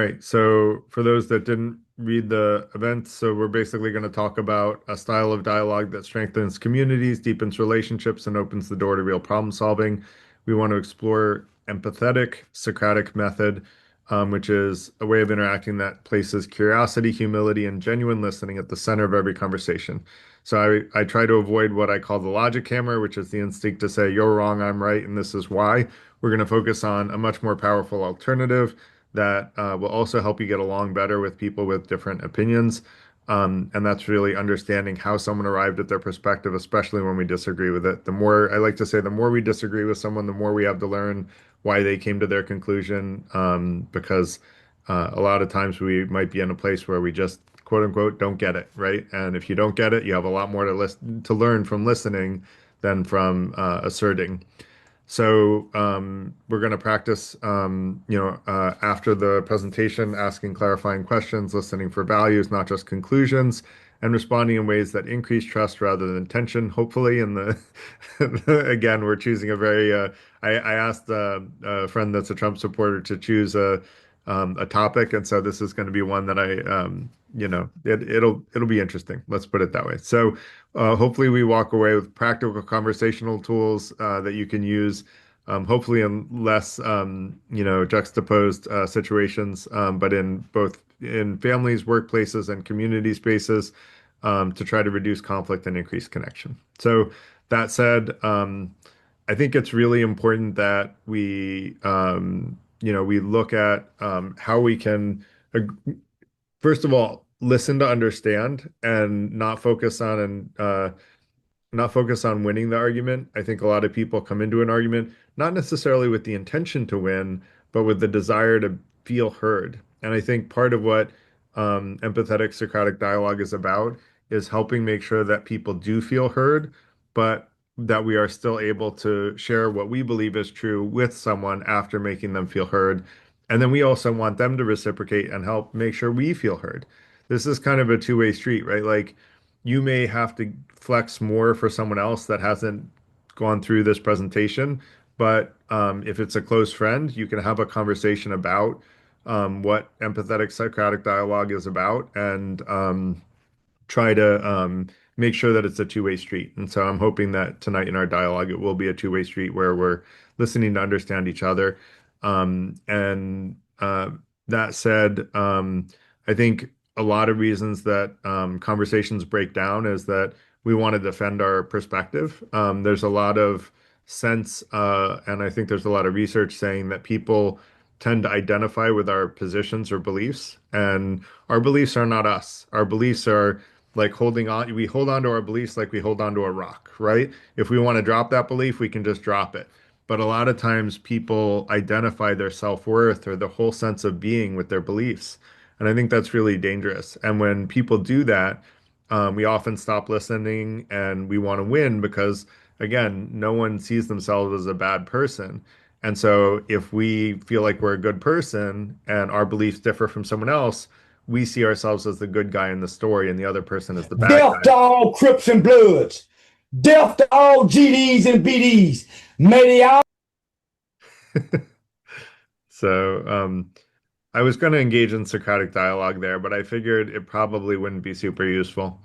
right. So for those that didn't read the event, so we're basically going to talk about a style of dialogue that strengthens communities, deepens relationships, and opens the door to real problem solving. We want to explore empathetic Socratic method, which is a way of interacting that places curiosity, humility, and genuine listening at the center of every conversation. So I try to avoid what I call the logic hammer, which is the instinct to say, you're wrong, I'm right, and this is why. We're going to focus on a much more powerful alternative that will also help you get along better with people with different opinions. And that's really understanding how someone arrived at their perspective, especially when we disagree with it. The more, I like to say, the more we disagree with someone, the more we have to learn why they came to their conclusion. Because a lot of times we might be in a place where we just quote unquote don't get it, right? And if you don't get it, you have a lot more to learn from listening than from asserting. So we're going to practice, after the presentation, asking clarifying questions, listening for values, not just conclusions, and responding in ways that increase trust rather than tension. Hopefully, in the again, we're choosing a very. I asked a friend that's a Trump supporter to choose a topic, and so this is going to be one that it'll be interesting. Let's put it that way. So. Hopefully, we walk away with practical conversational tools that you can use, hopefully in less, juxtaposed situations, but in both in families, workplaces, and community spaces to try to reduce conflict and increase connection. So that said, I think it's really important that we look at how we can. First of all, listen to understand and not focus on winning the argument. I think a lot of people come into an argument not necessarily with the intention to win, but with the desire to feel heard. And I think part of what empathetic Socratic dialogue is about is helping make sure that people do feel heard, but that we are still able to share what we believe is true with someone after making them feel heard. And then we also want them to reciprocate and help make sure we feel heard. This is kind of a two-way street, right? Like you may have to flex more for someone else that hasn't gone through this presentation, but if it's a close friend, you can have a conversation about what empathetic Socratic dialogue is about and try to make sure that it's a two-way street. And so I'm hoping that tonight in our dialogue, it will be a two-way street where we're listening to understand each other. And that said, I think a lot of reasons that conversations break down is that we want to defend our perspective. There's a lot of sense, and I think there's a lot of research saying that people tend to identify with our positions or beliefs, and our beliefs are not us. Our beliefs are like holding on, we hold on to our beliefs like we hold on to a rock, right? If we want to drop that belief, we can just drop it. But a lot of times people identify their self-worth or the whole sense of being with their beliefs. And I think that's really dangerous. And when people do that, we often stop listening and we want to win because, again, no one sees themselves as a bad person. And so if we feel like we're a good person and our beliefs differ from someone else, we see ourselves as the good guy in the story and the other person as the bad Death to guy. all Crips and Bloods. Death to all GDs and BDs. May they all. So I was going to engage in Socratic dialogue there, but I figured it probably wouldn't be super useful.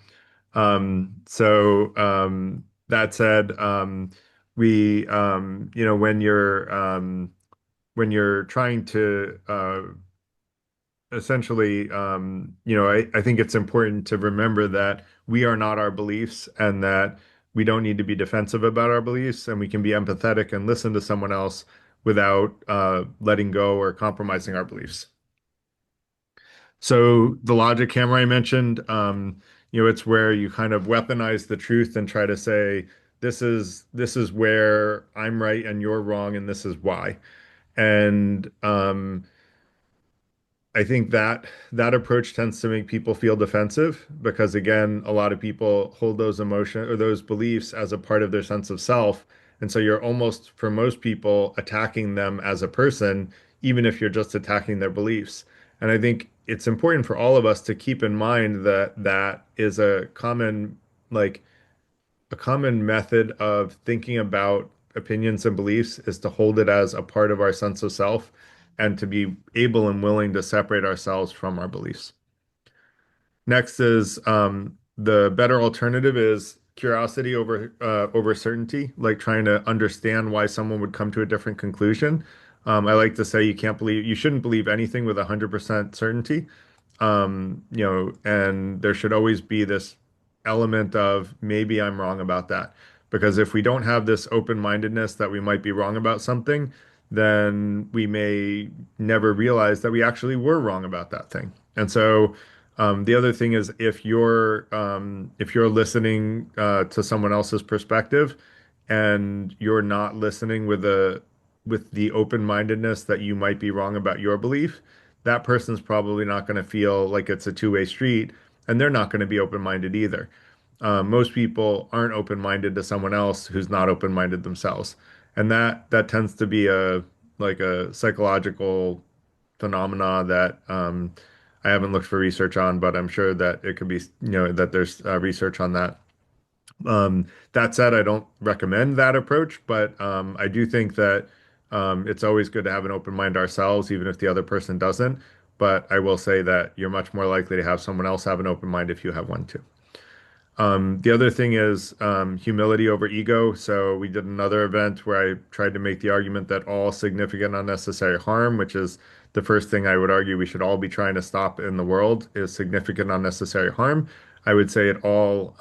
That said, when you're trying to essentially, I think it's important to remember that we are not our beliefs and that we don't need to be defensive about our beliefs and we can be empathetic and listen to someone else without letting go or compromising our beliefs. So the logic hammer I mentioned, it's where you kind of weaponize the truth and try to say, this is where I'm right and you're wrong, and this is why. And I think that approach tends to make people feel defensive because again, a lot of people hold those emotions or those beliefs as a part of their sense of self. And so you're almost, for most people, attacking them as a person, even if you're just attacking their beliefs. And I think it's important for all of us to keep in mind that that is like a common method of thinking about opinions and beliefs is to hold it as a part of our sense of self and to be able and willing to separate ourselves from our beliefs. Next is the better alternative is curiosity over certainty, like trying to understand why someone would come to a different conclusion. I like to say you shouldn't believe anything with 100% certainty. And there should always be this element of maybe I'm wrong about that. Because if we don't have this open-mindedness that we might be wrong about something, then we may never realize that we actually were wrong about that thing. And so the other thing is if you're listening to someone else's perspective and you're not listening with the open-mindedness that you might be wrong about your belief, that person's probably not going to feel like it's a two-way street, and they're not going to be open-minded either. Most people aren't open-minded to someone else who's not open-minded themselves, and that tends to be a psychological phenomena that I haven't looked for research on, but I'm sure that it could be, that there's research on that. That said, I don't recommend that approach, but I do think that it's always good to have an open mind ourselves, even if the other person doesn't. But I will say that you're much more likely to have someone else have an open mind if you have one too. The other thing is humility over ego. So we did another event where I tried to make the argument that all significant unnecessary harm, which is the first thing I would argue we should all be trying to stop in the world, is significant unnecessary harm. I would say it all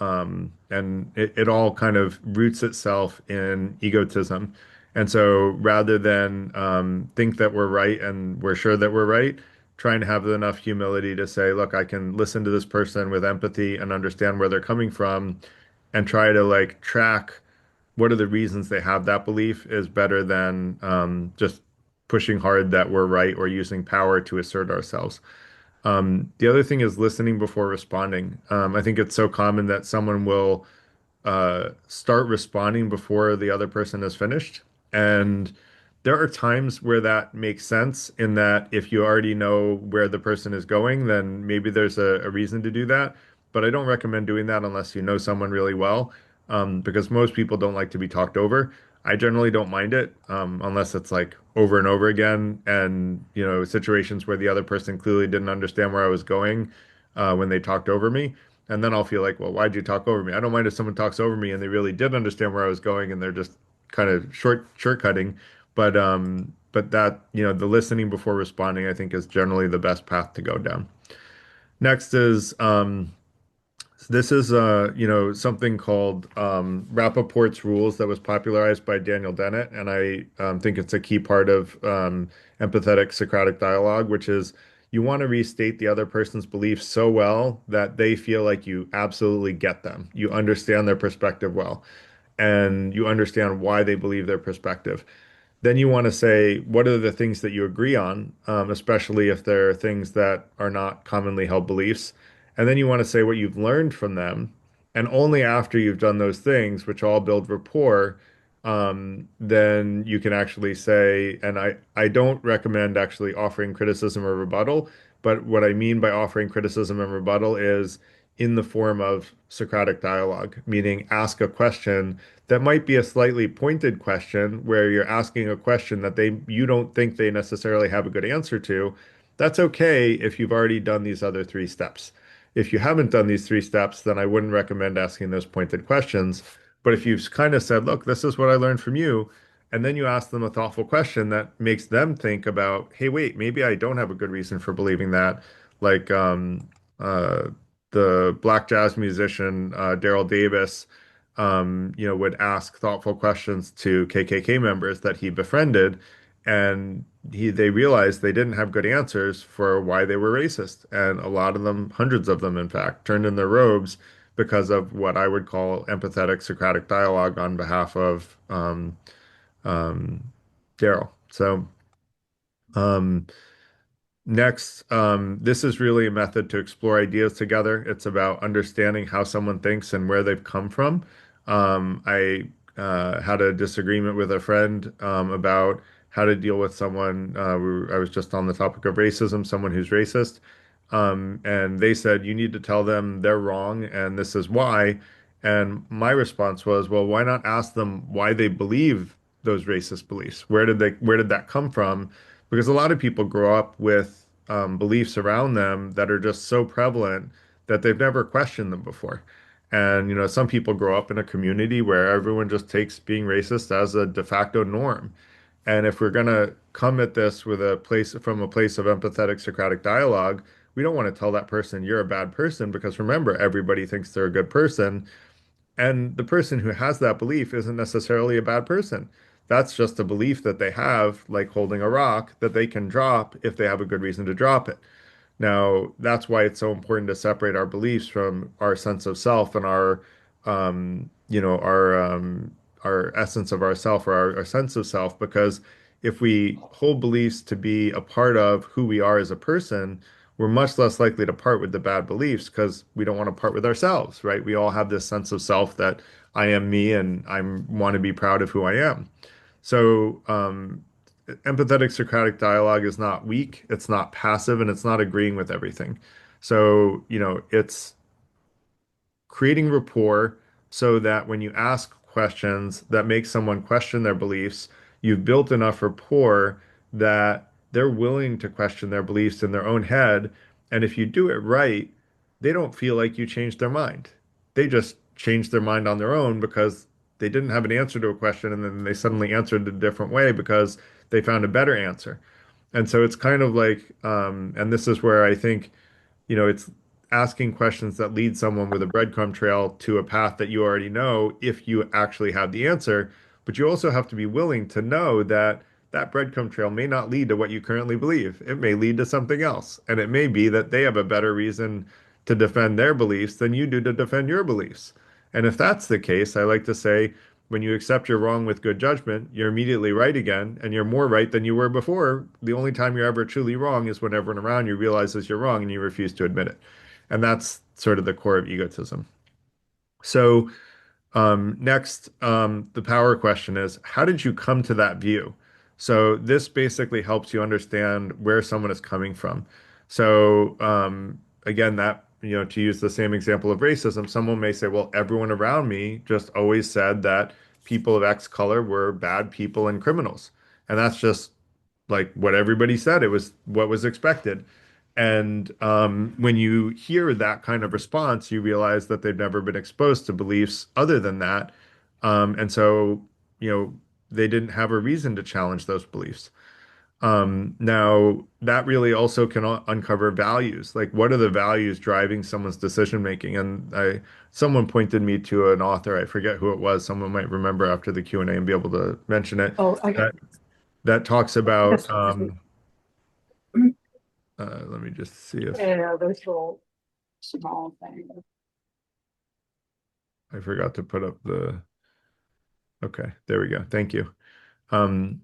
kind of roots itself in egotism. And so rather than think that we're right and we're sure that we're right, trying to have enough humility to say, look, I can listen to this person with empathy and understand where they're coming from and try to like track what are the reasons they have that belief is better than just pushing hard that we're right or using power to assert ourselves. The other thing is listening before responding. I think it's so common that someone will start responding before the other person is finished. And there are times where that makes sense in that if you already know where the person is going, then maybe there's a reason to do that. But I don't recommend doing that unless you know someone really well, because most people don't like to be talked over. I generally don't mind it, unless it's like over and over again, and situations where the other person clearly didn't understand where I was going when they talked over me. And then I'll feel like, well, why'd you talk over me? I don't mind if someone talks over me and they really did understand where I was going and they're just kind of shortcutting. But that, the listening before responding, I think is generally the best path to go down. Next is this is something called Rapoport's Rules that was popularized by Daniel Dennett, and I think it's a key part of empathetic Socratic dialogue, which is you want to restate the other person's beliefs so well that they feel like you absolutely get them. You understand their perspective well, and you understand why they believe their perspective. Then you want to say, what are the things that you agree on, especially if there are things that are not commonly held beliefs. And then you want to say what you've learned from them. And only after you've done those things, which all build rapport, then you can actually say, and I don't recommend actually offering criticism or rebuttal, but what I mean by offering criticism and rebuttal is in the form of Socratic dialogue, meaning ask a question that might be a slightly pointed question where you're asking a question that you don't think they necessarily have a good answer to. That's okay if you've already done these other three steps. If you haven't done these three steps, then I wouldn't recommend asking those pointed questions. But if you've kind of said, look, this is what I learned from you, and then you ask them a thoughtful question that makes them think about, hey, wait, maybe I don't have a good reason for believing that. Like uh, the black jazz musician Daryl Davis, would ask thoughtful questions to KKK members that he befriended, and they realized they didn't have good answers for why they were racist, and a lot of them, hundreds of them, in fact, turned in their robes because of what I would call empathetic Socratic dialogue on behalf of um, Daryl. So. Um, Next, this is really a method to explore ideas together. It's about understanding how someone thinks and where they've come from. I had a disagreement with a friend about how to deal with someone. I was just on the topic of racism, someone who's racist. And they said, you need to tell them they're wrong and this is why. And my response was, well, why not ask them why they believe those racist beliefs? Where did that come from? because a lot of people grow up with beliefs around them that are just so prevalent that they've never questioned them before. And, some people grow up in a community where everyone just takes being racist as a de facto norm. And if we're going to come at this with from a place of empathetic Socratic dialogue, we don't want to tell that person you're a bad person because remember, everybody thinks they're a good person. And the person who has that belief isn't necessarily a bad person. That's just a belief that they have, like holding a rock, that they can drop if they have a good reason to drop it. Now, that's why it's so important to separate our beliefs from our sense of self and our essence of ourself or our sense of self. Because if we hold beliefs to be a part of who we are as a person, we're much less likely to part with the bad beliefs because we don't want to part with ourselves, right? We all have this sense of self that I am me and I want to be proud of who I am. So, empathetic Socratic dialogue is not weak, it's not passive, and it's not agreeing with everything. So, it's creating rapport so that when you ask questions that make someone question their beliefs, you've built enough rapport that they're willing to question their beliefs in their own head. And if you do it right, they don't feel like you changed their mind. They just changed their mind on their own because they didn't have an answer to a question and then they suddenly answered it a different way because they found a better answer. And so it's kind of like, and this is where I think it's asking questions that lead someone with a breadcrumb trail to a path that you already know if you actually have the answer. But you also have to be willing to know that that breadcrumb trail may not lead to what you currently believe. It may lead to something else. And it may be that they have a better reason to defend their beliefs than you do to defend your beliefs. And if that's the case, I like to say, when you accept you're wrong with good judgment, you're immediately right again, and you're more right than you were before. The only time you're ever truly wrong is when everyone around you realizes you're wrong and you refuse to admit it. And that's sort of the core of egotism. So, next, the power question is, how did you come to that view? So this basically helps you understand where someone is coming from. So, again, to use the same example of racism, someone may say, well, everyone around me just always said that people of X color were bad people and criminals. And that's just like what everybody said. It was what was expected. And when you hear that kind of response, you realize that they've never been exposed to beliefs other than that. And so, you know, they didn't have a reason to challenge those beliefs. Now, that really also can uncover values. Like, what are the values driving someone's decision making? And someone pointed me to an author, I forget who it was. Someone might remember after the Q&A and be able to mention it. Oh, I That that talks about, guess let me just see if yeah, those little small things. I forgot to put up okay, there we go. Thank you. Someone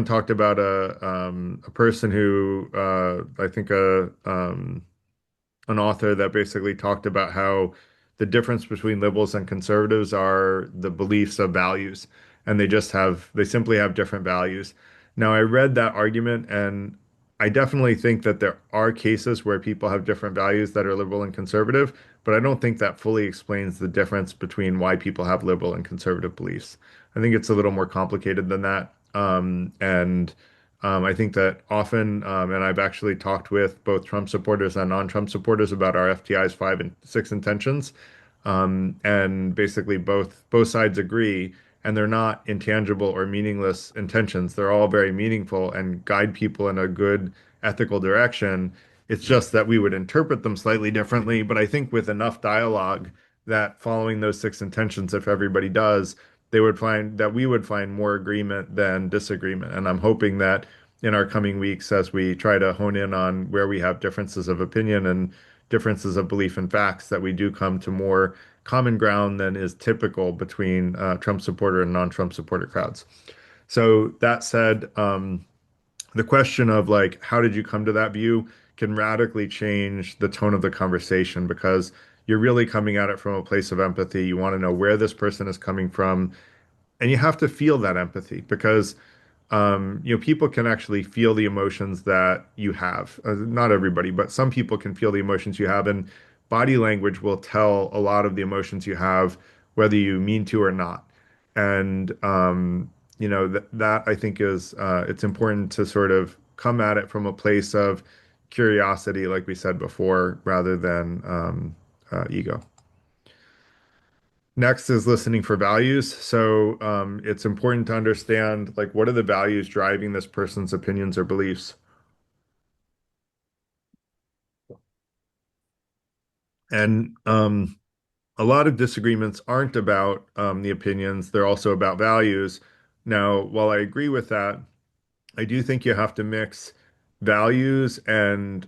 talked about a person who I think an author that basically talked about how the difference between liberals and conservatives are the beliefs of values, and they simply have different values. Now, I read that argument, and I definitely think that there are cases where people have different values that are liberal and conservative, but I don't think that fully explains the difference between why people have liberal and conservative beliefs. I think it's a little more complicated than that. I think that often, and I've actually talked with both Trump supporters and non-Trump supporters about our FTI's 5 and 6 intentions, and basically both sides agree, and they're not intangible or meaningless intentions. They're all very meaningful and guide people in a good ethical direction. It's just that we would interpret them slightly differently, but I think with enough dialogue that following those 6 intentions, if everybody does, we would find more agreement than disagreement. And I'm hoping that in our coming weeks, as we try to hone in on where we have differences of opinion and differences of belief and facts, that we do come to more common ground than is typical between Trump supporter and non-Trump supporter crowds. So that said, the question of like, how did you come to that view can radically change the tone of the conversation because you're really coming at it from a place of empathy. You want to know where this person is coming from, and you have to feel that empathy because people can actually feel the emotions that you have. Not everybody, but some people can feel the emotions you have, and body language will tell a lot of the emotions you have, whether you mean to or not. And that I think is it's important to sort of come at it from a place of curiosity, like we said before, rather than ego. Next is listening for values. So it's important to understand like what are the values driving this person's opinions or beliefs. And a lot of disagreements aren't about the opinions, they're also about values. Now, while I agree with that, I do think you have to mix values and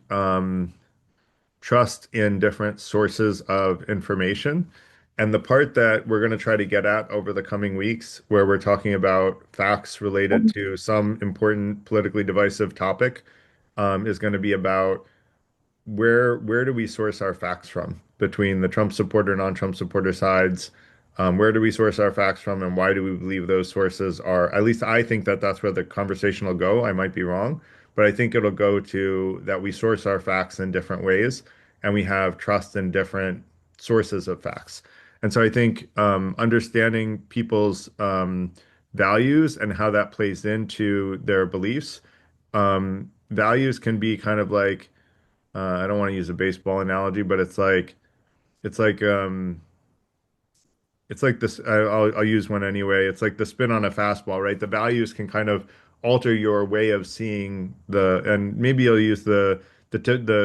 trust in different sources of information. And the part that we're going to try to get at over the coming weeks, where we're talking about facts related to some important politically divisive topic, is going to be about where do we source our facts from between the Trump supporter, non-Trump supporter sides? Where do we source our facts from, and why do we believe those sources are? At least I think that that's where the conversation will go. I might be wrong, but I think it'll go to that we source our facts in different ways, and we have trust in different sources of facts. And so I think understanding people's values and how that plays into their beliefs. Values can be kind of like I don't want to use a baseball analogy, but it's like it's like this. I'll use one anyway. It's like the spin on a fastball, right? The values can kind of alter your way of seeing and maybe you'll use the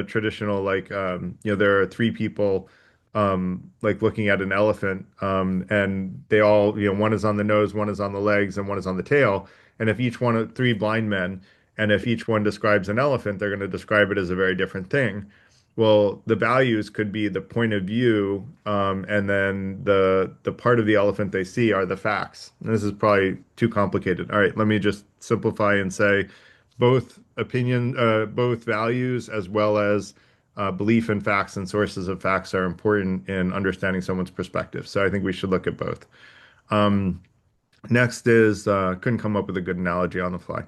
traditional like there are three people like looking at an elephant and they all one is on the nose, one is on the legs, and one is on the tail. And if each one of three blind men, and if each one describes an elephant, they're going to describe it as a very different thing. Well, the values could be the point of view, and then the part of the elephant they see are the facts. And this is probably too complicated. All right, let me just simplify and say both values as well as belief in facts and sources of facts are important in understanding someone's perspective. So I think we should look at both. Um, Next is couldn't come up with a good analogy on the fly.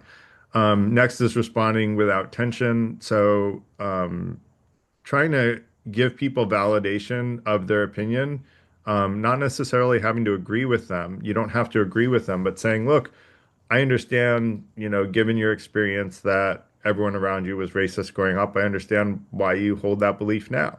Next is responding without tension. So trying to give people validation of their opinion, not necessarily having to agree with them. You don't have to agree with them, but saying, look, I understand, given your experience that everyone around you was racist growing up, I understand why you hold that belief now.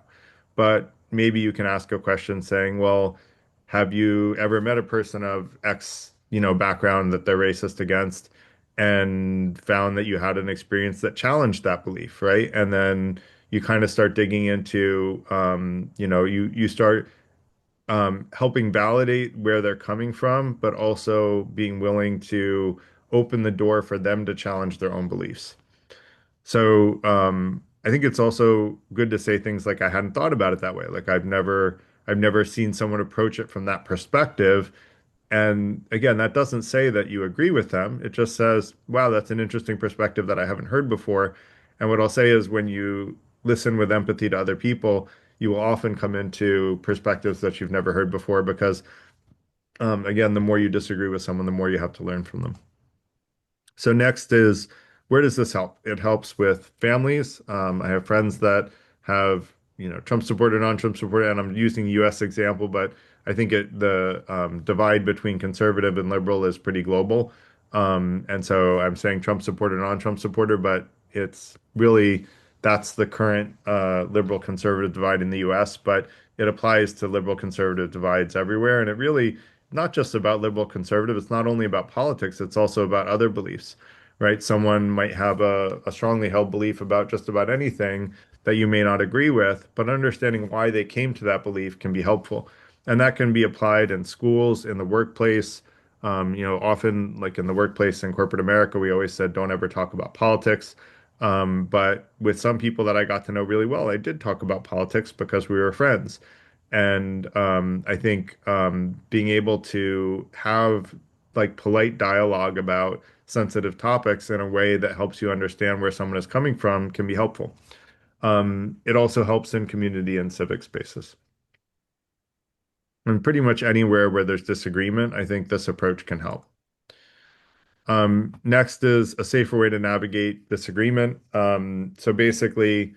But maybe you can ask a question saying, well, have you ever met a person of X, background that they're racist against and found that you had an experience that challenged that belief, right? And then you kind of start digging into, you start helping validate where they're coming from, but also being willing to open the door for them to challenge their own beliefs. So I think it's also good to say things like I hadn't thought about it that way. Like I've never seen someone approach it from that perspective. And again, that doesn't say that you agree with them. It just says, wow, that's an interesting perspective that I haven't heard before. And what I'll say is when you listen with empathy to other people, you will often come into perspectives that you've never heard before because, again, the more you disagree with someone, the more you have to learn from them. So next is where does this help? It helps with families. I have friends that have, Trump supporter, non-Trump supporter, and I'm using the U.S. example, but I think the divide between conservative and liberal is pretty global. And so I'm saying Trump supporter, non-Trump supporter, but it's really that's the current liberal conservative divide in the U.S., but it applies to liberal conservative divides everywhere. And it really not just about liberal conservative. It's not only about politics, it's also about other beliefs, right? Someone might have a strongly held belief about just about anything that you may not agree with, but understanding why they came to that belief can be helpful. And that can be applied in schools, in the workplace. Often like in the workplace in corporate America, we always said, don't ever talk about politics. But with some people that I got to know really well, I did talk about politics because we were friends. And I think being able to have like polite dialogue about sensitive topics in a way that helps you understand where someone is coming from can be helpful. It also helps in community and civic spaces. And pretty much anywhere where there's disagreement, I think this approach can help. Next is a safer way to navigate disagreement. So basically,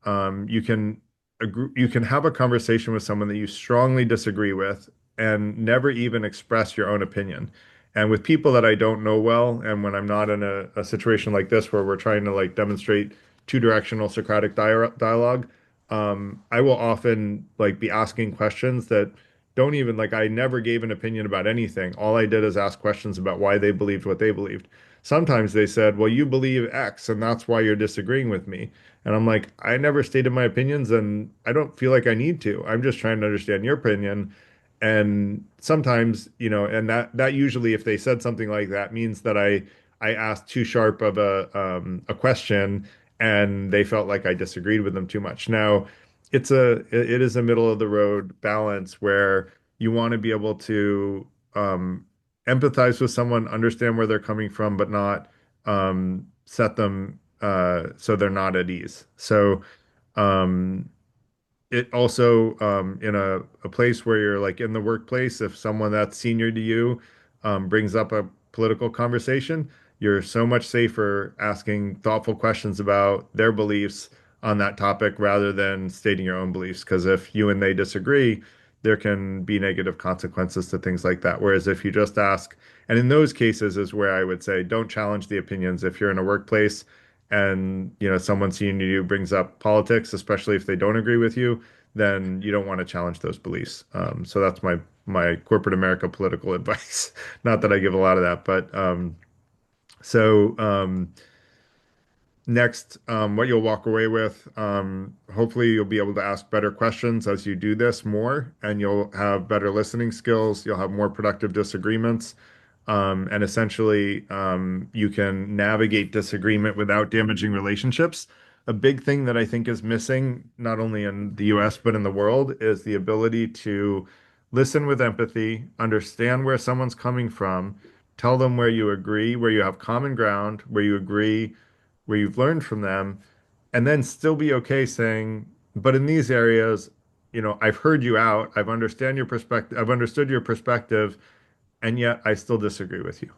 you can have a conversation with someone that you strongly disagree with and never even express your own opinion. And with people that I don't know well, and when I'm not in a situation like this where we're trying to like demonstrate two-directional Socratic dialogue, I will often like be asking questions that don't even like I never gave an opinion about anything. All I did is ask questions about why they believed what they believed. Sometimes they said, "Well, you believe X, and that's why you're disagreeing with me." And I'm like, I never stated my opinions, and I don't feel like I need to. I'm just trying to understand your opinion. And sometimes, and that usually, if they said something like that, means that I asked too sharp of a question, and they felt like I disagreed with them too much. Now, it is a middle of the road balance where you want to be able to um, empathize with someone, understand where they're coming from, but not set them so they're not at ease. So um, it also in a place where you're like in the workplace, if someone that's senior to you brings up a political conversation, you're so much safer asking thoughtful questions about their beliefs on that topic rather than stating your own beliefs. Because if you and they disagree, there can be negative consequences to things like that. Whereas if you just ask, and in those cases is where I would say don't challenge the opinions. If you're in a workplace and someone senior to you brings up politics, especially if they don't agree with you, then you don't want to challenge those beliefs. So that's my corporate America political advice. Not that I give a lot of that, but so next, what you'll walk away with, hopefully you'll be able to ask better questions as you do this more, and you'll have better listening skills. You'll have more productive disagreements. And essentially, you can navigate disagreement without damaging relationships. A big thing that I think is missing, not only in the US, but in the world, is the ability to listen with empathy, understand where someone's coming from, tell them where you agree, where you have common ground, where you agree, where you've learned from them, and then still be okay saying, but in these areas, I've heard you out, I've understood your perspective, and yet I still disagree with you.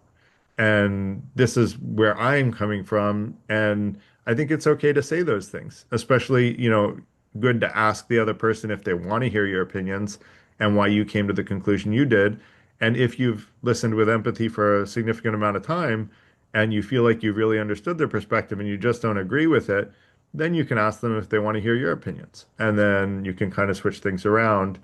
And this is where I'm coming from. And I think it's okay to say those things, especially, good to ask the other person if they want to hear your opinions and why you came to the conclusion you did. And if you've listened with empathy for a significant amount of time and you feel like you really understood their perspective and you just don't agree with it, then you can ask them if they want to hear your opinions. And then you can kind of switch things around.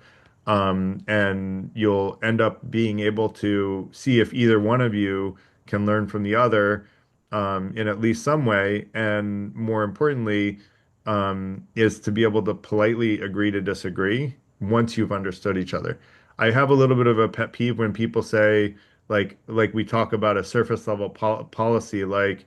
And you'll end up being able to see if either one of you can learn from the other in at least some way. And more importantly, is to be able to politely agree to disagree once you've understood each other. I have a little bit of a pet peeve when people say, like we talk about a surface level policy, like,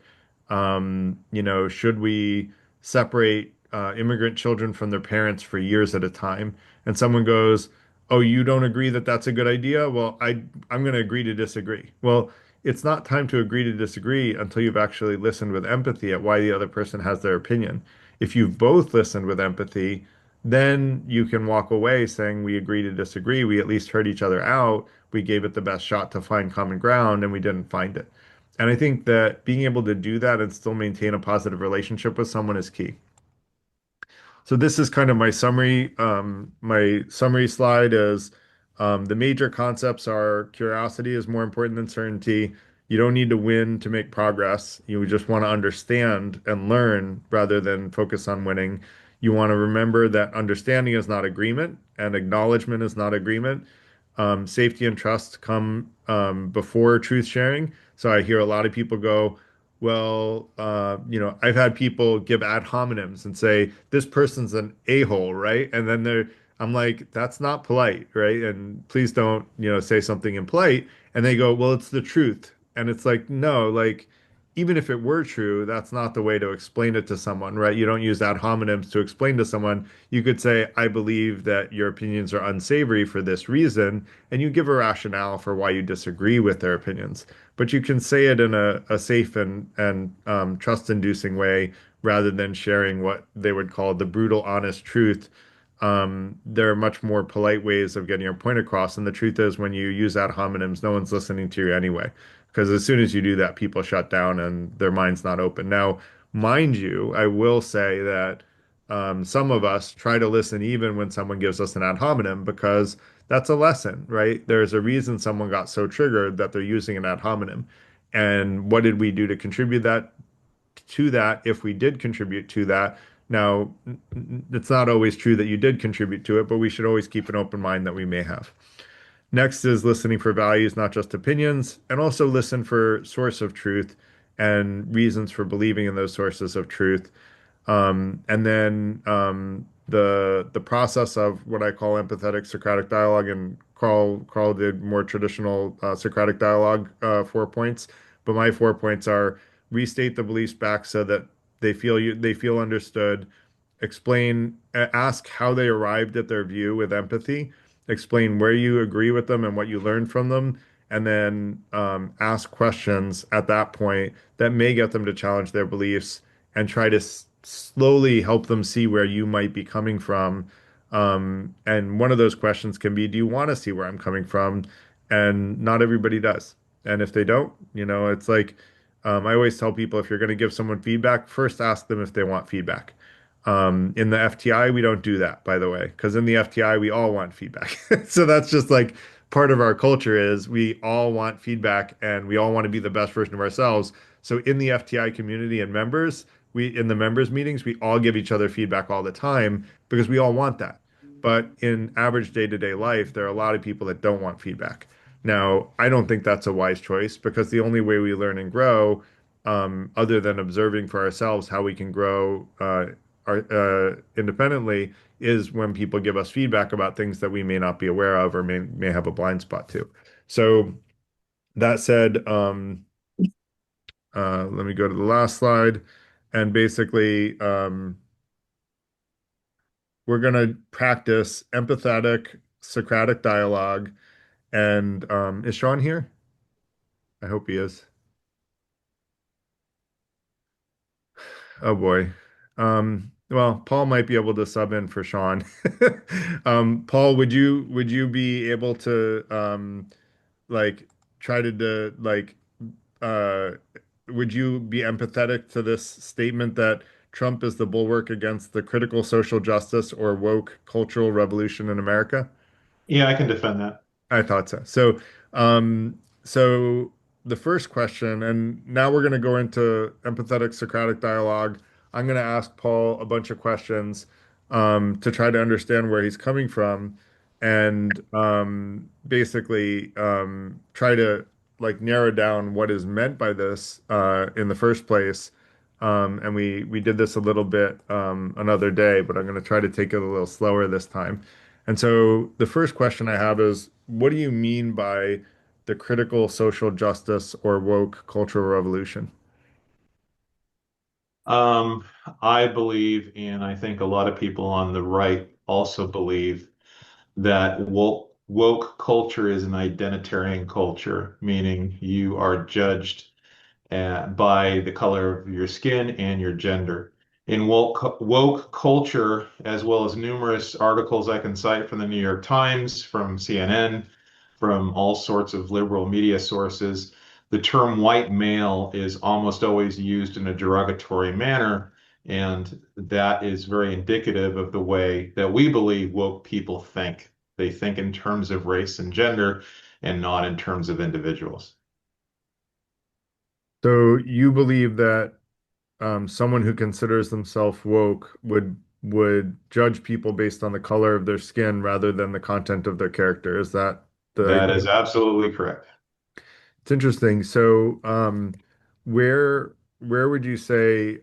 should we separate immigrant children from their parents for years at a time? And someone goes, "Oh, you don't agree that that's a good idea? Well, I'm going to agree to disagree." Well, it's not time to agree to disagree until you've actually listened with empathy at why the other person has their opinion. If you've both listened with empathy, then you can walk away saying, we agree to disagree. We at least heard each other out. We gave it the best shot to find common ground, and we didn't find it. And I think that being able to do that and still maintain a positive relationship with someone is key. So this is kind of my summary. My summary slide is the major concepts are curiosity is more important than certainty. You don't need to win to make progress. You just want to understand and learn rather than focus on winning. You want to remember that understanding is not agreement and acknowledgement is not agreement. Safety and trust come before truth sharing. So I hear a lot of people go, well, I've had people give ad hominems and say, this person's an a-hole, right? And then I'm like, that's not polite, right? And please don't, say something impolite. And they go, well, it's the truth. And it's like, no, like, even if it were true, that's not the way to explain it to someone, right? You don't use ad hominems to explain to someone. You could say, I believe that your opinions are unsavory for this reason, and you give a rationale for why you disagree with their opinions. But you can say it in a safe and trust-inducing way rather than sharing what they would call the brutal, honest truth. There are much more polite ways of getting your point across. And the truth is, when you use ad hominems, no one's listening to you anyway. Because as soon as you do that, people shut down and their mind's not open. Now, mind you, I will say that some of us try to listen even when someone gives us an ad hominem because that's a lesson, right? There's a reason someone got so triggered that they're using an ad hominem. And what did we do to contribute that to that if we did contribute to that? Now, it's not always true that you did contribute to it, but we should always keep an open mind that we may have. Next is listening for values, not just opinions, and also listen for source of truth and reasons for believing in those sources of truth. And then the process of what I call empathetic Socratic dialogue, and Carl did more traditional Socratic dialogue 4 points, but my 4 points are restate the beliefs back so that they feel understood, explain, ask how they arrived at their view with empathy, explain where you agree with them and what you learned from them, and then ask questions at that point that may get them to challenge their beliefs and try to slowly help them see where you might be coming from. And one of those questions can be, do you want to see where I'm coming from? And not everybody does. And if they don't, it's like I always tell people if you're going to give someone feedback, first ask them if they want feedback. In the FTI, we don't do that, by the way, because in the FTI, we all want feedback. So that's just like part of our culture is we all want feedback and we all want to be the best version of ourselves. So in the FTI community and members, we in the members meetings, we all give each other feedback all the time because we all want that. But in average day-to-day life, there are a lot of people that don't want feedback. Now, I don't think that's a wise choice because the only way we learn and grow, other than observing for ourselves how we can grow independently, is when people give us feedback about things that we may not be aware of or may have a blind spot to. So that said, let me go to the last slide. And basically, we're going to practice empathetic Socratic dialogue. And is Sean here? I hope he is. Oh boy. Well, Paul might be able to sub in for Sean. Paul, would you be able to like try to uh would you be empathetic to this statement that Trump is the bulwark against the critical social justice or woke cultural revolution in America? Yeah, I can defend that. I thought so. So the first question, and now we're going to go into empathetic Socratic dialogue. I'm going to ask Paul a bunch of questions to try to understand where he's coming from, and basically try to like narrow down what is meant by this in the first place. And we did this a little bit another day, but I'm going to try to take it a little slower this time. And so the first question I have is, what do you mean by the critical social justice or woke cultural revolution? Um, I believe, and I think a lot of people on the right also believe that woke culture is an identitarian culture, meaning you are judged by the color of your skin and your gender. In woke culture, as well as numerous articles I can cite from the New York Times, from CNN, from all sorts of liberal media sources, the term white male is almost always used in a derogatory manner. And that is very indicative of the way that we believe woke people think. They think in terms of race and gender and not in terms of individuals. So you believe that someone who considers themselves woke would judge people based on the color of their skin rather than the content of their character. Is that the That idea? is absolutely correct. It's interesting. So, where would you say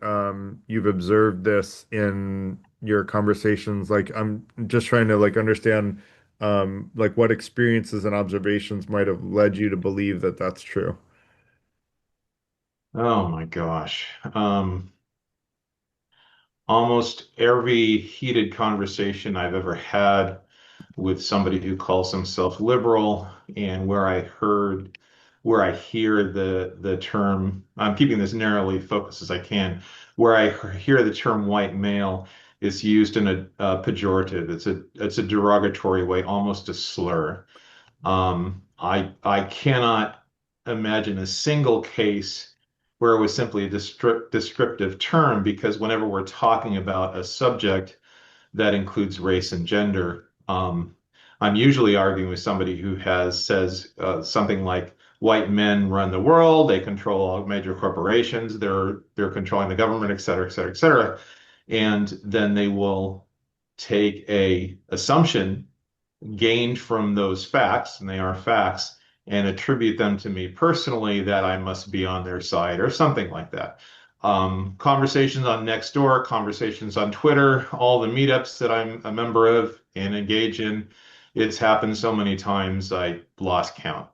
you've observed this in your conversations? Like, I'm just trying to like understand like what experiences and observations might have led you to believe that that's true. Oh my gosh. Almost every heated conversation I've ever had with somebody who calls himself liberal and where I hear the term, I'm keeping this narrowly focused as I can, where I hear the term white male is used in a pejorative. It's a derogatory way, almost a slur. I cannot imagine a single case where it was simply a descriptive term, because whenever we're talking about a subject that includes race and gender, I'm usually arguing with somebody who says something like white men run the world, they control all major corporations, they're controlling the government, et cetera, et cetera, et cetera. And then they will take a assumption gained from those facts, and they are facts, and attribute them to me personally, that I must be on their side or something like that. Conversations on Nextdoor, conversations on Twitter, all the meetups that I'm a member of and engage in, it's happened so many times I lost count.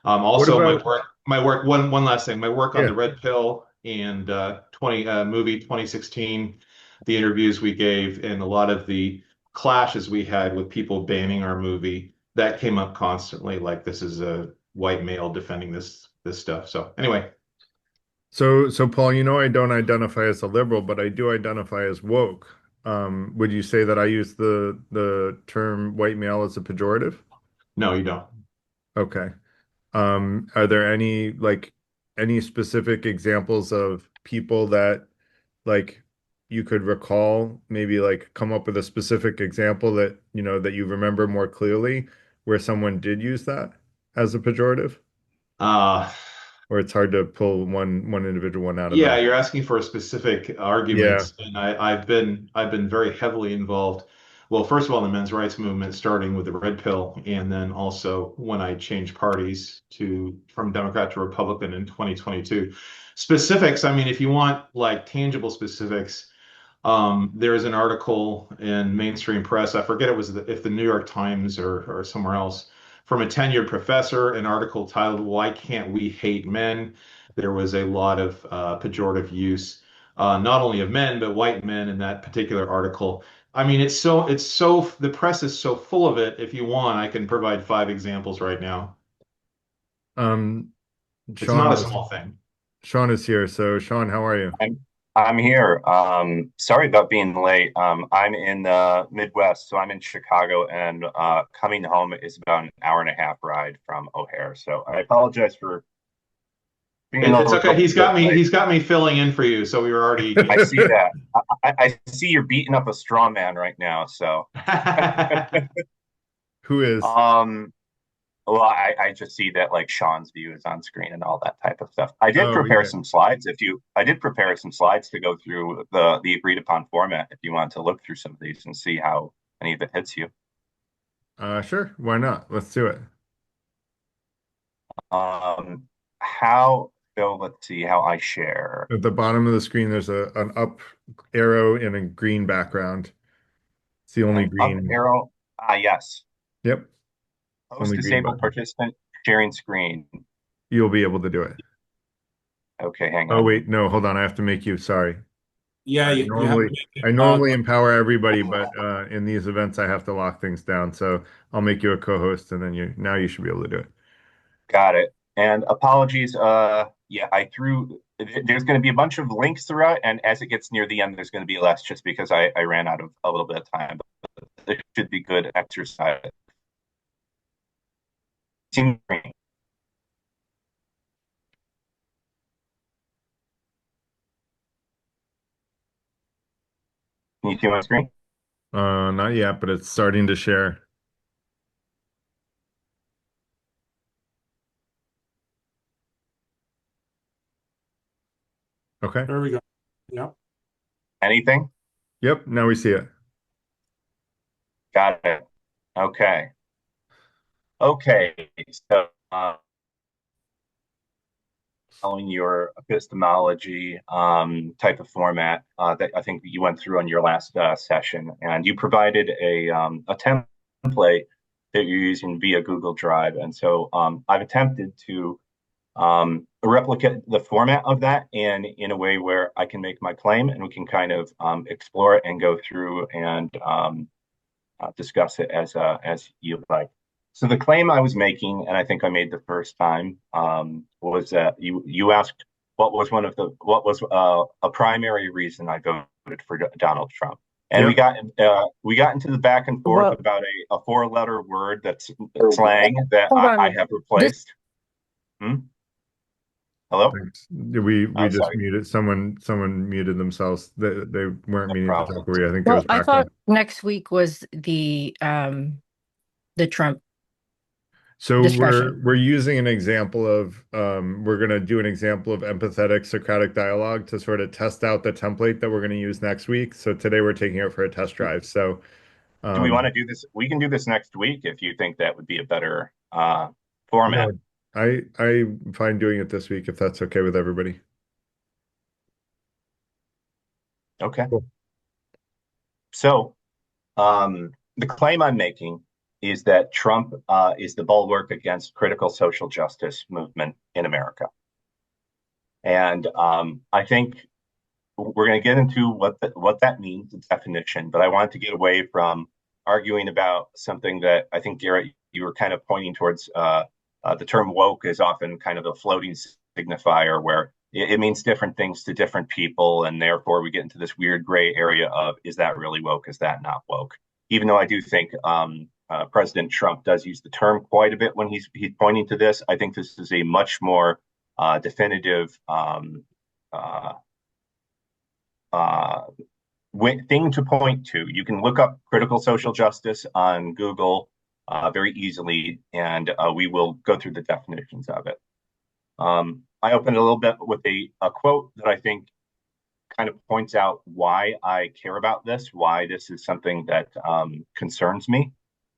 What Also, about, my work. One last thing. My work on yeah, the Red Pill and 2016, the interviews we gave, and a lot of the clashes we had with people banning our movie, that came up constantly. Like, this is a white male defending this stuff. So anyway, so Paul, you know I don't identify as a liberal, but I do identify as woke. Would you say that I use the term white male as a pejorative? no, you don't. Okay. Are there any specific examples of people that like you could recall, maybe like come up with a specific example that that you remember more clearly where someone did use that as a pejorative? Uh, Or it's hard to pull one individual one out of Yeah, the. you're asking for specific Yeah. arguments, and I've been very heavily involved. Well, first of all, the men's rights movement, starting with the red pill, and then also when I changed parties to from Democrat to Republican in 2022. Specifics, I mean, if you want like tangible specifics, there is an article in mainstream press. I forget it was if the New York Times or somewhere else, from a tenured professor, an article titled "Why Can't We Hate Men?" There was a lot of pejorative use, not only of men but white men in that particular article. I mean, it's so the press is so full of it. If you want, I can provide 5 examples right now. Um, It's not Sean a is small thing. Sean is here. So Sean, how are you? I'm here. Sorry about being late. I'm in the Midwest, so I'm in Chicago, and coming home is about an hour and a half ride from O'Hare. So I apologize for being a It's okay. little bit late. He's got me filling in for you, so we were already, I see that. I see you're beating up a straw man right now. So, Who is? um, well, I just see that like Sean's view is on screen and all that type of stuff. Oh yeah. I did prepare some slides to go through the agreed upon format if you want to look through some of these and see how any of it hits you. Sure. Why not? Let's do it. How so let's see how I share. At the bottom of the screen, there's an up arrow in a green background. It's the only An up green. arrow. Ah, yes. Yep. Host Only green disabled button. participant sharing screen. You'll be able to do it. Okay, hang Oh on. wait, no, hold on. I have to make you sorry. Yeah, you have to make I it. normally empower everybody, but in these events I have to lock things down. So I'll make you a co-host and then you should be able to do it. Got it. And apologies. Yeah, there's going to be a bunch of links throughout, and as it gets near the end, there's going to be less just because I ran out of a little bit of time. But it should be good exercise. Can you see my screen? Not yet, but it's starting to share. Okay. There we go. Yeah. Anything? Yep, now we see it. Got it. Okay. Okay. So, following your epistemology type of format that I think you went through on your last session, and you provided a template that you're using via Google Drive. And so I've attempted to replicate the format of that in a way where I can make my claim and we can kind of explore it and go through and discuss it as you like. So the claim I was making, and I think I made the first time, was that you asked what was a primary reason I voted for Donald Trump, and Yep. we got into the back and forth about a 4-letter word that's slang that I have replaced. Hmm? Hello? Thanks. We just Sorry, muted someone muted themselves. They weren't no meaning to problem. talk over you. I think it Well, was I thought background. next week was the Trump So discussion. we're using an example of we're going to do an example of empathetic Socratic dialogue to sort of test out the template that we're going to use next week. So today we're taking it for a test drive. So Do we want um, to do this? We can do this next week if you think that would be a better no, format. I'm fine doing it this week if that's okay with everybody. Okay. Cool. So the claim I'm making is that Trump is the bulwark against critical social justice movement in America. And I think we're going to get into what that means, the definition, but I wanted to get away from arguing about something that I think, Garrett, you were kind of pointing towards. The term woke is often kind of a floating signifier where it means different things to different people, and therefore we get into this weird gray area of, is that really woke? Is that not woke? Even though I do think President Trump does use the term quite a bit when he's pointing to this, I think this is a much more definitive uh, uh, thing to point to. You can look up critical social justice on Google very easily, and we will go through the definitions of it. I opened a little bit with a quote that I think kind of points out why I care about this, why this is something that concerns me,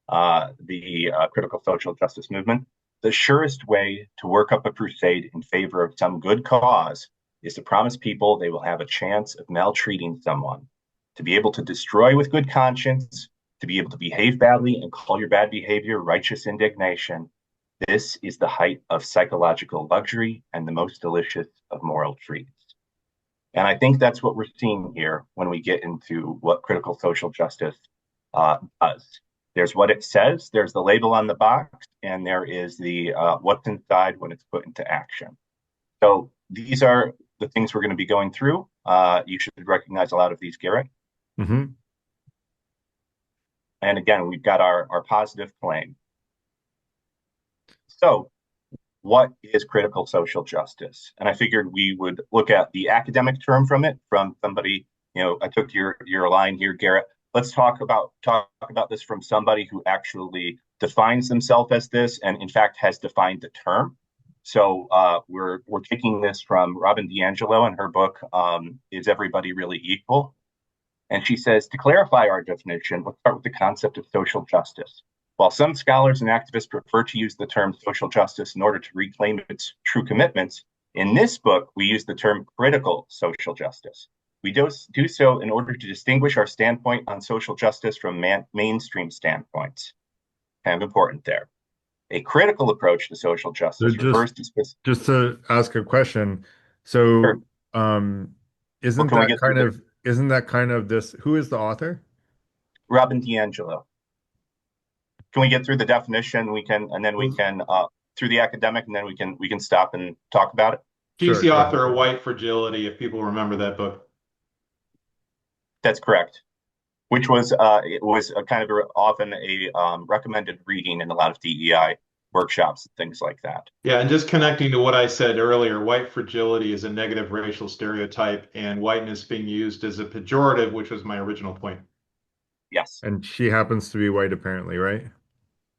the critical social justice movement. The surest way to work up a crusade in favor of some good cause is to promise people they will have a chance of maltreating someone, to be able to destroy with good conscience, to be able to behave badly and call your bad behavior righteous indignation. This is the height of psychological luxury and the most delicious of moral treats. And I think that's what we're seeing here when we get into what critical social justice does. There's what it says, there's the label on the box, and there is the what's inside when it's put into action. So these are the things we're going to be going through. You should recognize a lot of these, Garrett. Mm-hmm. And again, we've got our positive claim. So what is critical social justice? And I figured we would look at the academic term from it, from somebody, I took your line here, Garrett. Let's talk about this from somebody who actually defines themselves as this, and in fact has defined the term. So we're taking this from Robin DiAngelo in her book, Is Everybody Really Equal? And she says, to clarify our definition, let's start with the concept of social justice. While some scholars and activists prefer to use the term social justice in order to reclaim its true commitments, in this book, we use the term critical social justice. We do so in order to distinguish our standpoint on social justice from mainstream standpoints. Kind of important there. A critical approach to social So justice refers to just to ask a question. So Sure. Well, isn't can we that get through this, who is the author? Robin DiAngelo? Can we get through the definition? We can, and then we can through the academic, and then we can stop and talk about it. She's Sure, the go author ahead. of White Fragility, if people remember that book. That's correct. Which was it was a kind of often a recommended reading in a lot of DEI workshops and things like that. Yeah, and just connecting to what I said earlier, white fragility is a negative racial stereotype, and whiteness being used as a pejorative, which was my original point. Yes, And she happens to be white, apparently, right?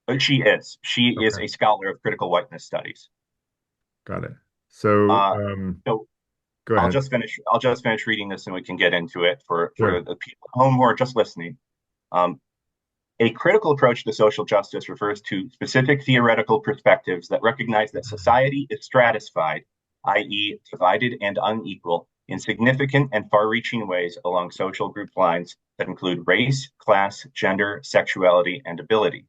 but she is. She is Okay, a scholar of critical whiteness studies. got it. So, Uh, so go I'll ahead. just finish. I'll just finish reading this, and we can get into it for Sure. the people at home who are just listening. Um, A critical approach to social justice refers to specific theoretical perspectives that recognize that society is stratified, i.e., divided and unequal, in significant and far reaching ways along social group lines that include race, class, gender, sexuality, and ability.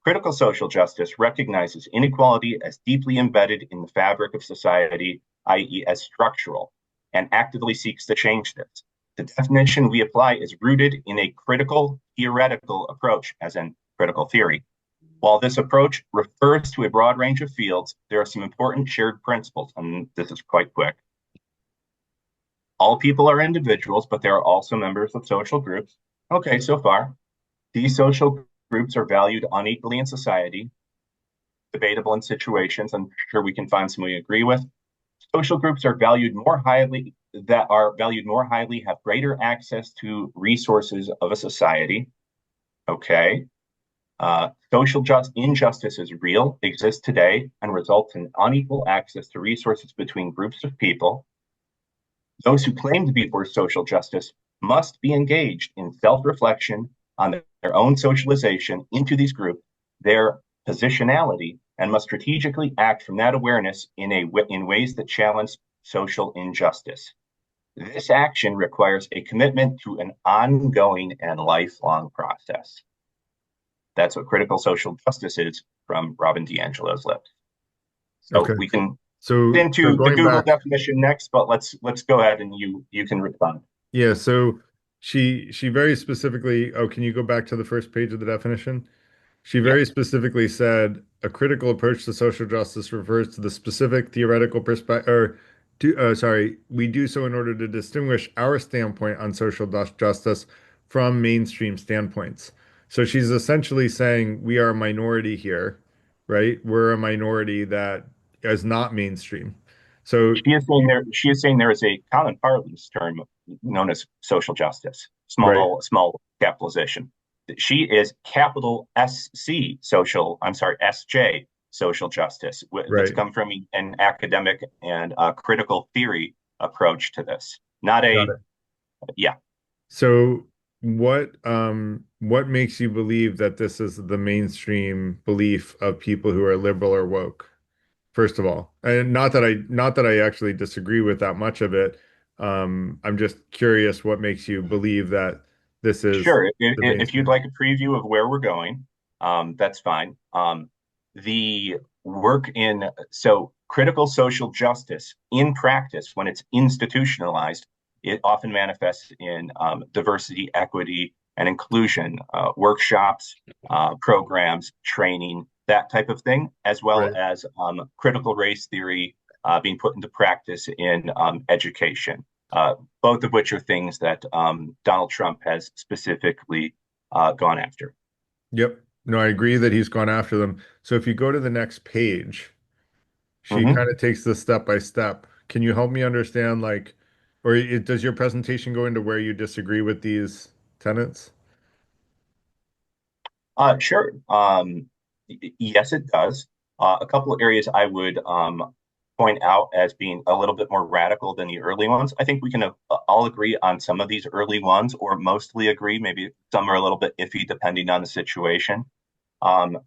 Critical social justice recognizes inequality as deeply embedded in the fabric of society, i.e., as structural, and actively seeks to change this. The definition we apply is rooted in a critical theoretical approach, as in critical theory. While this approach refers to a broad range of fields, there are some important shared principles, and this is quite quick. All people are individuals, but they are also members of social groups. Okay, so far. These social groups are valued unequally in society, debatable in situations. I'm sure we can find some we agree with. Social groups are valued more highly that are valued more highly have greater access to resources of a society. Okay. Social injustice is real, exists today, and results in unequal access to resources between groups of people. Those who claim to be for social justice must be engaged in self-reflection on their own socialization into these groups, their positionality, and must strategically act from that awareness in ways that challenge social injustice. This action requires a commitment to an ongoing and lifelong process. That's what critical social justice is from Robin DiAngelo's lips. So Okay. we can So get into the going Google back, definition next, but let's go ahead and you can respond. yeah, so she very specifically, oh, can you go back to the first page of the definition? She Yeah. very specifically said a critical approach to social justice refers to the specific theoretical perspective, we do so in order to distinguish our standpoint on social justice from mainstream standpoints. So she's essentially saying we are a minority here, right? We're a minority that is not mainstream. So, She is saying there is a common parlance term known as social justice, right, small capitalization. She is capital SC social, I'm sorry, SJ social justice. That's right. come from an academic and critical theory approach to this. Not Got a, it. yeah, So what makes you believe that this is the mainstream belief of people who are liberal or woke? First of all, and not that I actually disagree with that much of it. I'm just curious what makes you believe that this is sure. the If you'd mainstream. like a preview of where we're going, that's fine. The work in so critical social justice in practice, when it's institutionalized, it often manifests in diversity, equity, and inclusion workshops, programs, training, that type of thing, as well Right. as critical race theory being put into practice in education. Both of which are things that Donald Trump has specifically gone after. Yep. No, I agree that he's gone after them. So if you go to the next page, she Mm-hmm. kind of takes this step by step. Can you help me understand, like, does your presentation go into where you disagree with these tenets? Sure. Yes, it does. A couple of areas I would point out as being a little bit more radical than the early ones. I think we can all agree on some of these early ones, or mostly agree. Maybe some are a little bit iffy depending on the situation. Um,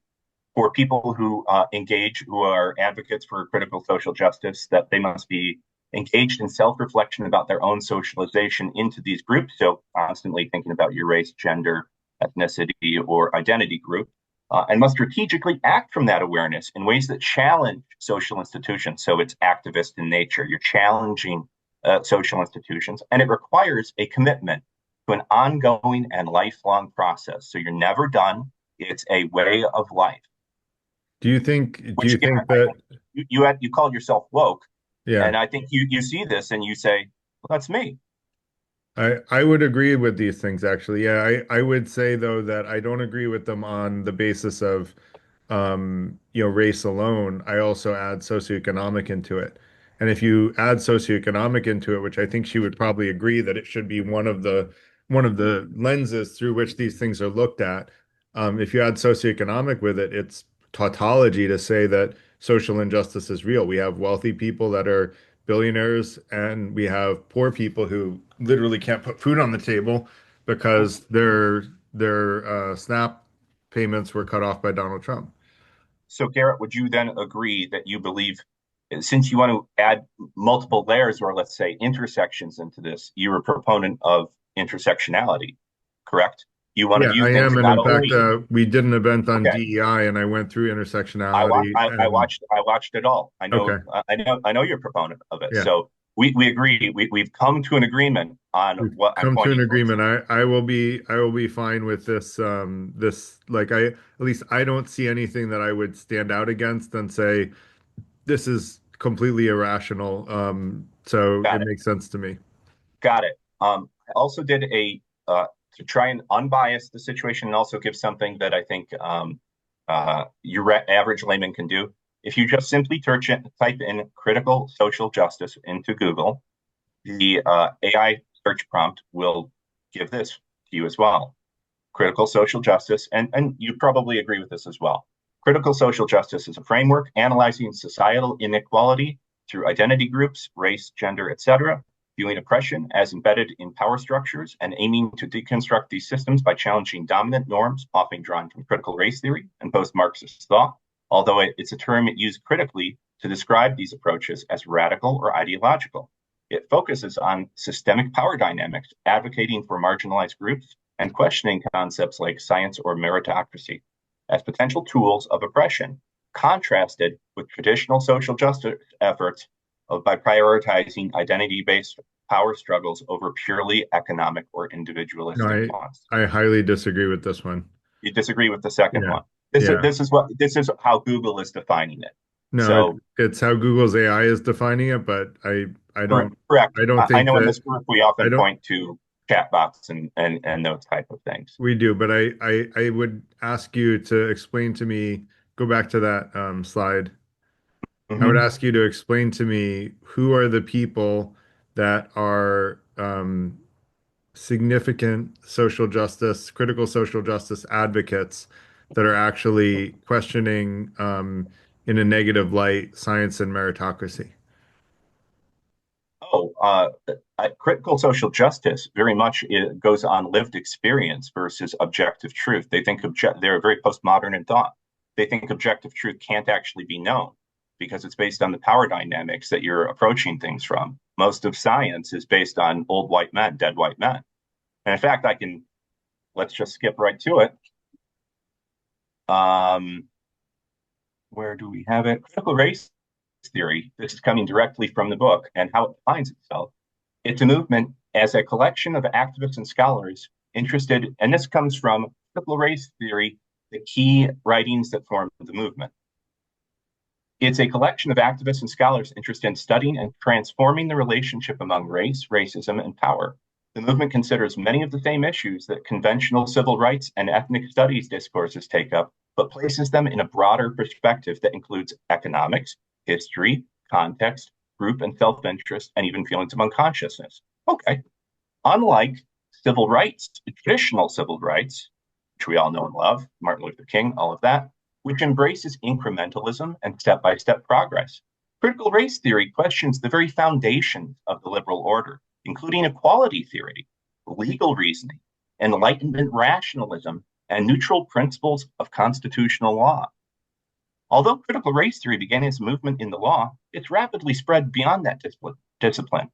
for people who engage, who are advocates for critical social justice, that they must be engaged in self-reflection about their own socialization into these groups. So constantly thinking about your race, gender, ethnicity, or identity group, and must strategically act from that awareness in ways that challenge social institutions. So it's activist in nature. You're challenging social institutions, and it requires a commitment to an ongoing and lifelong process. So you're never done. It's a way of life. Do you Which, think Garrett, that, you called yourself woke, yeah, and I think you see this and you say, well, that's me. I would agree with these things actually. Yeah, I would say though that I don't agree with them on the basis of race alone. I also add socioeconomic into it. And if you add socioeconomic into it, which I think she would probably agree that it should be one of the lenses through which these things are looked at. If you add socioeconomic with it, it's tautology to say that social injustice is real. We have wealthy people that are billionaires, and we have poor people who literally can't put food on the table because their SNAP payments were cut off by Donald Trump. So, Garrett, would you then agree that you believe, since you want to add multiple layers or let's say intersections into this, you're a proponent of intersectionality, correct? You want to Yeah, view I things am. And not in fact, only, we did an event on okay, DEI and I went through intersectionality and I watched it all. okay. I know you're a proponent of it. Yeah. So we agree. We've come to an agreement on We've what I'm come to an pointing towards. agreement. I will be fine with this like I at least I don't see anything that I would stand out against and say this is completely irrational. So Got it it. makes sense to me. Got it. I also did to try and unbias the situation and also give something that I think your average layman can do. If you just simply type in critical social justice into Google, the AI search prompt will give this to you as well. Critical social justice, and you probably agree with this as well. Critical social justice is a framework analyzing societal inequality through identity groups, race, gender, etc., viewing oppression as embedded in power structures and aiming to deconstruct these systems by challenging dominant norms, often drawn from critical race theory and post-Marxist thought, although it's a term used critically to describe these approaches as radical or ideological. It focuses on systemic power dynamics, advocating for marginalized groups, and questioning concepts like science or meritocracy as potential tools of oppression, contrasted with traditional social justice efforts by prioritizing identity-based power struggles over purely economic or No, individualistic wants. I highly disagree with this one. You disagree with the second Yeah. one. This, Yeah. this is how Google is defining it. No, So it's how Google's AI is defining it, but I don't correct. I don't I think know in that this group we I often don't point to chatbots and those type of things. we do, but I would ask you to explain to me, go back to that slide. I would Mm-hmm. ask you to explain to me who are the people that are significant social justice, critical social justice advocates that are actually questioning in a negative light science and meritocracy. Oh, critical social justice very much goes on lived experience versus objective truth. They think they're very postmodern in thought. They think objective truth can't actually be known because it's based on the power dynamics that you're approaching things from. Most of science is based on old white men, dead white men. And in fact, let's just skip right to it. Um, where do we have it? Critical race theory. This is coming directly from the book and how it defines itself. It's a movement as a collection of activists and scholars interested, and this comes from critical race theory, the key writings that form the movement. It's a collection of activists and scholars interested in studying and transforming the relationship among race, racism, and power. The movement considers many of the same issues that conventional civil rights and ethnic studies discourses take up, but places them in a broader perspective that includes economics, history, context, group and self-interest, and even feelings of unconsciousness. Okay. Unlike civil rights, traditional civil rights, which we all know and love, Martin Luther King, all of that, which embraces incrementalism and step-by-step progress. Critical race theory questions the very foundations of the liberal order, including equality theory, legal reasoning, Enlightenment rationalism, and neutral principles of constitutional law. Although critical race theory began its movement in the law, it's rapidly spread beyond that discipline.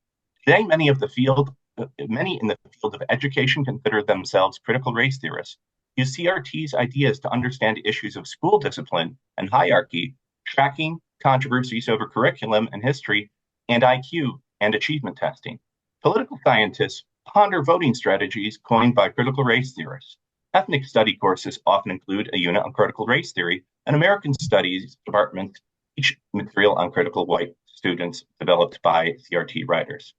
Today, many in the field of education consider themselves critical race theorists, use CRT's ideas to understand issues of school discipline and hierarchy, tracking controversies over curriculum and history, and IQ and achievement testing. Political scientists ponder voting strategies coined by critical race theorists. Ethnic study courses often include a unit on critical race theory, and American Studies departments teach material on critical white students developed by CRT writers.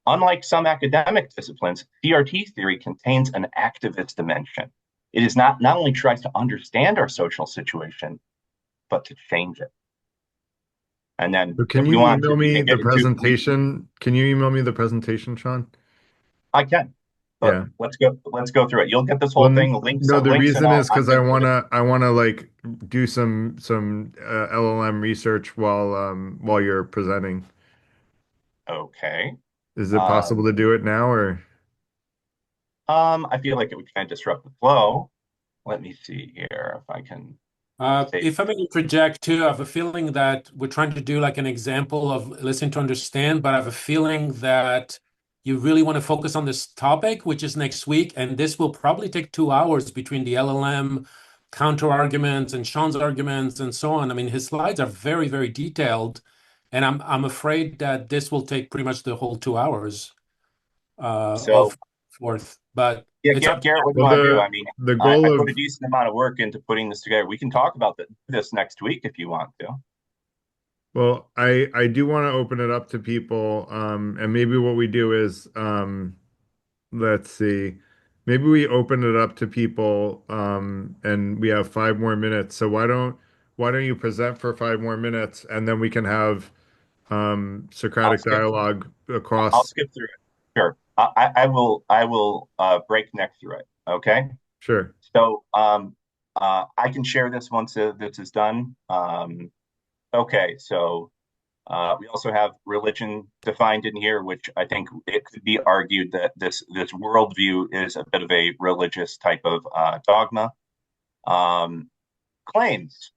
Unlike some academic disciplines, CRT theory contains an activist dimension. It is not only tries to understand our social situation, but to change it. And then So can if we you want to, email we me can the get into presentation? Can you email me the presentation, Sean? I can, but Yeah. let's go through it. You'll get this Well, whole thing, no, the links, and reason is I'm because good with it. I wanna like do some LLM research while you're presenting. Okay. Is it possible Um, to do it now or? I feel like it would kind of disrupt the flow. Let me see here if I can say. If I may interject too, I have a feeling that we're trying to do like an example of listening to understand, but I have a feeling that you really want to focus on this topic, which is next week, and this will probably take 2 hours between the LLM counter arguments and Sean's arguments and so on. I mean, his slides are very, very detailed, and I'm afraid that this will take pretty much the whole 2 hours So of forth. But yeah, it's up to Garrett, what do you Well, want to do? I mean, the I goal put a of decent amount of work into putting this together. We can talk about this next week if you want to. well, I do want to open it up to people, and maybe what we do is let's see, maybe we open it up to people, and we have 5 more minutes. So why don't you present for 5 more minutes and then we can have I'll Socratic skip. dialogue I'll across. skip through it. Sure. I will breakneck through it. Okay. Sure. So I can share this once this is done. Okay. So we also have religion defined in here, which I think it could be argued that this worldview is a bit of a religious type of dogma. Um, claims,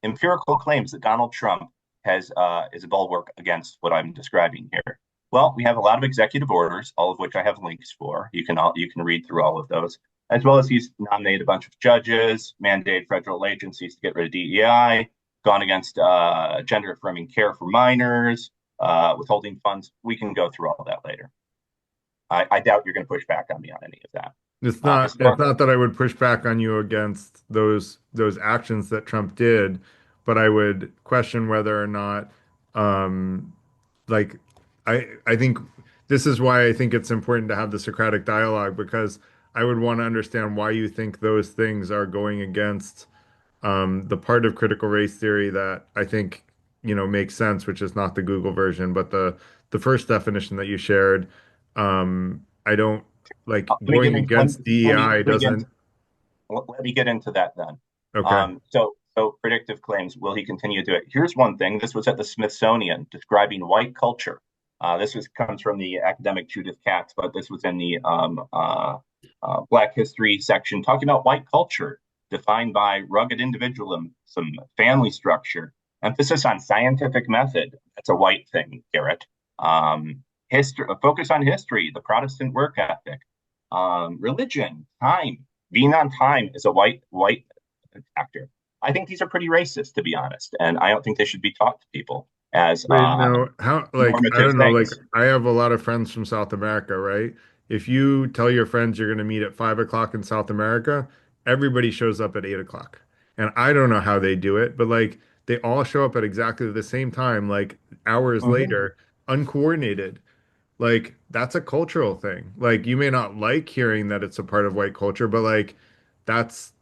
empirical claims that Donald Trump has is a bulwark against what I'm describing here. Well, we have a lot of executive orders, all of which I have links for. You can read through all of those, as well as he's nominated a bunch of judges, mandated federal agencies to get rid of DEI, gone against gender affirming care for minors, withholding funds. We can go through all that later. I doubt you're going to push back on me on any of that. It's Historical. not that I would push back on you against those actions that Trump did, but I would question whether or not like I think this is why I think it's important to have the Socratic dialogue because I would want to understand why you think those things are going against the part of critical race theory that I think, makes sense, which is not the Google version, but the first definition that you shared. I don't like Let me get going into let me against DEI let me get into doesn't. let me get into that then. Okay. So predictive claims. Will he continue to do it? Here's one thing. This was at the Smithsonian describing white culture. This comes from the academic Judith Katz, but this was in the Black History section talking about white culture defined by rugged individualism, some family structure, emphasis on scientific method. That's a white thing, Garrett. History, focus on history, the Protestant work ethic, religion, time. Being on time is a white actor. I think these are pretty racist, to be honest, and I don't think they should be taught to people as Wait, no, how, like, I normative don't know, like, things. I have a lot of friends from South America, right? If you tell your friends you're going to meet at 5 o'clock in South America, everybody shows up at 8 o'clock. And I don't know how they do it, but like, they all show up at exactly the same time, like hours Mm-hmm. later, uncoordinated. Like, that's a cultural thing. Like, you may not like hearing that it's a part of white culture, but like, that's,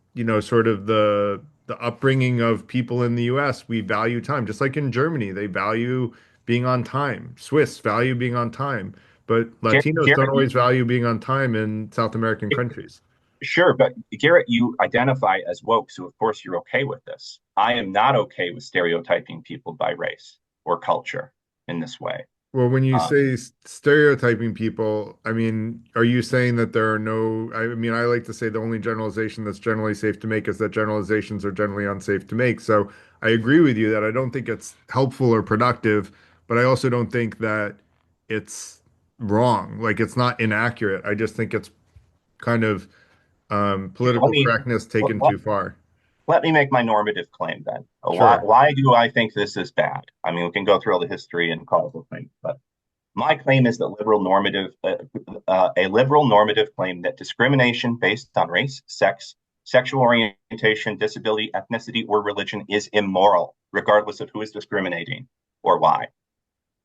sort of the upbringing of people in the US. We value time, just like in Germany, they value being on time. Swiss value being on time, but Latinos don't Garrett, always value being on time in South American countries. sure, but Garrett, you identify as woke, so of course you're okay with this. I am not okay with stereotyping people by race or culture in this way. Well, when you Uh, say stereotyping people, I mean, are you saying that there are no, I mean, I like to say the only generalization that's generally safe to make is that generalizations are generally unsafe to make. So I agree with you that I don't think it's helpful or productive, but I also don't think that it's wrong. Like it's not inaccurate. I just think it's kind of let political me correctness let, taken too far. let me make my normative claim then. Why Sure. why do I think this is bad? I mean, we can go through all the history and causal things, but my claim is that a liberal normative claim that discrimination based on race, sex, sexual orientation, disability, ethnicity, or religion is immoral, regardless of who is discriminating or why.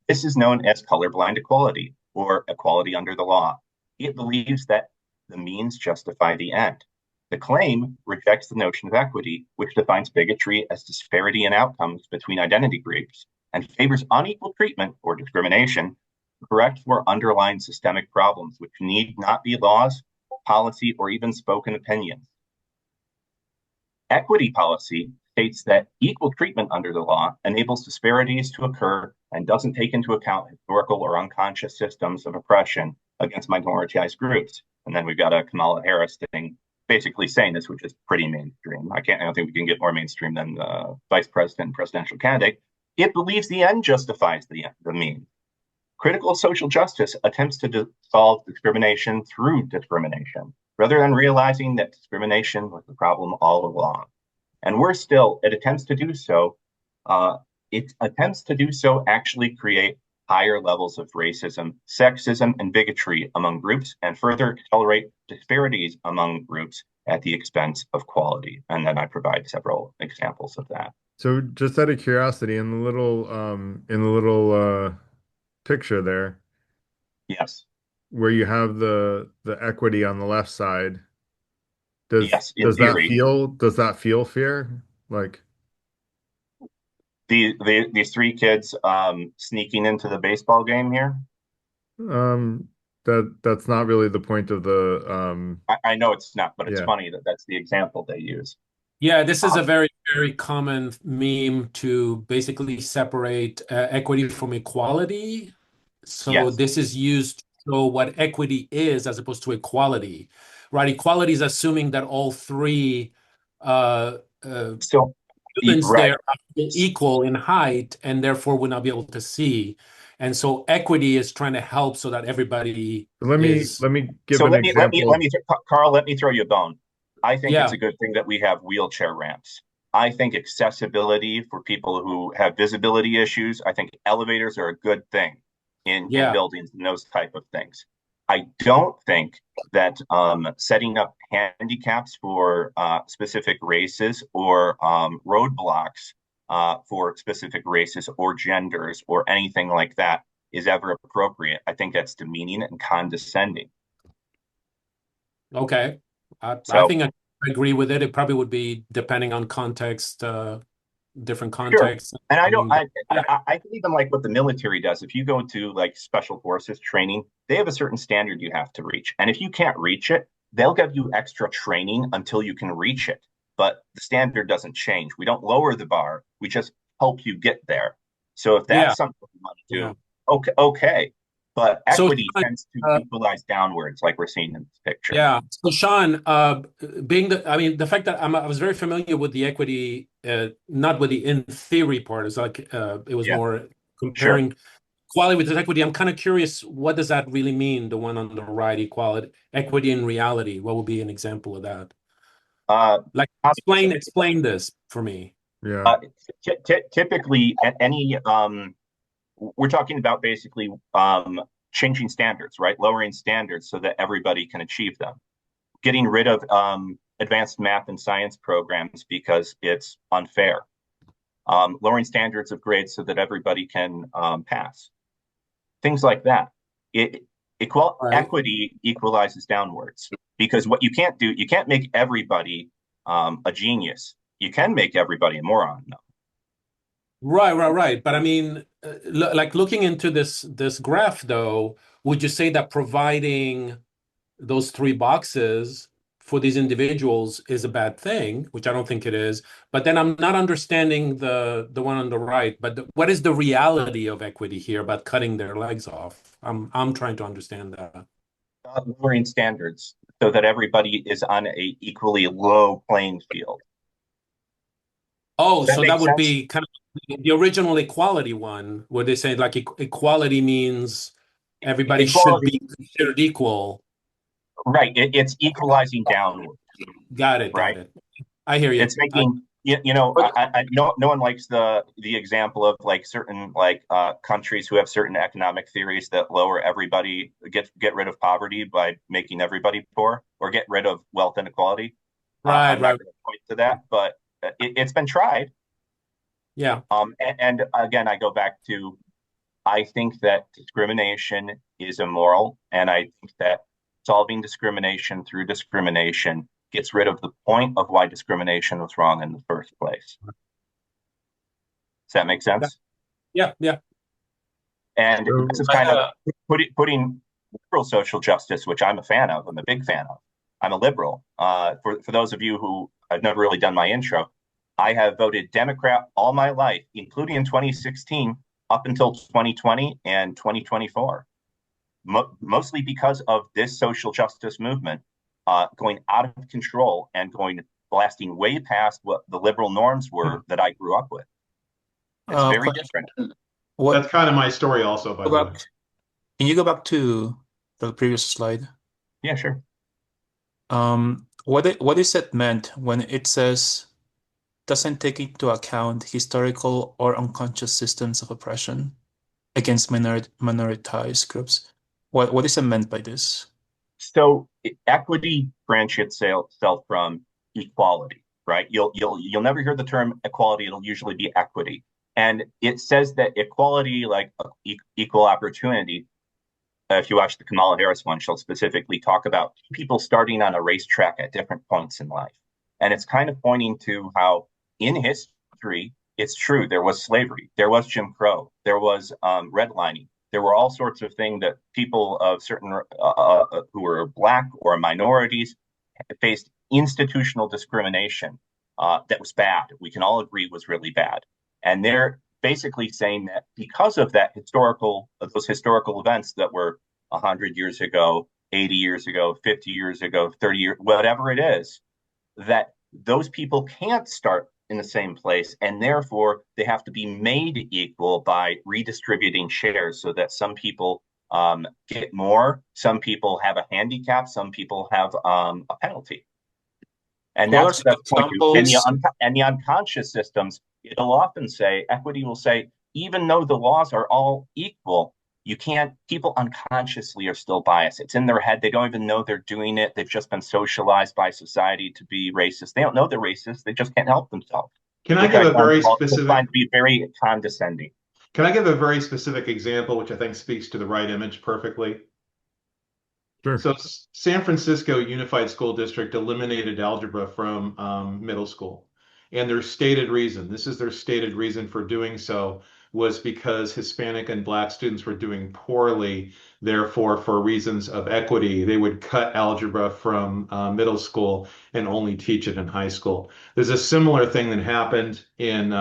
This is known as colorblind equality or equality under the law. It believes that the means justify the end. The claim rejects the notion of equity, which defines bigotry as disparity in outcomes between identity groups and favors unequal treatment or discrimination correct for underlying systemic problems, which need not be laws, policy, or even spoken opinions. Equity policy states that equal treatment under the law enables disparities to occur and doesn't take into account historical or unconscious systems of oppression against minoritized groups. And then we've got a Kamala Harris thing basically saying this, which is pretty mainstream. I don't think we can get more mainstream than the vice president and presidential candidate. It believes the end justifies the means. Critical social justice attempts to solve discrimination through discrimination, rather than realizing that discrimination was the problem all along. And worse still, uh, it attempts to do so actually create higher levels of racism, sexism, and bigotry among groups, and further accelerate disparities among groups at the expense of quality. And then I provide several examples of that. So just out of curiosity, in the little picture there, Yes, where you have the equity on the left side, does yes, in theory. does that feel fair? Like, These three kids sneaking into the baseball game here. Um, that's not really the point of the I know it's not, but it's yeah. funny that that's the example they use. Yeah, this is Um, a very, very common meme to basically separate equity from equality. So yes. this is used to show what equity is as opposed to equality, right? Equality is assuming that all three uh, uh, So humans right. there are equal in height and therefore will not be able to see. And so equity is trying to help so that everybody Let me is, let me give So an example. Carl, let me throw you a bone. I think it's yeah, a good thing that we have wheelchair ramps. I think accessibility for people who have visibility issues, I think elevators are a good thing in yeah, buildings and those type of things. I don't think that setting up handicaps for specific races or roadblocks for specific races or genders or anything like that is ever appropriate. I think that's demeaning and condescending. okay. I So think I agree with it. It probably would be depending on context, different sure. contexts. And I I don't mean, but yeah, I can even like what the military does. If you go to like special forces training, they have a certain standard you have to reach. And if you can't reach it, they'll give you extra training until you can reach it. But the standard doesn't change. We don't lower the bar. We just help you get there. So if yeah, that's something we want to yeah. do, okay, okay. But So, equity tends to uh, equalize downwards, like we're seeing in this picture. yeah. So, Sean, being I mean, the fact that I was very familiar with the equity, not with the in theory part. It's like it was Yeah, more sure. comparing equality with equity. I'm kind of curious, what does that really mean? The one on the right, equality, equity in reality. What would be an example of that? Uh, Like, explain this for me. Yeah. Uh, typically, any we're talking about basically changing standards, right? Lowering standards so that everybody can achieve them. Getting rid of advanced math and science programs because it's unfair. Lowering standards of grades so that everybody can pass. Things like that. Right. Equity equalizes downwards because what you can't do, you can't make everybody a genius. You can make everybody a moron, though. Right. But I mean, like looking into this graph, though, would you say that providing those three boxes for these individuals is a bad thing, which I don't think it is. But then I'm not understanding the one on the right. But what is the reality of equity here about cutting their legs off? I'm trying to understand that. Lowering standards so that everybody is on a equally low playing field. Oh, Does that so make that would sense? be kind of the original equality one, where they say like equality means everybody should Equality, be considered equal. right? It's equalizing downward, Got right? it. I hear you. It's making you know But no one likes the example of like certain like countries who have certain economic theories that lower everybody get rid of poverty by making everybody poor or get rid of wealth inequality. Right, I'm not right. going to point to that, but it's been tried. Yeah. And again, I go back to I think that discrimination is immoral, and I think that solving discrimination through discrimination gets rid of the point of why discrimination was wrong in the first place. Does that make Yeah. sense? Yeah. And this So is kind of putting liberal social justice, which I'm a fan of. I'm a big fan of. I'm a liberal. For those of you who I've never really done my intro, I have voted Democrat all my life, including in 2016 up until 2020 and 2024. Mostly because of this social justice movement going out of control and going blasting way past what the liberal norms were that I grew up with. It's very different. question. What That's kind of my story also, by go the way. back? Can you go back to the previous slide? Yeah, sure. What is it meant when it says doesn't take into account historical or unconscious systems of oppression against minoritized groups? What is it meant by this? So equity differentiates itself from equality, right? You'll never hear the term equality. It'll usually be equity, and it says that equality, like equal opportunity. If you watch the Kamala Harris one, she'll specifically talk about people starting on a racetrack at different points in life, and it's kind of pointing to how in history it's true. There was slavery. There was Jim Crow. There was redlining. There were all sorts of things that people of certain who were black or minorities faced institutional discrimination that was bad. We can all agree was really bad. And they're basically saying that because of those historical events that were 100 years ago, 80 years ago, 50 years ago, 30 years, whatever it is, that those people can't start in the same place, and therefore they have to be made equal by redistributing shares so that some people get more, some people have a handicap, some people have a penalty. And What are that's some the point. examples? And the unconscious systems, it'll often say, equity will say, even though the laws are all equal, you can't, people unconsciously are still biased. It's in their head. They don't even know they're doing it. They've just been socialized by society to be racist. They don't know they're racist. They just can't help themselves, Can I which give I a very find specific to be very condescending. Can I give a very specific example, which I think speaks to the right image perfectly? Sure. So San Francisco Unified School District eliminated algebra from middle school. And their stated reason, this is their stated reason for doing so, was because Hispanic and Black students were doing poorly. Therefore, for reasons of equity, they would cut algebra from middle school and only teach it in high school. There's a similar thing that happened in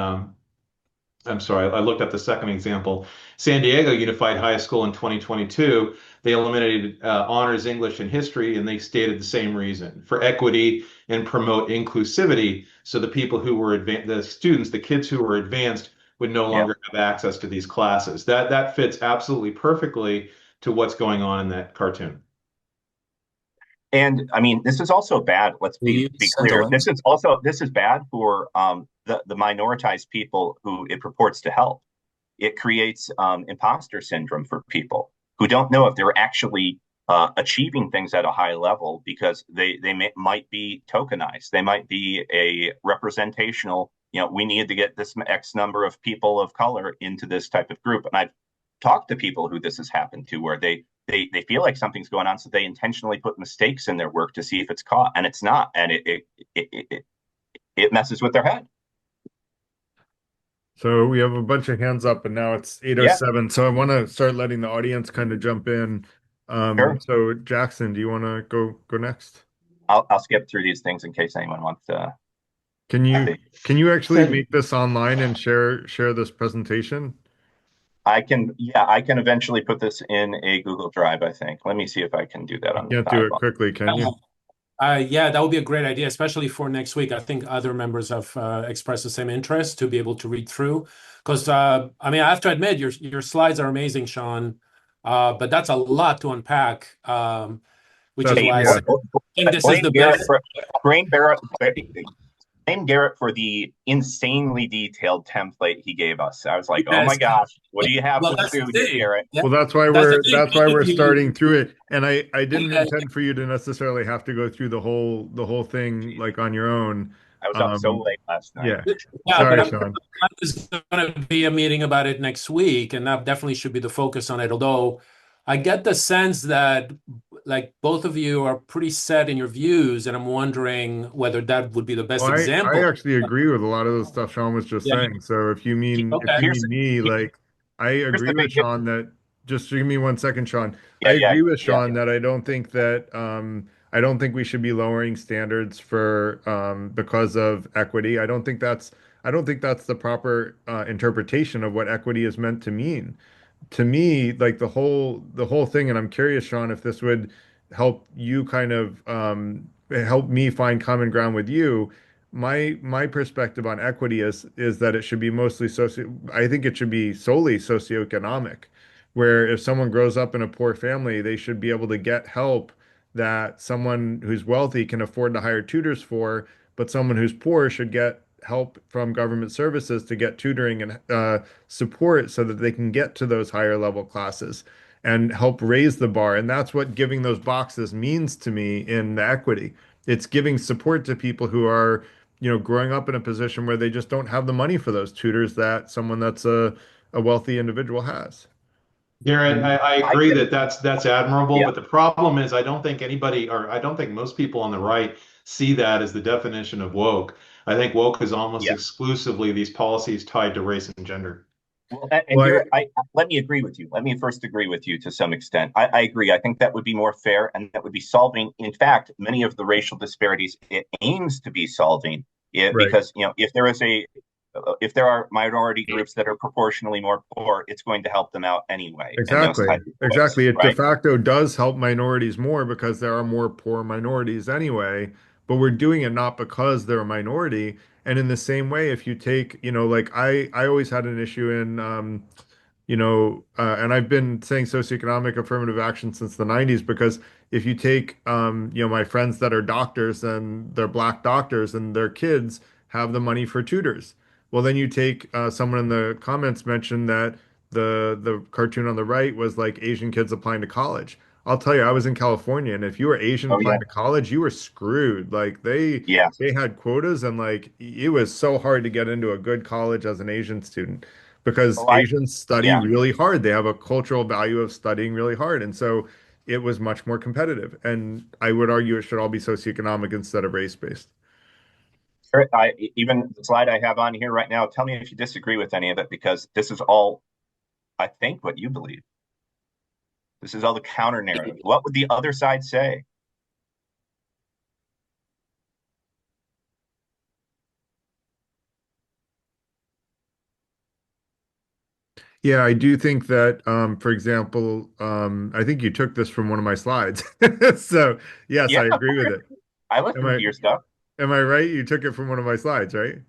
I'm sorry, I looked up the second example. San Diego Unified High School in 2022, they eliminated honors English and history, and they stated the same reason for equity and promote inclusivity. So the people who were the students, the kids who were advanced, would no Yeah. longer have access to these classes. That fits absolutely perfectly to what's going on in that cartoon. And I mean, this is also bad. Let's Will you be send a clear. link? This is bad for the minoritized people who it purports to help. It creates imposter syndrome for people who don't know if they're actually achieving things at a high level because might be tokenized. They might be a representational. You know, we need to get this X number of people of color into this type of group. And I've talked to people who this has happened to, where they feel like something's going on, so they intentionally put mistakes in their work to see if it's caught, and it's not, and it messes with their head. So we have a bunch of hands up, and now it's Yeah, 8:07. So I want to start letting the audience kind of jump in. sure. So Jackson, do you want to go next? I'll skip through these things in case anyone wants to. Can you See. can you actually So make this online and share this presentation? I can, yeah, I can eventually put this in a Google Drive, I think. Let me see if I can do that You on the can't do it sidebar. quickly, can you? Yeah, that would be a great idea, especially for next week. I think other members have expressed the same interest to be able to read through. Because I mean, I have to admit, your slides are amazing, Sean. But that's a lot to unpack, which is That's, Hey, why yeah. I think this is blame the Garrett best. for blame Garrett for the insanely detailed template he gave us. I was like, oh my Yes. gosh, what do you have Well, to that's the do here, thing. Garrett? Yeah, Well, that's the thing. that's why we're You, starting through it. And I didn't yeah, intend for you to necessarily have to go through the whole thing like on your own. I was up so Um, late last night. yeah. yeah, but Sorry, I'm Sean. there's going to be a meeting about it next week, and that definitely should be the focus on it. Although I get the sense that like both of you are pretty set in your views, and I'm wondering whether that would be the best Well, I example. actually agree with a lot of the stuff Sean was just Yeah. saying. So if Okay. you mean me, like I Here's agree the with big Sean that just give me 1 second, Sean. I yeah, yeah, agree with yeah. Sean that I don't think we should be lowering standards for because of equity. I don't think that's the proper interpretation of what equity is meant to mean. To me, like the whole thing, and I'm curious, Sean, if this would help you kind of help me find common ground with you. My perspective on equity is that it should be mostly I think it should be solely socioeconomic, where if someone grows up in a poor family, they should be able to get help that someone who's wealthy can afford to hire tutors for, but someone who's poor should get help from government services to get tutoring and support so that they can get to those higher level classes and help raise the bar. And that's what giving those boxes means to me in the equity. It's giving support to people who are, growing up in a position where they just don't have the money for those tutors that someone that's a wealthy individual has. Garrett, And I I agree that that's admirable, yeah. but the problem is I don't think anybody, or I don't think most people on the right see that as the definition of woke. I think woke is almost Yeah. exclusively these policies tied to race and gender. Well, and Well, here, I let me agree with you. Let me first agree with you to some extent. I agree. I think that would be more fair, and that would be solving, in fact, many of the racial disparities it aims to be solving. It, right. because if there are minority groups that are proportionally more poor, it's going to help them out anyway in those Exactly. types of ways, Exactly. It de right? facto does help minorities more because there are more poor minorities anyway, but we're doing it not because they're a minority. And in the same way, if you take, like I always had an issue in and I've been saying socioeconomic affirmative action since the 90s because if you take, my friends that are doctors and they're black doctors and their kids have the money for tutors. Well, then you take someone in the comments mentioned that the cartoon on the right was like Asian kids applying to college. I'll tell you, I was in California, and if you were Asian Oh applying yeah, to college, you were screwed. Like yes. they had quotas, and like it was so hard to get into a good college as an Asian student because Oh, Asians study yeah. really hard. They have a cultural value of studying really hard. And so it was much more competitive. And I would argue it should all be socioeconomic instead of race-based. Sure. Even the slide I have on here right now. Tell me if you disagree with any of it, because this is all, I think, what you believe. This is all the counter narrative. What would the other side say? Yeah, I do think that, for example, I think you took this from one of my slides. So yes, Yeah, I of agree with course. it. I Am listened I to your stuff. am I right? You took it from one of my slides, right?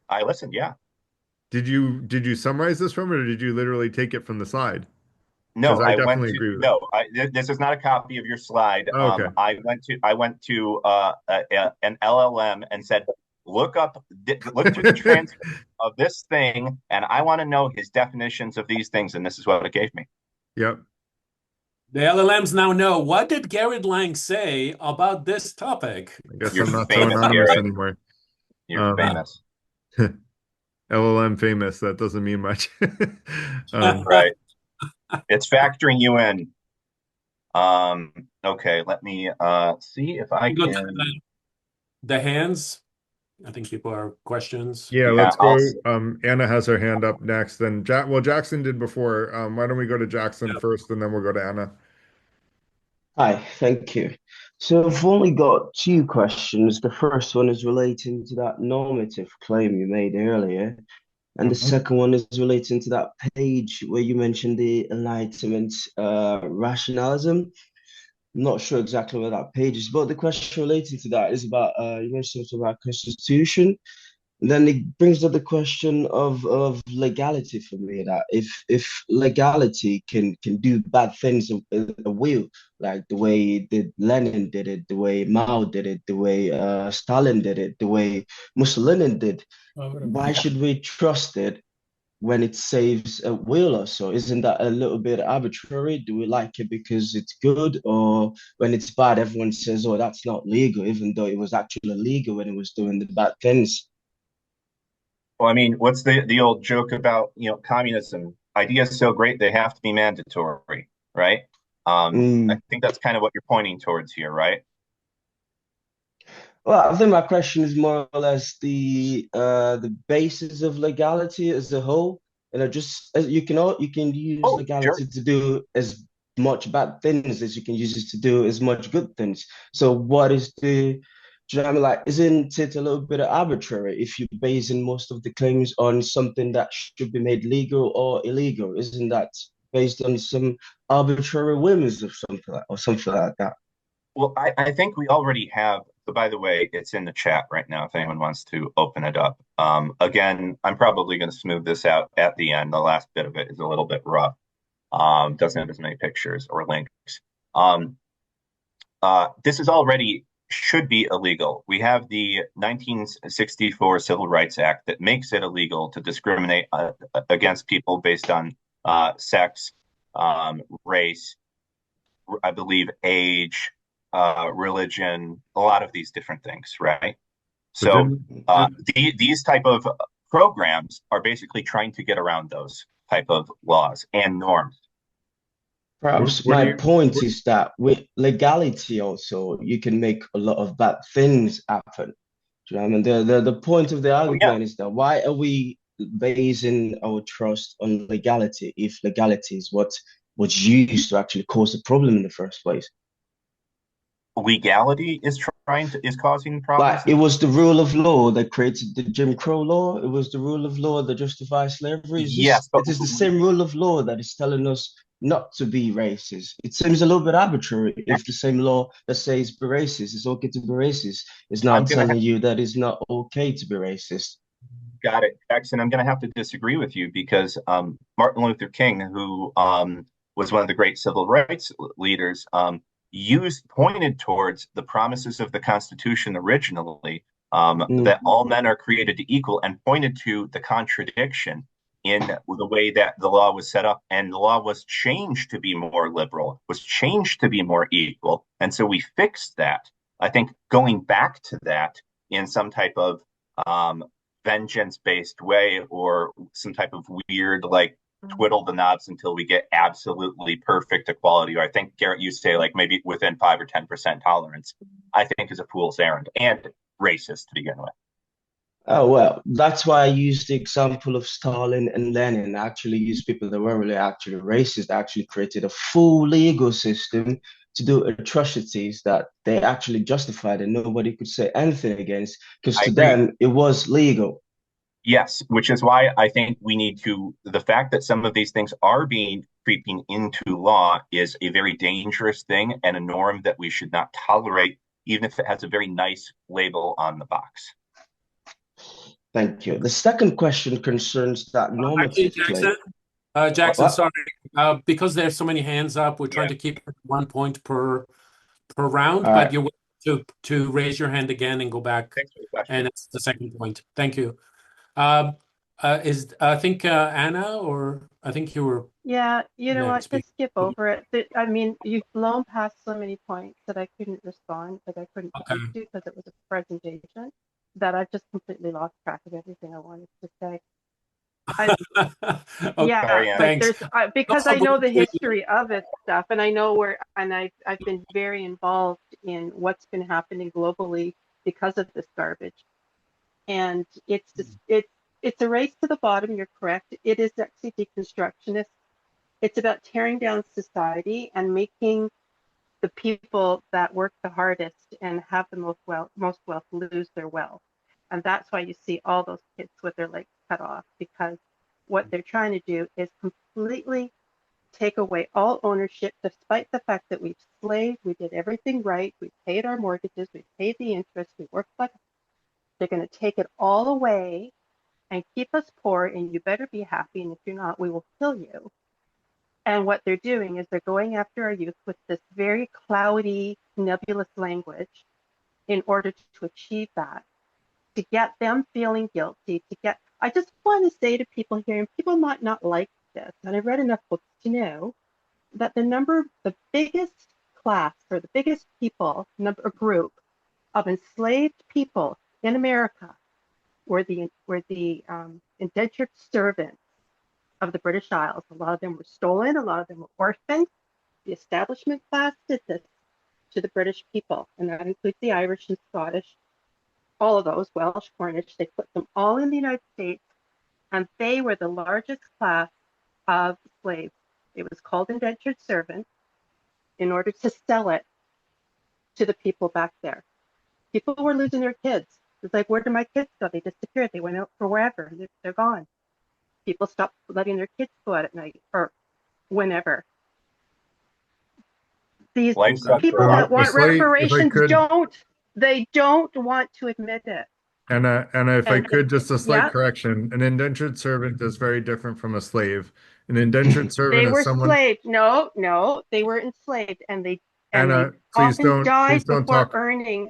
I listened. Yeah. Did you summarize this from it, or did you literally take it from the slide? Because No, I I went definitely to agree with it. no. This is not a copy of your slide. Oh, okay. I went to an LLM and said, look through the transcript of this thing, and I want to know his definitions of these things, and this is what it gave me. Yep. The LLMs now know what did Garrett Lang say about this topic. I guess You're I'm not so famous, anonymous Garrett. anymore. You're Um, famous. LLM famous, that doesn't mean much. Um, Right. It's factoring you in. Um, okay, let me see if I We got can. the hands. I think people are questions. yeah, Yeah, let's go. Anna has her hand up next. Then Jackson did before. Why don't we go to Jackson Yeah. first, and then we'll go to Anna. Hi, thank you. So I've only got two questions. The first one is relating to that normative claim you made earlier, and the Mhm. second one is relating to that page where you mentioned the Enlightenment rationalism. I'm not sure exactly where that page is, but the question relating to that is about you mentioned something about constitution. Then it brings up the question of legality for me. That if legality can do bad things a will, like the way did Lenin did it, the way Mao did it, the way Stalin did it, the way Mussolini did, why yeah. should we trust it when it saves a will or so? Isn't that a little bit arbitrary? Do we like it because it's good, or when it's bad, everyone says, "Oh, that's not legal," even though it was actually legal when it was doing the bad things? Well, I mean, what's the old joke about, communism? Ideas so great they have to be mandatory, right? I Mm. think that's kind of what you're pointing towards here, right? Well, I think my question is more or less the basis of legality as a whole. Just as you can use Oh, sure. legality to do as much bad things as you can use it to do as much good things. So what is do you know what I mean? Like, isn't it a little bit arbitrary if you're basing most of the claims on something that should be made legal or illegal? Isn't that based on some arbitrary whims of something like that? Well, I think we already have. So, by the way, it's in the chat right now if anyone wants to open it up. Again, I'm probably going to smooth this out at the end. The last bit of it is a little bit rough. Doesn't have as many pictures or links. Um, this is already should be illegal. We have the 1964 Civil Rights Act that makes it illegal to discriminate against people based on sex, race, I believe age, religion, a lot of these different things, right? But So these type of programs are basically trying to get around those type of laws and norms. Perhaps what do my you? point is that with legality also, you can make a lot of bad things happen. Do you know what I mean? The point of the Oh yeah, argument is that why are we basing our trust on legality if legality is what was used to actually cause the problem in the first place? legality is causing problems. Like it was the rule of law that created the Jim Crow law. It was the rule of law that justified slavery. Yes, but It is the same rule of law that is telling us not to be racist. It seems a little bit arbitrary if the same law that says be racist, it's okay to be racist, is now I'm gonna telling you that it's not okay to be racist. got it, Jackson. I'm going to have to disagree with you because Martin Luther King, who was one of the great civil rights leaders, used pointed towards the promises of the Constitution originally, Mm. that all men are created equal, and pointed to the contradiction in the way that the law was set up, and the law was changed to be more liberal, was changed to be more equal, and so we fixed that. I think going back to that in some type of um, vengeance based way or some type of weird like twiddle the knobs until we get absolutely perfect equality, or I think Garrett you say like maybe within 5 or 10% tolerance, I think is a fool's errand and racist to begin with. Oh, well, that's why I used the example of Stalin and Lenin. I actually used people that weren't really actually racist, actually created a full legal system to do atrocities that they actually justified and nobody could say anything against because I to agree. them it was legal. Yes, which is why I think we need to, the fact that some of these things are being creeping into law is a very dangerous thing and a norm that we should not tolerate, even if it has a very nice label on the box. Thank you. The second question concerns that Actually, normative claim. Jackson, What? sorry, because there's so many hands up, we're trying Yeah. to keep 1 point per round, All but right. you're welcome to raise your hand again and go back Thanks for the question. and it's the second point. Thank you. Is I think Anna, or I think you were Yeah, you know what? next. Just skip over it. I mean, you've blown past so many points that I couldn't respond, that I couldn't Okay. speak to because it was a presentation that I've just completely lost track of everything I wanted to say. I, Okay, yeah, Sorry, Anna. like thanks. because No, I know the we- history of it stuff, and I know where, and I've been very involved in what's been happening globally because of this garbage, and it's just it's a race to the bottom. You're correct. It is actually deconstructionist. It's about tearing down society and making the people that work the hardest and have the most wealth lose their wealth. And that's why you see all those kids with their legs cut off, because what they're trying to do is completely take away all ownership, despite the fact that we've slaved, we did everything right, we paid our mortgages, we paid the interest, we worked like they're going to take it all away and keep us poor, and you better be happy. And if you're not, we will kill you. And what they're doing is they're going after our youth with this very cloudy, nebulous language in order to achieve that, to get them feeling guilty, to get, I just want to say to people here, and people might not like this, and I've read enough books to know that the biggest class or the biggest people, group of enslaved people in America were the indentured servants of the British Isles. A lot of them were stolen, a lot of them were orphaned. The establishment class did this to the British people, and that includes the Irish and Scottish, all of those, Welsh, Cornish. They put them all in the United States, and they were the largest class of slaves. It was called indentured servants in order to sell it to the people back there. People were losing their kids. It's like, where did my kids go? They disappeared. They went out for wherever. They're gone. People stopped letting their kids go out at night or whenever. These Life sucks for a people lot that of The want people. slave, if I reparations could, don't want to admit it. and if I And could, just a slight yeah, correction. An indentured servant is very different from a slave. An indentured servant they is were someone, enslaved. No, no, they were enslaved, and they Anna, often please died don't before talk. earning.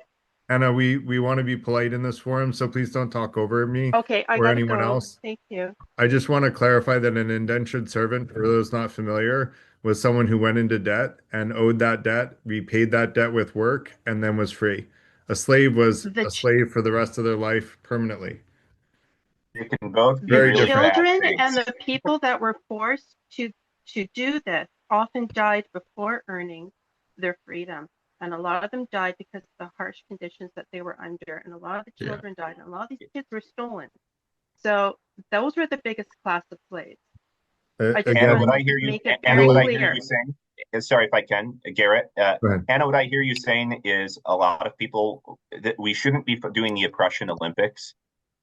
Anna, we want to be polite in this forum, so please don't talk over me Okay, I or gotta anyone go. else. Thank you. I just want to clarify that an indentured servant, for those not familiar, was someone who went into debt and owed that debt, repaid that debt with work, and then was free. A slave was The a slave for the rest of their life permanently. They can both be the Very really different. bad children and things. the people that were forced to do this often died before earning their freedom. and a lot of them died because of the harsh conditions that they were under, and a lot of the Yeah. children died, and a lot of these kids were stolen. So those were the biggest class of slaves. I just Anna, Again, what wanted I to hear you, make it Anna, very what Julie, I hear clear. you saying sorry if I can, Garrett. go ahead. Anna, what I hear you saying is a lot of people that we shouldn't be doing the oppression Olympics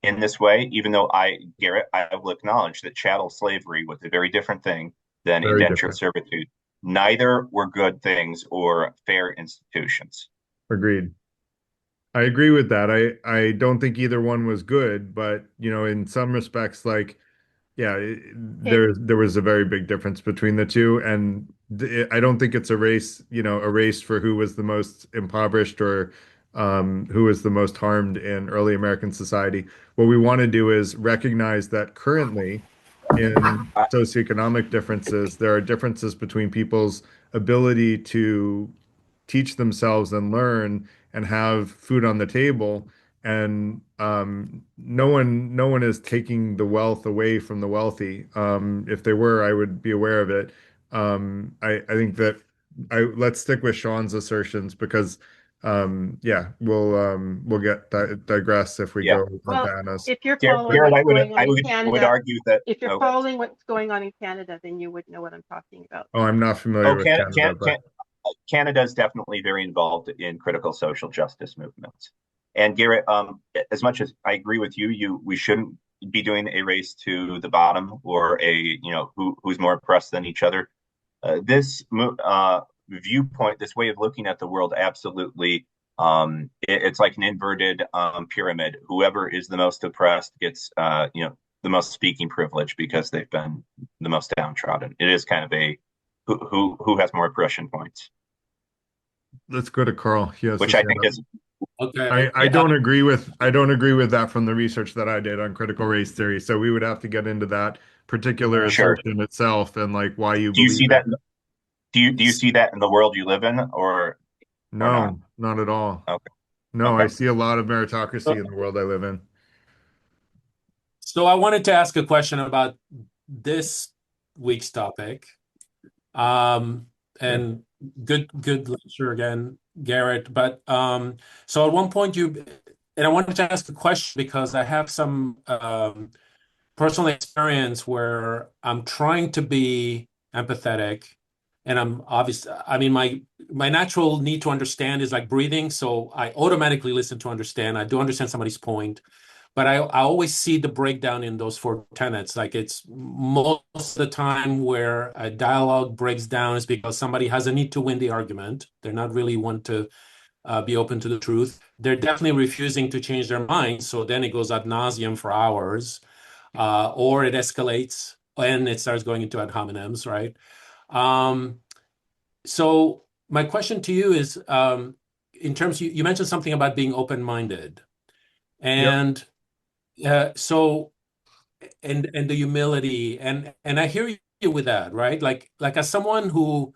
in this way, even though Garrett, I will acknowledge that chattel slavery was a very different thing than Very indentured different. servitude. Neither were good things or fair institutions. Agreed. I agree with that. I don't think either one was good, but in some respects, like, yeah, Okay, there was a very big difference between the two, and I don't think it's a race for who was the most impoverished or who was the most harmed in early American society. What we want to do is recognize that currently, in socioeconomic differences, there are differences between people's ability to teach themselves and learn and have food on the table. And no one is taking the wealth away from the wealthy. If they were, I would be aware of it. I think that let's stick with Sean's assertions because yeah, we'll get digress if we Yeah, go on well, to Anna's. if you're following Garrett, what's going on I in would Canada, argue that. if you're Oh, following what's going on in Canada, then you would know what I'm talking about. Oh, I'm not familiar oh, with Canada, but Canada is definitely very involved in critical social justice movements. And Garrett, as much as I agree with you, we shouldn't be doing a race to the bottom or who's more oppressed than each other. This viewpoint, this way of looking at the world, absolutely, it's like an inverted pyramid. Whoever is the most oppressed gets the most speaking privilege because they've been the most downtrodden. It is kind of a who has more oppression points, let's go to Carl. He has which his I hand think up. is Okay. I don't agree with that from the research that I did on critical race theory. So we would have to get into that particular Yeah. sure. assertion itself and like why you Do you believe see it. that? Do you see that in the world you live in, or not? No, not at all. Okay. No, I Okay. see a lot of meritocracy So, in the world I live in. so I wanted to ask a question about this week's topic. Yeah. And good lecture again, Garrett. But so at one point and I wanted to ask a question because I have some personal experience where I'm trying to be empathetic, and I'm obvious. I mean, my natural need to understand is like breathing, so I automatically listen to understand. I do understand somebody's point, but I always see the breakdown in those four tenets. Like it's most of the time where a dialogue breaks down is because somebody has a need to win the argument. They're not really want to be open to the truth. They're definitely refusing to change their mind. So then it goes ad nauseum for hours, or it escalates and it starts going into ad hominems, right? Um, so my question to you is, in terms, you mentioned something about being open-minded. Yep. And so and the humility and I hear you with that, right? Like as someone who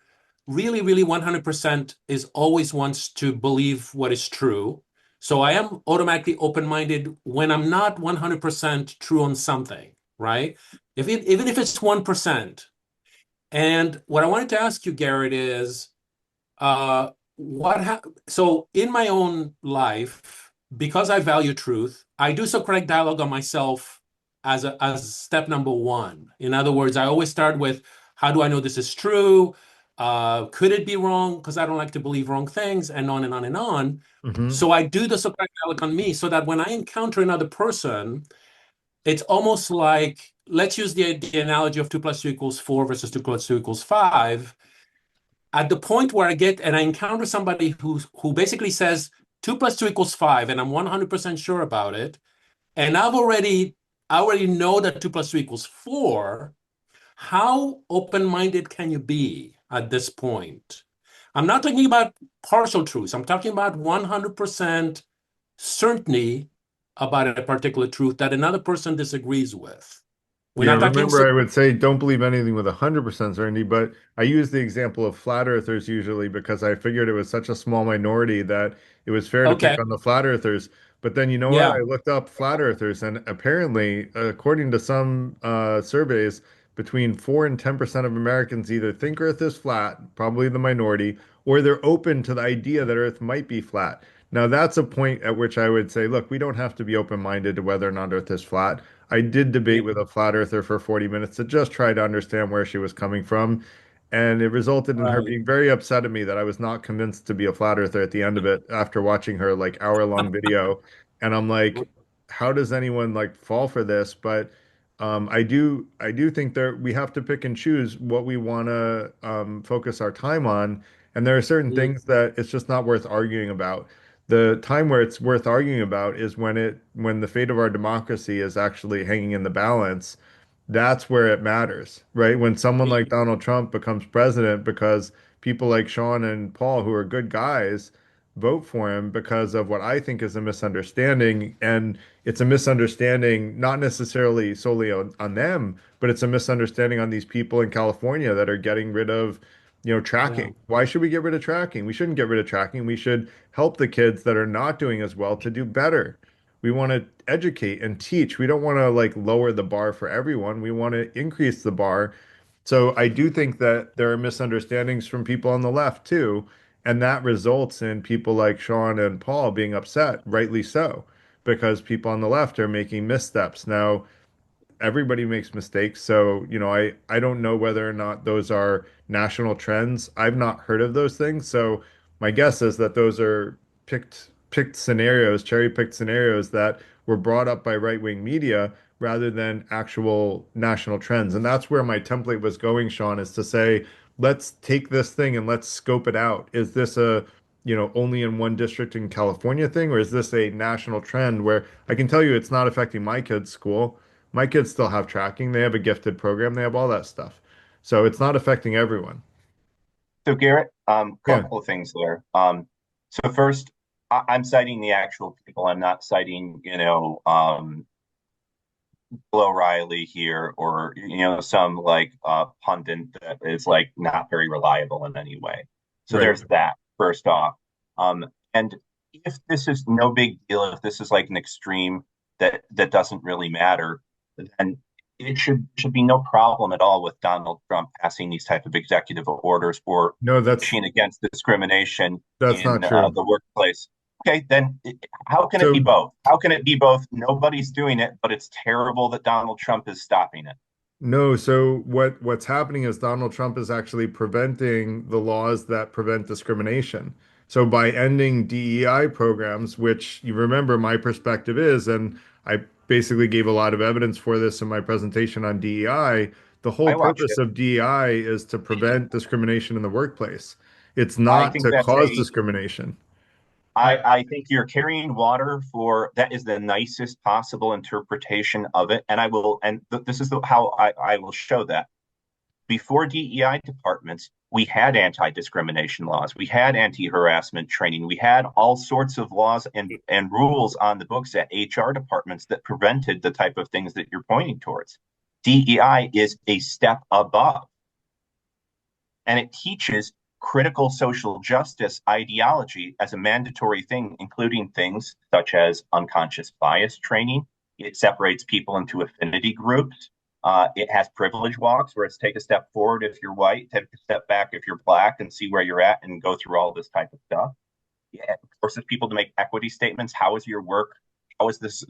really 100% is always wants to believe what is true. So I am automatically open-minded when I'm not 100% true on something, right? Even if it's 1%. And what I wanted to ask you, Garrett, is so in my own life, because I value truth, I do Socratic dialogue on myself as step number one. In other words, I always start with how do I know this is true? Could it be wrong? Because I don't like to believe wrong things, and on and on and on. Hmm. So I do the Socratic dialogue on me so that when I encounter another person, it's almost like, let's use the analogy of 2 plus 2 equals 4 versus 2 plus 2 equals 5. At the point where I get and I encounter somebody who basically says 2 plus 2 equals 5, and I'm 100% sure about it, and I already know that 2 plus 2 equals 4, how open-minded can you be at this point? I'm not talking about partial truths. I'm talking about 100% certainty about a particular truth that another person disagrees with. We're Yeah, not talking remember I would say don't believe anything with 100% certainty, but I use the example of flat earthers usually because I figured it was such a small minority that it was fair to pick okay. on the flat earthers. But then you know what? Yeah. I looked up flat earthers, and apparently, according to some surveys, between 4 and 10% of Americans either think Earth is flat, probably the minority, or they're open to the idea that Earth might be flat. Now, that's a point at which I would say, look, we don't have to be open-minded to whether or not Earth is flat. I did debate with a flat earther for 40 minutes to just try to understand where she was coming from. And it resulted in her Right. being very upset at me that I was not convinced to be a flat earther at the end of it after watching her like hour-long video. And I'm like, how does anyone like fall for this? But I do think that we have to pick and choose what we want to focus our time on. And there are certain Mm, things that it's just not worth arguing about. The time where it's worth arguing about is when the fate of our democracy is actually hanging in the balance. That's where it matters, right? When someone like Donald Trump becomes president because people like Sean and Paul, who are good guys, vote for him because of what I think is a misunderstanding. And it's a misunderstanding, not necessarily solely on them, but it's a misunderstanding on these people in California that are getting rid of, yeah. tracking. Why should we get rid of tracking? We shouldn't get rid of tracking. We should help the kids that are not doing as well to do better. We want to educate and teach. We don't want to like lower the bar for everyone. We want to increase the bar. So I do think that there are misunderstandings from people on the left too, and that results in people like Sean and Paul being upset, rightly so, because people on the left are making missteps. Now, everybody makes mistakes. So, I don't know whether or not those are national trends. I've not heard of those things. So my guess is that those are picked scenarios, cherry-picked scenarios that were brought up by right-wing media rather than actual national trends. And that's where my template was going, Sean, is to say, let's take this thing and let's scope it out. Is this a only in one district in California thing, or is this a national trend where I can tell you it's not affecting my kids' school? My kids still have tracking. They have a gifted program. They have all that stuff. So it's not affecting everyone. So Garrett, Yeah. couple of things there. So first, I'm citing the actual people. I'm not citing, Bill O'Reilly here or some like pundit that is like not very reliable in any way. So Right. there's that first off. And if this is no big deal, if this is like an extreme that doesn't really matter, then it should be no problem at all with Donald Trump passing these type of executive orders or No, that's pushing against discrimination that's not in true. the workplace. Okay, then how can it be So both? How can it be both? Nobody's doing it, but it's terrible that Donald Trump is stopping it. no, so what's happening is Donald Trump is actually preventing the laws that prevent discrimination. So by ending DEI programs, which you remember my perspective is, and I basically gave a lot of evidence for this in my presentation on DEI, the whole I watched purpose it. of DEI is to prevent discrimination in the workplace. It's I not think to that's cause a discrimination. I think you're carrying water for that is the nicest possible interpretation of it. And I will, and this is how I will show that. Before DEI departments, we had anti-discrimination laws, we had anti-harassment training, we had all sorts of laws and rules on the books at HR departments that prevented the type of things that you're pointing towards. DEI is a step above, and it teaches critical social justice ideology as a mandatory thing, including things such as unconscious bias training. It separates people into affinity groups. It has privilege walks where it's take a step forward if you're white, take a step back if you're black, and see where you're at and go through all this type of stuff. It forces people to make equity statements. How is your work? How is this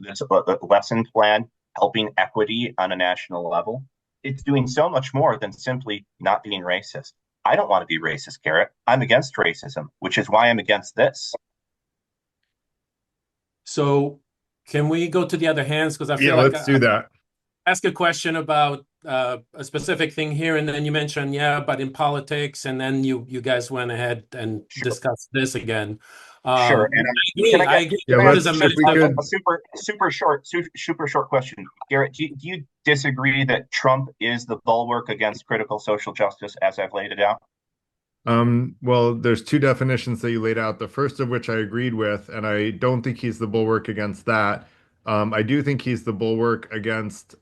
lesson plan helping equity on a national level? It's doing so much more than simply not being racist. I don't want to be racist, Garrett. I'm against racism, which is why I'm against this. So can we go to the other hands? Because I Yeah, feel like let's do that. ask a question about a specific thing here, and then you mentioned, yeah, but in politics, and then you guys went ahead and Sure, discussed this again. sure. I And can agree. I I get agree. Yeah, can I This ask is a let's if we a, massive. could. a super short question, Garrett? Do you disagree that Trump is the bulwark against critical social justice as I've laid it out? Well, there's two definitions that you laid out, the first of which I agreed with, and I don't think he's the bulwark against that. I do think he's the bulwark against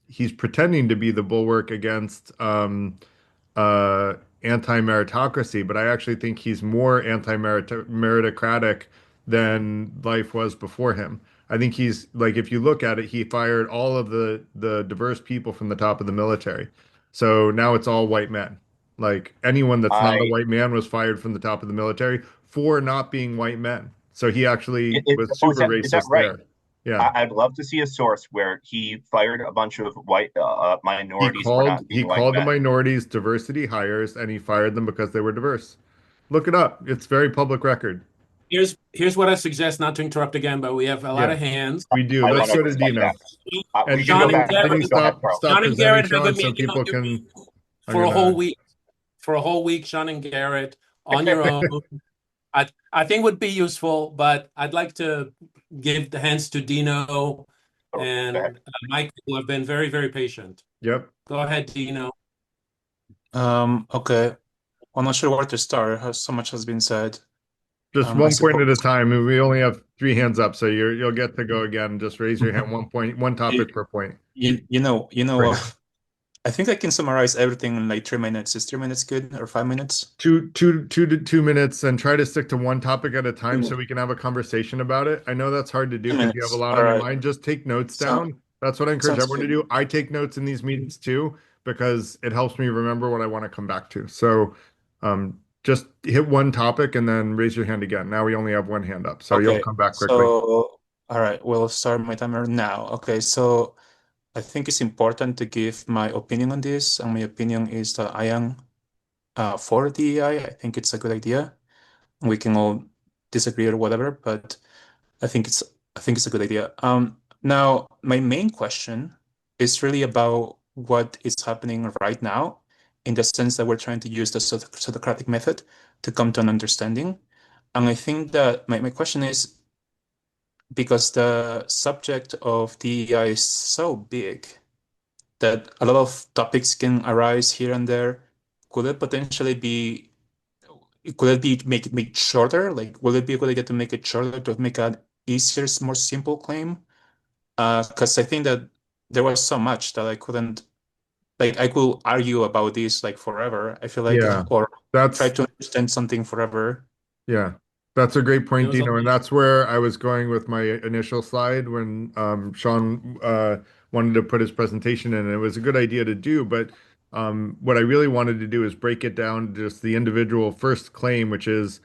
he's pretending to be the bulwark against uh anti-meritocracy, but I actually think he's more anti-meritocratic than life was before him. I think he's like, if you look at it, he fired all of the diverse people from the top of the military. So now it's all white men. Like anyone that's not a I white man was fired from the top of the military for not being white men. So he actually was oh, super is that racist right? there. Yeah. I'd love to see a source where he fired a bunch of white minorities for not He being white called the men. minorities diversity hires and he fired them because they were diverse. Look it up. It's very public record. Here's what I suggest, not to interrupt again, but we have a lot Yeah, of hands. we do. I Let's want to go to discuss Dino. that. We And can go Sean Dino, and back and can Garrett, you forth. Go ahead, Charles. stop Sean and presenting, Garrett have Sean, been so making people on your can beat I'm for a whole gonna week. For a whole week, Sean and Garrett on your own. I think would be useful, but I'd like to give the hands to Dino Oh, go ahead. and Mike, who have been very, very patient. Yep. Go ahead, Dino. Okay. I'm not sure where to start. So much has been said. Just I one point suppose at a time. And we only have three hands up, so you'll get to go again. Just raise your hand, one point, one you, topic per point. you know, Great. I think I can summarize everything in like 3 minutes. Is 3 minutes good or 5 minutes? Two to 2 minutes, and try to stick to one topic at a time so 2 minutes. we can have a conversation about it. I know that's hard to do Two because you have a minutes. lot All on your right. mind. Just take notes So down. That's what I encourage sounds everyone to good. do. I take notes in these meetings too because it helps me remember what I want to come back to. So, just hit one topic and then raise your hand again. Now we only have one hand up, so you'll Okay. come back quickly. So all right, we'll start my timer now. Okay. So I think it's important to give my opinion on this, and my opinion is that I am for DEI. I think it's a good idea. We can all disagree or whatever, but I think it's I think it's a good idea. Now my main question is really about what is happening right now, in the sense that we're trying to use the Socratic method to come to an understanding. And I think that my question is, because the subject of DEI is so big that a lot of topics can arise here and there, could it potentially be could it be make it shorter? Like, will it be a good idea to make it shorter to make an easier, more simple claim? Because I think that there was so much that I couldn't like I could argue about this like forever, I feel like, Yeah, or try that's to understand something forever. yeah, that's a great There point, was a Dino. And that's where I was going with my initial slide when Sean wanted to put his presentation in. It was a good idea to do, but what I really wanted to do is break it down to just the individual first claim, which is,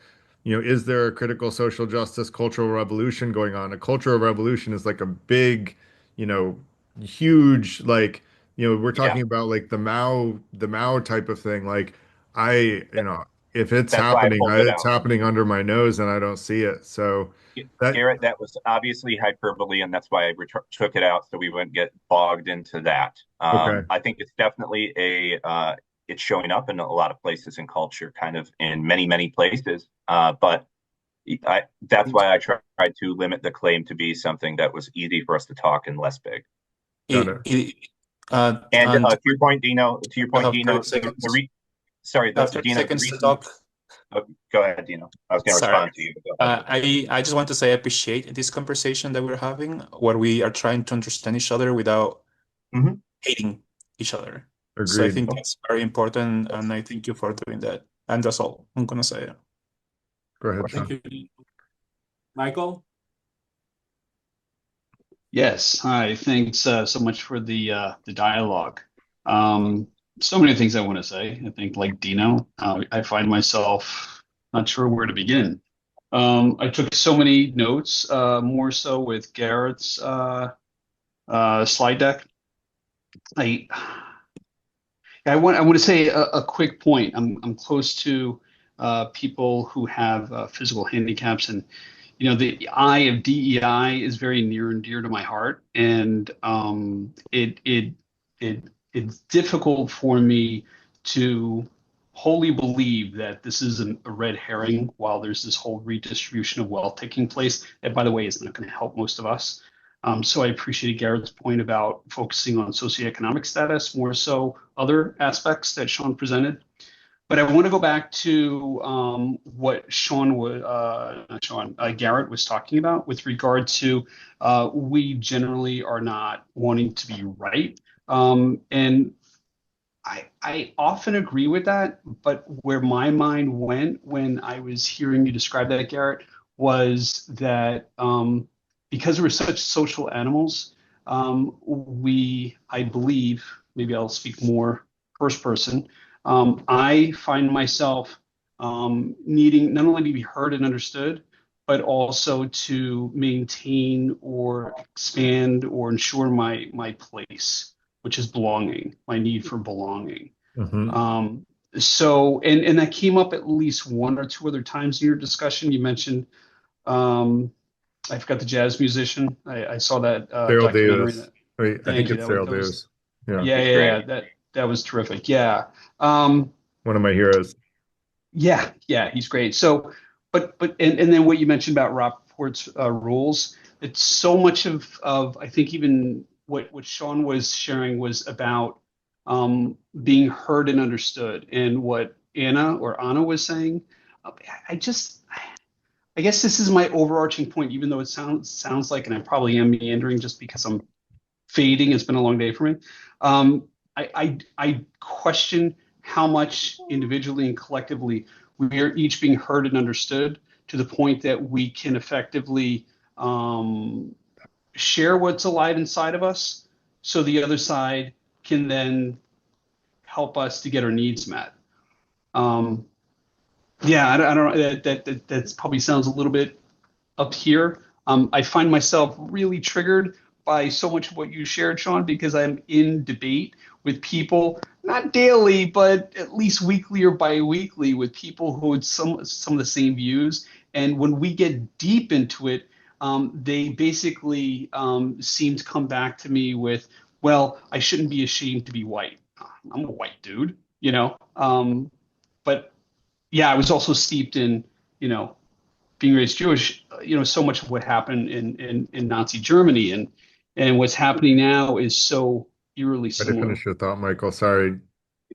is there a critical social justice cultural revolution going on? A cultural revolution is like a big, you know, huge, like, we're Yeah, talking about like the Mao type of thing. Like if it's that's why I happening, pulled it it's out. happening under my nose and I don't see it. So that, Garrett, that was obviously hyperbole, and that's why I took it out so we wouldn't get bogged into that. okay. I think it's definitely it's showing up in a lot of places in culture, kind of in many, many places. But that's why I tried to limit the claim to be something that was easy for us to talk and less big. Got It, it. it, And and to your point, Dino, I have 30 seconds. sorry, I have 30 Dino, the seconds to reason. talk. Oh, go ahead, Dino. I was going to Sorry. respond to you, but go ahead. I just want to say I appreciate this conversation that we're having, where we are trying to understand each other without Mm-hmm. hating each other. So I Agreed. think that's very important, and I thank you for doing that. And that's all I'm gonna say. Go ahead, Thank Sean. you, Michael. Yes. Hi. Thanks so much for the dialogue. Um, so many things I want to say. I think, like Dino, I find myself not sure where to begin. I took so many notes, more so with Garrett's slide deck. I I want to say a quick point. I'm close to people who have physical handicaps, and the I of DEI is very near and dear to my heart, and it it's difficult for me to wholly believe that this is a red herring while there's this whole redistribution of wealth taking place. That, by the way, is not going to help most of us. So I appreciate Garrett's point about focusing on socioeconomic status, more so other aspects that Sean presented. But I want to go back to what not Sean, Garrett was talking about with regard to we generally are not wanting to be right. And I often agree with that, but where my mind went when I was hearing you describe that, Garrett, was that because we're such social animals, I believe, maybe I'll speak more first person. I find myself needing not only to be heard and understood, but also to maintain or expand or ensure my place, which is belonging, my need for belonging. Hmm. And that came up at least one or two other times in your discussion. You mentioned um, I forgot the jazz musician. I saw that Daryl documentary. Davis. That Wait, I think thank you. it's Daryl That was Davis. Yeah, yeah, He's yeah, great. yeah. That was terrific. Yeah. Um, one of my heroes. yeah, yeah, he's great. So, and then what you mentioned about Rapoport's rules, it's so much of I think even what Sean was sharing was about being heard and understood, and what Anna was saying. I just I guess this is my overarching point, even though it sounds like, and I probably am meandering just because I'm fading. It's been a long day for me. I question how much individually and collectively we are each being heard and understood to the point that we can effectively share what's alive inside of us, so the other side can then help us to get our needs met. Um, yeah, I don't know. That probably sounds a little bit up here. I find myself really triggered by so much of what you shared, Sean, because I'm in debate with people, not daily, but at least weekly or bi-weekly, with people who had some of the same views. And when we get deep into it, they basically seem to come back to me with, "Well, I shouldn't be ashamed to be white. I'm a white dude, you know." But yeah, I was also steeped in, you know, being raised Jewish, so much of what happened in Nazi Germany and what's happening now is so eerily Try to similar. finish your thought, Michael. Sorry.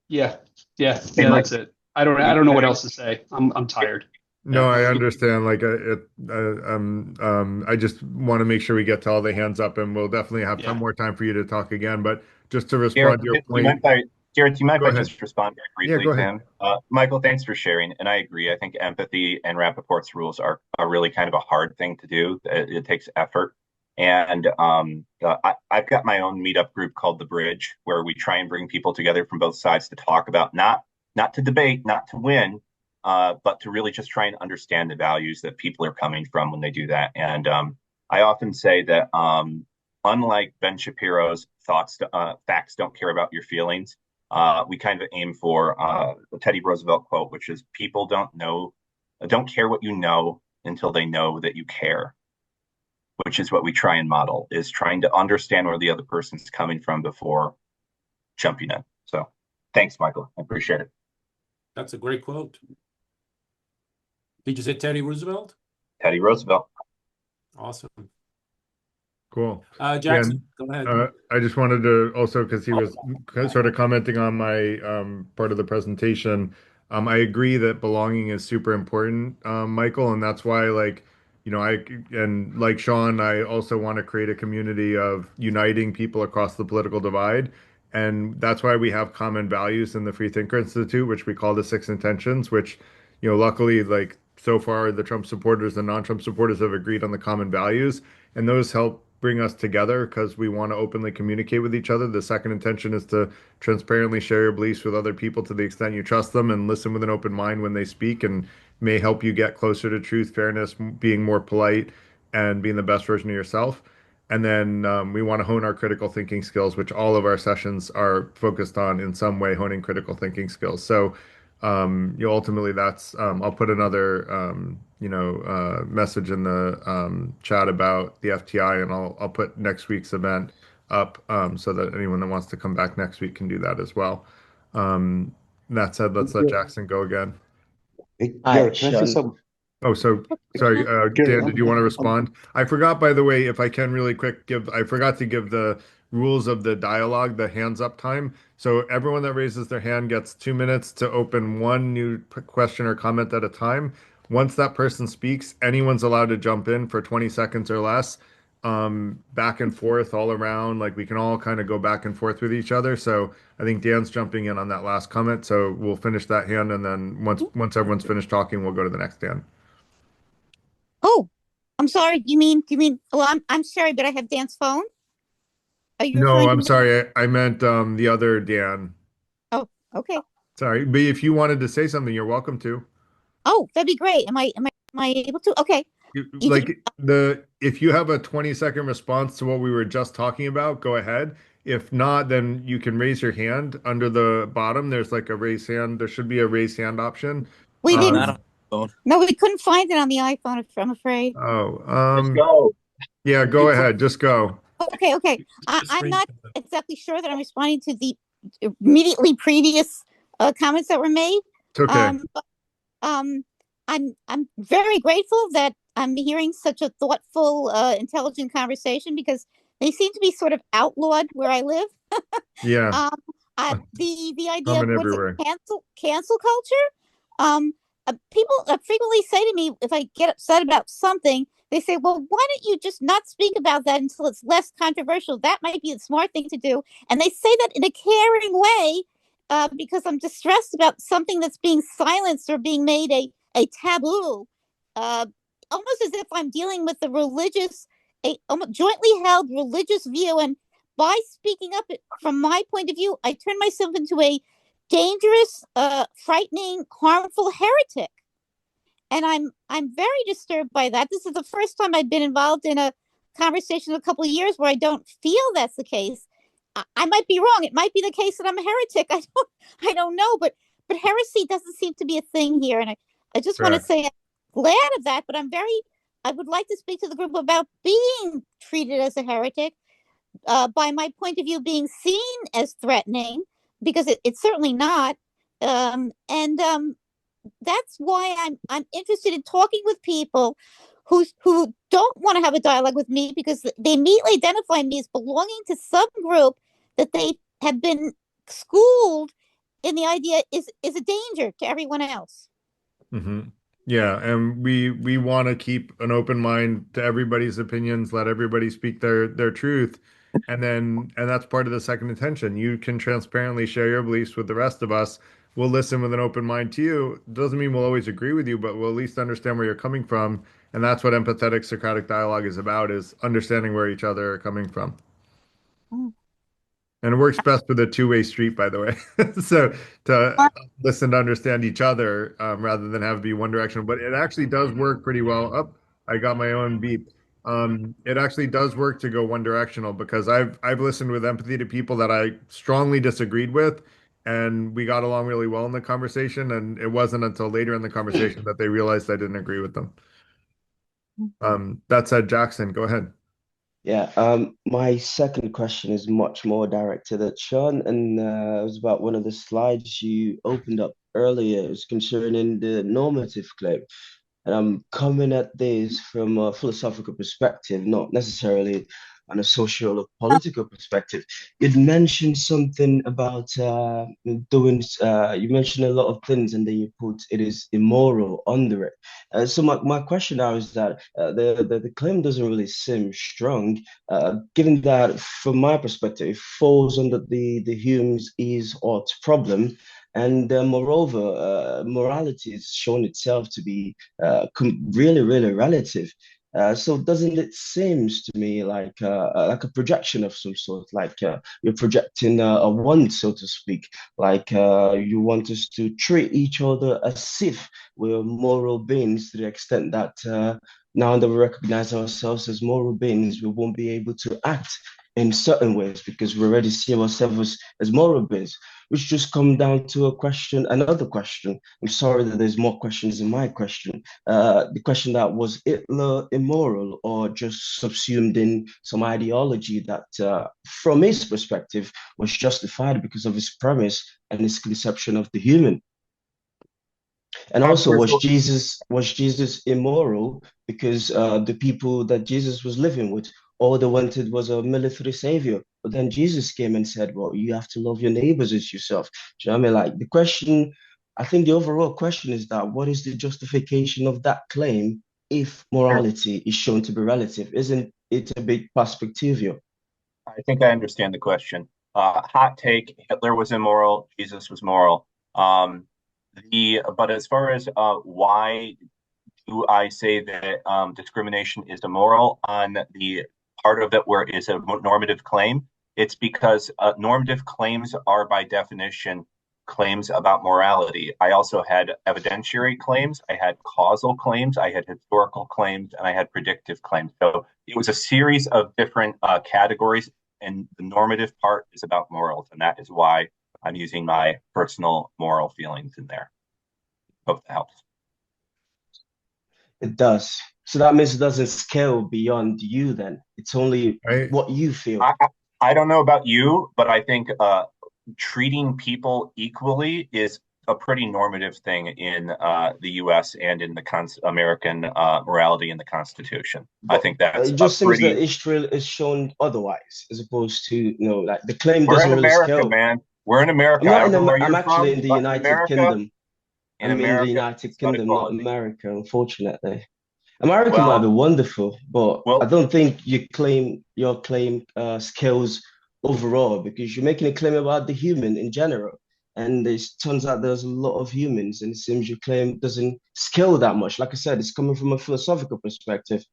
Yeah, yeah, Hey, yeah. Mike, That's it. I don't know what else to say. I'm tired. No, Yeah, I understand. Like I just want to make sure we get to all the hands up, and we'll definitely have yeah, more time for you to talk again. But just to Jared, respond to your do you mind point, if I, Jared, do you mind if go I ahead. just respond very Yeah, briefly go to ahead. him? Michael, thanks for sharing. And I agree. I think empathy and Rapoport's rules are really kind of a hard thing to do. It takes effort. And I've got my own meetup group called The Bridge, where we try and bring people together from both sides to talk about not to debate, not to win, but to really just try and understand the values that people are coming from when they do that. And I often say that unlike Ben Shapiro's facts don't care about your feelings, we kind of aim for the Teddy Roosevelt quote, which is people don't care what you know until they know that you care, which is what we try and model, is trying to understand where the other person's coming from before jumping in. So thanks, Michael. I appreciate it. That's a great quote. Did you say Teddy Roosevelt? Teddy Roosevelt. Awesome. Cool. Jackson, go ahead. I just wanted to also, because he was sort of commenting on my part of the presentation, I agree that belonging is super important, Michael, and that's why, like, and like Sean, I also want to create a community of uniting people across the political divide, and that's why we have common values in the Free Thinker Institute, which we call the Six Intentions, which, luckily, like so far, the Trump supporters and non-Trump supporters have agreed on the common values. And those help bring us together because we want to openly communicate with each other. The second intention is to transparently share your beliefs with other people to the extent you trust them and listen with an open mind when they speak and may help you get closer to truth, fairness, being more polite, and being the best version of yourself. And then we want to hone our critical thinking skills, which all of our sessions are focused on in some way, honing critical thinking skills. So ultimately that's I'll put another message in the chat about the FTI, and I'll put next week's event up so that anyone that wants to come back next week can do that as well. Um, that said, let's let Jackson go again. Hey, Hi, Jared, can I say Sean. something? Oh, so sorry, Jared, Dan, did you want to respond? I forgot, by the way, if I can really quick I forgot to give the rules of the dialogue, the hands up time. So everyone that raises their hand gets 2 minutes to open one new question or comment at a time. Once that person speaks, anyone's allowed to jump in for 20 seconds or less, back and forth all around. Like we can all kind of go back and forth with each other. So I think Dan's jumping in on that last comment. So we'll finish that hand, and then once everyone's finished talking, we'll go to the next Dan. Oh, I'm sorry. Well, I'm sorry, but I have Dan's phone. Are you No, referring to I'm me? sorry. I meant the other Dan. Oh, okay. Sorry. But if you wanted to say something, you're welcome to. Oh, that'd be great. Am I able to? Okay. You can, Like the if you have a 20-second response to what we were just talking about, go ahead. If not, then you can raise your hand under the bottom. There's like a raise hand. There should be a raise hand option. we It's didn't. not on Um, the phone. No, we couldn't find it on the iPhone, I'm afraid. oh, Just go. yeah, go ahead. Just go. Okay, okay. Just I'm read not exactly sure that I'm responding to the immediately previous comments that were made. It's okay. But I'm very grateful that I'm hearing such a thoughtful, intelligent conversation because they seem to be sort of outlawed where I live. Yeah, Um, the idea of common what is it, everywhere. cancel culture? People frequently say to me if I get upset about something, they say, "Well, why don't you just not speak about that until it's less controversial? That might be the smart thing to do." And they say that in a caring way, because I'm distressed about something that's being silenced or being made a taboo, uh, almost as if I'm dealing with a jointly held religious view. And by speaking up from my point of view, I turn myself into a dangerous, frightening, harmful heretic. And I'm very disturbed by that. This is the first time I've been involved in a conversation in a couple of years where I don't feel that's the case. I might be wrong. It might be the case that I'm a heretic. I don't know, but heresy doesn't seem to be a thing here. And I just want to Correct. say I'm glad of that, but I would like to speak to the group about being treated as a heretic, by my point of view, being seen as threatening, because it's certainly not. And That's why I'm interested in talking with people who don't want to have a dialogue with me because they immediately identify me as belonging to some group that they have been schooled in the idea is a danger to everyone else. Hmm. Yeah, and we want to keep an open mind to everybody's opinions, let everybody speak their truth, and that's part of the second intention. You can transparently share your beliefs with the rest of us. We'll listen with an open mind to you. Doesn't mean we'll always agree with you, but we'll at least understand where you're coming from, and that's what empathetic Socratic dialogue is about, is understanding where each other are coming from. Mm. And it works best with a two-way street, by the way. So to listen to understand each other, rather than have it be one direction. But it actually does work pretty well. Up, I got my own beep. It actually does work to go one directional because I've listened with empathy to people that I strongly disagreed with, and we got along really well in the conversation. And it wasn't until later in the conversation that they realized I didn't agree with them. That said, Jackson, go ahead. Yeah, my second question is much more directed at Sean, and it was about one of the slides you opened up earlier. It was concerning the normative claim. And I'm coming at this from a philosophical perspective, not necessarily on a social or political perspective. You'd mentioned something about you mentioned a lot of things and then you put it is immoral under it. So my question now is that the claim doesn't really seem strong, given that from my perspective, it falls under the Hume's is ought problem. And moreover, morality has shown itself to be really, really relative. So doesn't it seems to me like a projection of some sort, like you're projecting a want, so to speak, like you want us to treat each other as if we're moral beings to the extent that now that we recognize ourselves as moral beings, we won't be able to act in certain ways because we already see ourselves as moral beings, which just come down to another question. I'm sorry that there's more questions in my question. The question that was Hitler immoral or just subsumed in some ideology that, from his perspective, was justified because of his premise and his conception of the human? And also, There's was Jesus immoral because the people that Jesus was living with, all they wanted was a military savior? But then Jesus came and said, "Well, you have to love your neighbors as yourself." Do you know what I mean? Like the question, I think the overall question is that what is the justification of that claim if morality is shown to be relative? Isn't it a bit perspectival? I think I understand the question. Hot take: Hitler was immoral. Jesus was moral. But as far as why do I say that discrimination is immoral on the part of it where it's a normative claim? It's because normative claims are by definition claims about morality. I also had evidentiary claims, I had causal claims, I had historical claims, and I had predictive claims. So it was a series of different categories, and the normative part is about morals, and that is why I'm using my personal moral feelings in there. Hope that helps. It does. So that means it doesn't scale beyond you then. It's only what you feel. I don't know about you, but I think treating people equally is a pretty normative thing in the U.S. and in the American morality in the Constitution. I think that's it just seems pretty... that Israel is shown otherwise, as opposed to, like the claim We're doesn't in really America, scale. man. We're in America. I'm actually in the United Kingdom. I'm in the United Kingdom, not America, unfortunately. America might be wonderful, but I don't think your claim scales overall, because you're making a claim about the human in general. And it turns out there's a lot of humans, and it seems your claim doesn't scale that much. Like I said, it's coming from a philosophical perspective.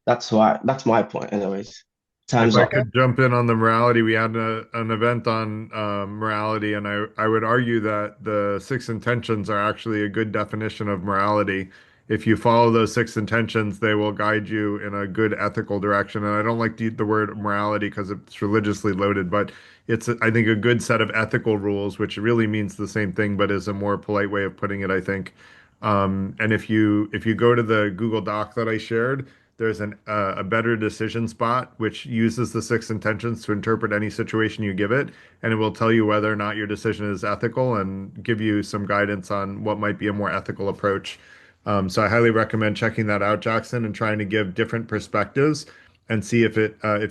That's my point, anyways. Time's If I up. could jump in on the morality, we had an event on morality, and I would argue that the six intentions are actually a good definition of morality. If you follow those six intentions, they will guide you in a good ethical direction. And I don't like the word morality because it's religiously loaded, but it's, I think, a good set of ethical rules, which really means the same thing, but is a more polite way of putting it, I think. And if you go to the Google Doc that I shared, there's a better decision spot, which uses the six intentions to interpret any situation you give it, and it will tell you whether or not your decision is ethical and give you some guidance on what might be a more ethical approach. So I highly recommend checking that out, Jackson, and trying to give different perspectives and see if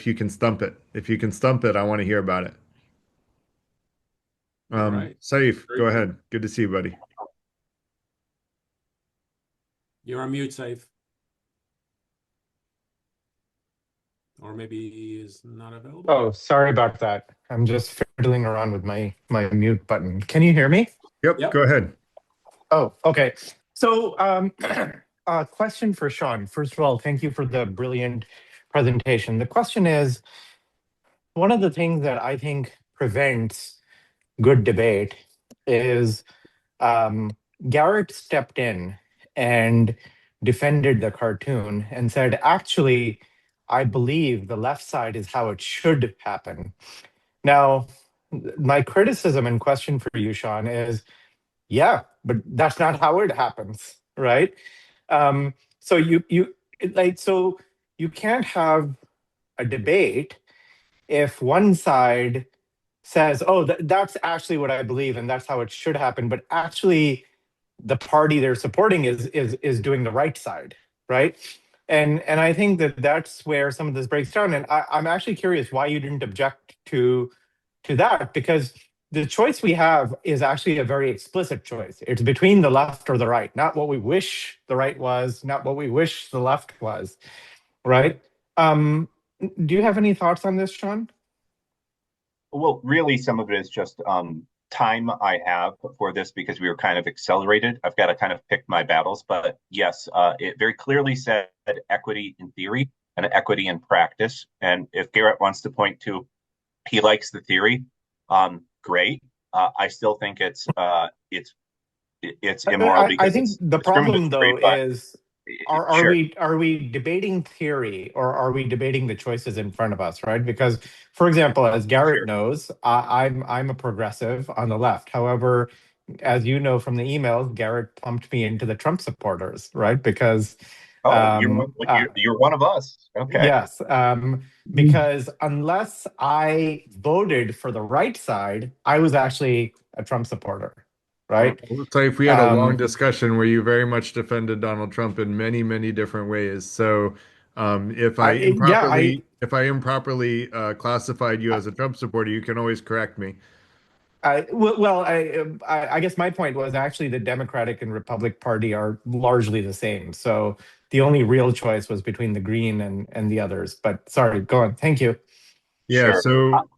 you can stump it. If you can stump it, I want to hear about it. All right. Saif, go ahead. Good to see you, buddy. You're on mute, Saif. Or maybe he is not available. Oh, sorry about that. I'm just fiddling around with my mute button. Can you hear me? Yep. Go ahead. Oh, okay. So, question for Sean. First of all, thank you for the brilliant presentation. The question is, one of the things that I think prevents good debate is Garrett stepped in and defended the cartoon and said, actually, I believe the left side is how it should happen. Now, my criticism and question for you, Sean, is, yeah, but that's not how it happens, right? So you can't have a debate if one side says, "Oh, that's actually what I believe, and that's how it should happen," but actually, the party they're supporting is doing the right side, right? And I think that's where some of this breaks down. And I'm actually curious why you didn't object to that, because the choice we have is actually a very explicit choice. It's between the left or the right, not what we wish the right was, not what we wish the left was, right? Do you have any thoughts on this, Sean? Well, really, some of it is just time I have for this because we were kind of accelerated. I've got to kind of pick my battles, but yes, it very clearly said equity in theory and equity in practice. And if Garrett wants to point to, he likes the theory, great. I still think it's immoral. I think the problem though is, are we debating theory or are we debating the choices in front of us, right? Because, for example, as Garrett knows, I'm a progressive on the left. However, as you know from the emails, Garrett pumped me into the Trump supporters, right? Because you're one of us. Okay. Yes, because unless I voted for the right side, I was actually a Trump supporter. Right. So if we had a long discussion where you very much defended Donald Trump in many, many different ways. So if I improperly classified you as a Trump supporter, you can always correct me. I guess my point was actually the Democratic and Republican Party are largely the same. So the only real choice was between the Green and the others. But sorry, go on. Thank you. Yeah. Sure. So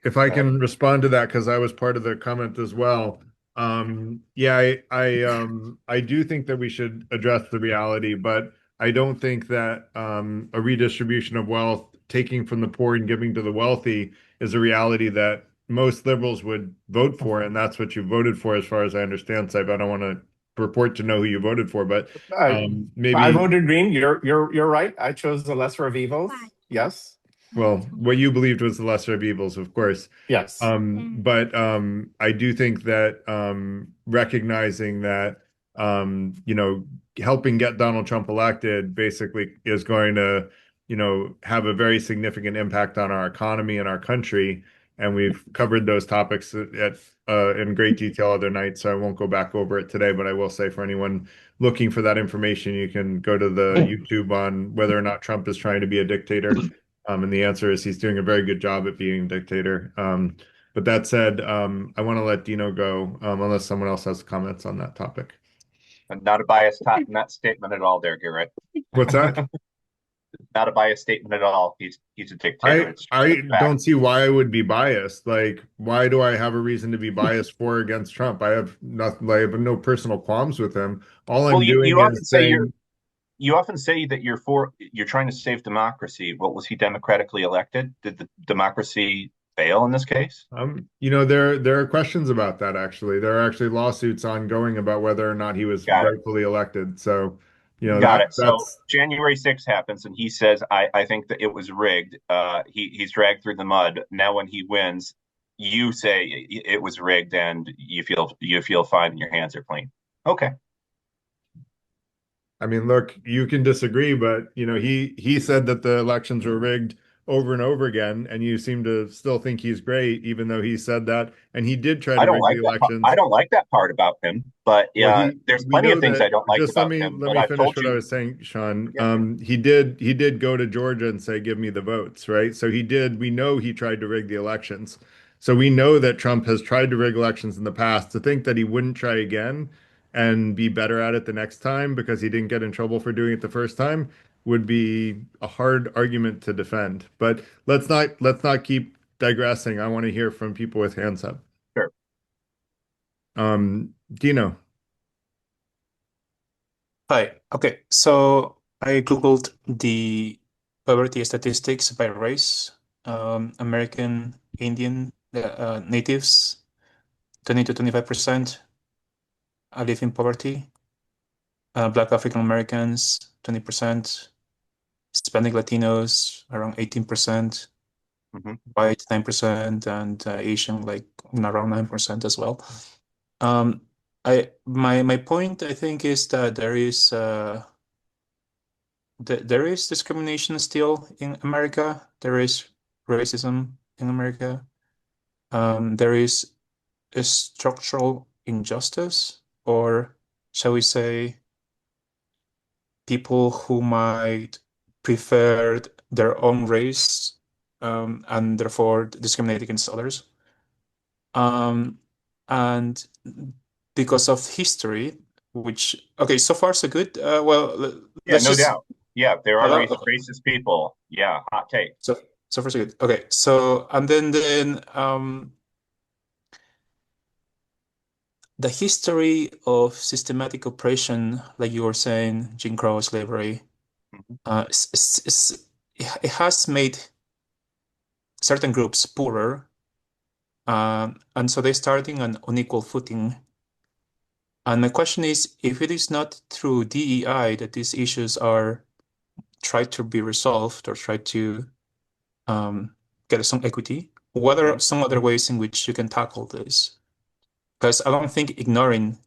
if I can respond to that, because I was part of the comment as well. Yeah, I do think that we should address the reality, but I don't think that a redistribution of wealth, taking from the poor and giving to the wealthy, is a reality that most liberals would vote for, and that's what you voted for, as far as I understand, Saib. I don't want to purport to know who you voted for, but I, I maybe, voted green. You're right. I chose the lesser of evils. Yes. well, what you believed was the lesser of evils, of course. Yes. But I do think that recognizing that helping get Donald Trump elected basically is going to, have a very significant impact on our economy and our country. And we've covered those topics in great detail other nights, so I won't go back over it today. But I will say, for anyone looking for that information, you can go to the YouTube on whether or not Trump is trying to be a dictator. And the answer is he's doing a very good job at being a dictator. But that said, I want to let Dino go, unless someone else has comments on that topic. Not a biased not statement at all there, Garrett. What's that? Not a biased statement at all. He's a dictator. I don't see why I would be biased. Like, why do I have a reason to be biased for or against Trump? I have nothing. I have no personal qualms with him. All I'm doing is saying. You often say that you're trying to save democracy. What, was he democratically elected? Did the democracy fail in this case? There are questions about that, actually. There are actually lawsuits ongoing about whether or not he was rightfully elected. So, Got it. So that's January 6th happens, and he says, "I think that it was rigged." He's dragged through the mud. Now, when he wins, you say it was rigged, and you feel fine, and your hands are clean. Okay. I mean, look, you can disagree, but he said that the elections were rigged over and over again, and you seem to still think he's great, even though he said that, and he did try I to don't rig the like that. I elections. don't like that part about him, but Well, there's we plenty know of things I that. don't like Just let about me him. let But me I've finish told what I you, was saying, Sean. yeah, He did go to Georgia and say, "Give me the votes," right? So he did. We know he tried to rig the elections. So we know that Trump has tried to rig elections in the past. To think that he wouldn't try again and be better at it the next time because he didn't get in trouble for doing it the first time would be a hard argument to defend. But let's not keep digressing. I want to hear from people with hands up. sure. Dino. Hi. Okay. So I Googled the poverty statistics by race. American Indian natives, 20 to 25% live in poverty. Black African Americans, 20%. Hispanic Latinos, around 18%. White, 9%, and Asian, like around 9% as well. My point, I think, is that there is discrimination still in America. There is racism in America. There is a structural injustice, or shall we say, people who might prefer their own race, and therefore discriminate against others. And because of history, which, okay, so far so good. Well, Yeah, let's no just doubt. Yeah, there are hello. racist people. Yeah, hot take. So far so good. Okay, so and then the history of systematic oppression, like you were saying, Jim Crow, slavery, it has made certain groups poorer, and so they're starting on unequal footing. And my question is, if it is not through DEI that these issues are tried to be resolved or tried to get some equity, what are some other ways in which you can tackle this? Because I don't think ignoring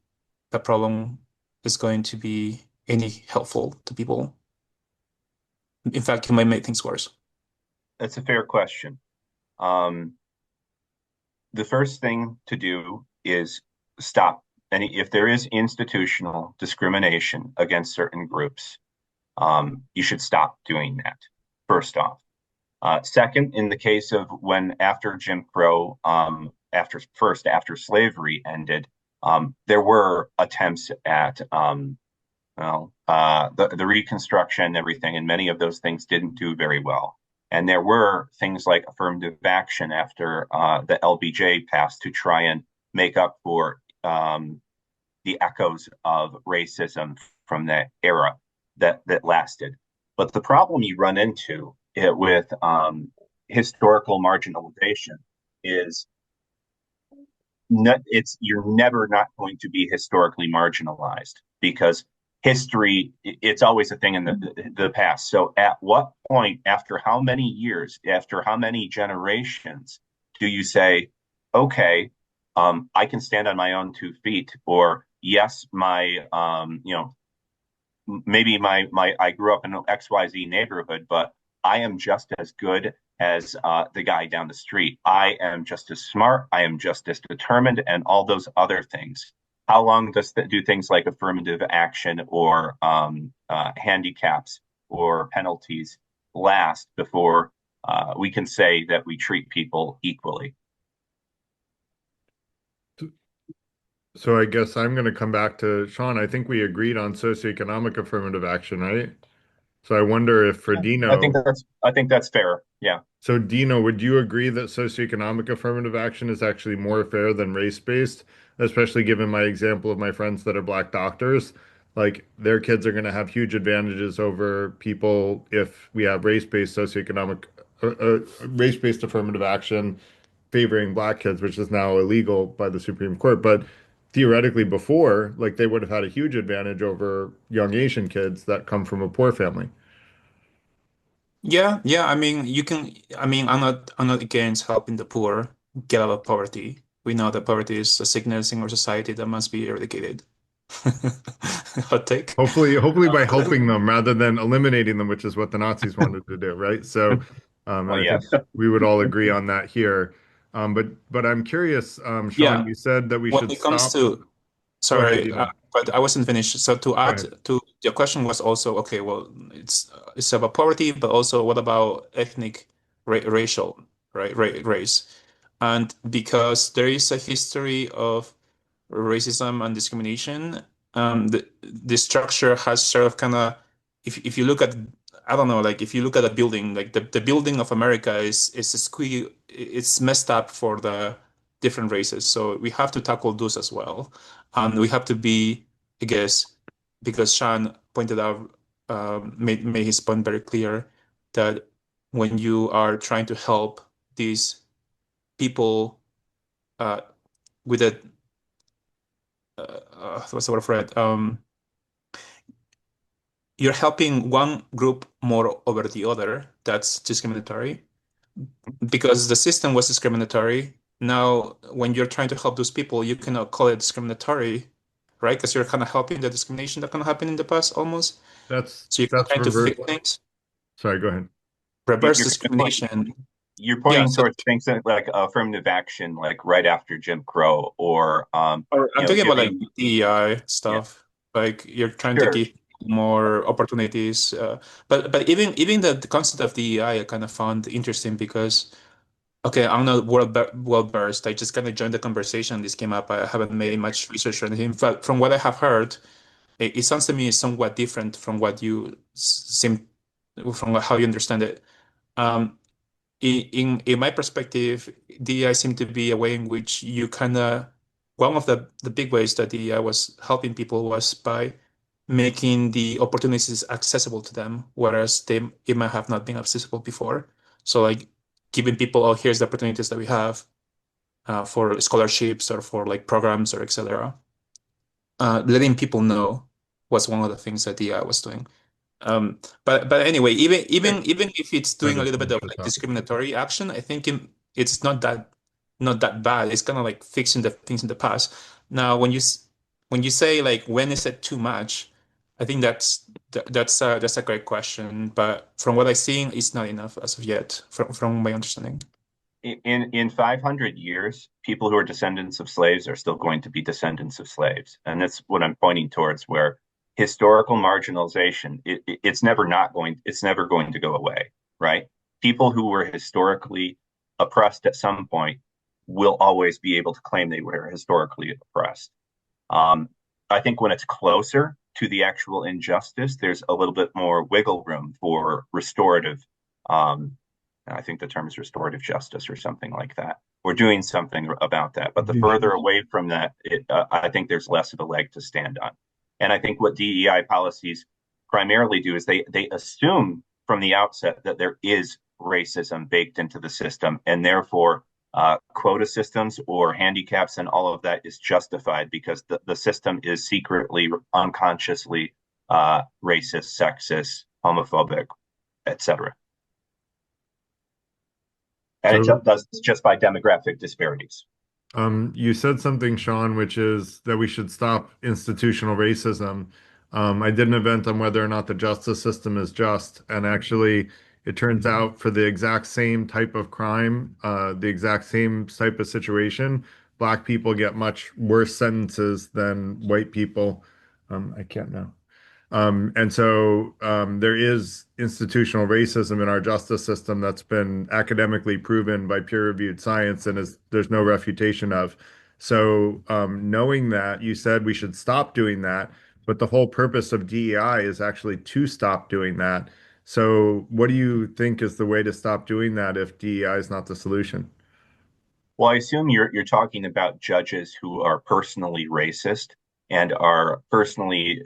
the problem is going to be any helpful to people. In fact, it might make things worse. That's a fair question. The first thing to do is stop if there is institutional discrimination against certain groups, you should stop doing that, first off. Second, in the case of when after Jim Crow, after slavery ended, there were attempts at the Reconstruction and everything, and many of those things didn't do very well. And there were things like affirmative action after the LBJ passed to try and make up for the echoes of racism from that era that lasted. But the problem you run into with historical marginalization is you're never not going to be historically marginalized, because history, it's always a thing in the past. So at what point, after how many years, after how many generations, do you say, okay, I can stand on my own 2 feet, or yes, maybe I grew up in an XYZ neighborhood, but I am just as good as the guy down the street. I am just as smart. I am just as determined, and all those other things. How long do things like affirmative action or handicaps or penalties last before we can say that we treat people equally? So I guess I'm going to come back to Sean. I think we agreed on socioeconomic affirmative action, right? So I wonder if for Dino, I think that's fair. Yeah. so Dino, would you agree that socioeconomic affirmative action is actually more fair than race-based, especially given my example of my friends that are black doctors? Like their kids are going to have huge advantages over people if we have race-based affirmative action favoring black kids, which is now illegal by the Supreme Court. But theoretically, before, like they would have had a huge advantage over young Asian kids that come from a poor family. Yeah, yeah. I mean, you can. I mean, I'm not against helping the poor get out of poverty. We know that poverty is a sickness in our society that must be eradicated. Hot take. Hopefully by helping them rather than eliminating them, which is what the Nazis wanted to do, right? So, and Well, I think yes. we would all agree on that here. But I'm curious, Sean, Yeah. you said that we When should it comes stop. to, Go ahead, sorry, Dino. but I wasn't finished. So to Go add ahead. to your question was also, okay, well, it's about poverty, but also what about ethnic, racial, right, race? And because there is a history of racism and discrimination, the structure has sort of kind of, if you look at, I don't know, like if you look at a building, like the building of America is it's messed up for the different races. So we have to tackle those as well, and we have to be, I guess, because Sean pointed out, made his point very clear that when you are trying to help these people uh, with a what's the word for it? You're helping one group more over the other. That's discriminatory because the system was discriminatory. Now, when you're trying to help those people, you cannot call it discriminatory, right? Because you're kind of helping the discrimination that kind of happened in the past almost. So you're That's trying to reverse. fix things, Sorry, go ahead. reverse You're discrimination. you're Yeah, pointing so towards things like affirmative action, like right after Jim Crow, or I'm talking about like giving. DEI Yeah, stuff. Like you're trying to sure. give more opportunities. But even the concept of DEI I kind of found interesting because okay, I'm not well versed. I just kind of joined the conversation. This came up. I haven't made much research on him, but from what I have heard, it sounds to me somewhat different from what you seem from how you understand it. Um, in my perspective, DEI seemed to be a way in which you kind of one of the big ways that DEI was helping people was by making the opportunities accessible to them, whereas it might have not been accessible before. So like giving people, oh, here's the opportunities that we have for scholarships or for like programs or etc. Letting people know was one of the things that DEI was doing. But anyway, Okay. even if it's Try doing a to little bit finish of the like thought. discriminatory action, I think it's not that bad. It's kind of like fixing the things in the past. Now, when you say like when is it too much, I think that's a great question. But from what I've seen, it's not enough as of yet, from my understanding. In 500 years, people who are descendants of slaves are still going to be descendants of slaves, and that's what I'm pointing towards. Where historical marginalization, it's never going to go away, right? People who were historically oppressed at some point will always be able to claim they were historically oppressed. Um, I think when it's closer to the actual injustice, there's a little bit more wiggle room for restorative. I think the term is restorative justice or something like that. or doing something about that. But the further away from that, I think there's less of a leg to stand on. And I think what DEI policies primarily do is they assume from the outset that there is racism baked into the system, and therefore quota systems or handicaps and all of that is justified because the system is secretly, unconsciously racist, sexist, homophobic, etc. And So, it does just by demographic disparities. you said something, Sean, which is that we should stop institutional racism. I did an event on whether or not the justice system is just, and actually, it turns out for the exact same type of crime, the exact same type of situation, black people get much worse sentences than white people. I can't know. And so there is institutional racism in our justice system that's been academically proven by peer-reviewed science and there's no refutation of. So knowing that, you said we should stop doing that, but the whole purpose of DEI is actually to stop doing that. So what do you think is the way to stop doing that if DEI is not the solution? Well, I assume you're talking about judges who are personally racist and are personally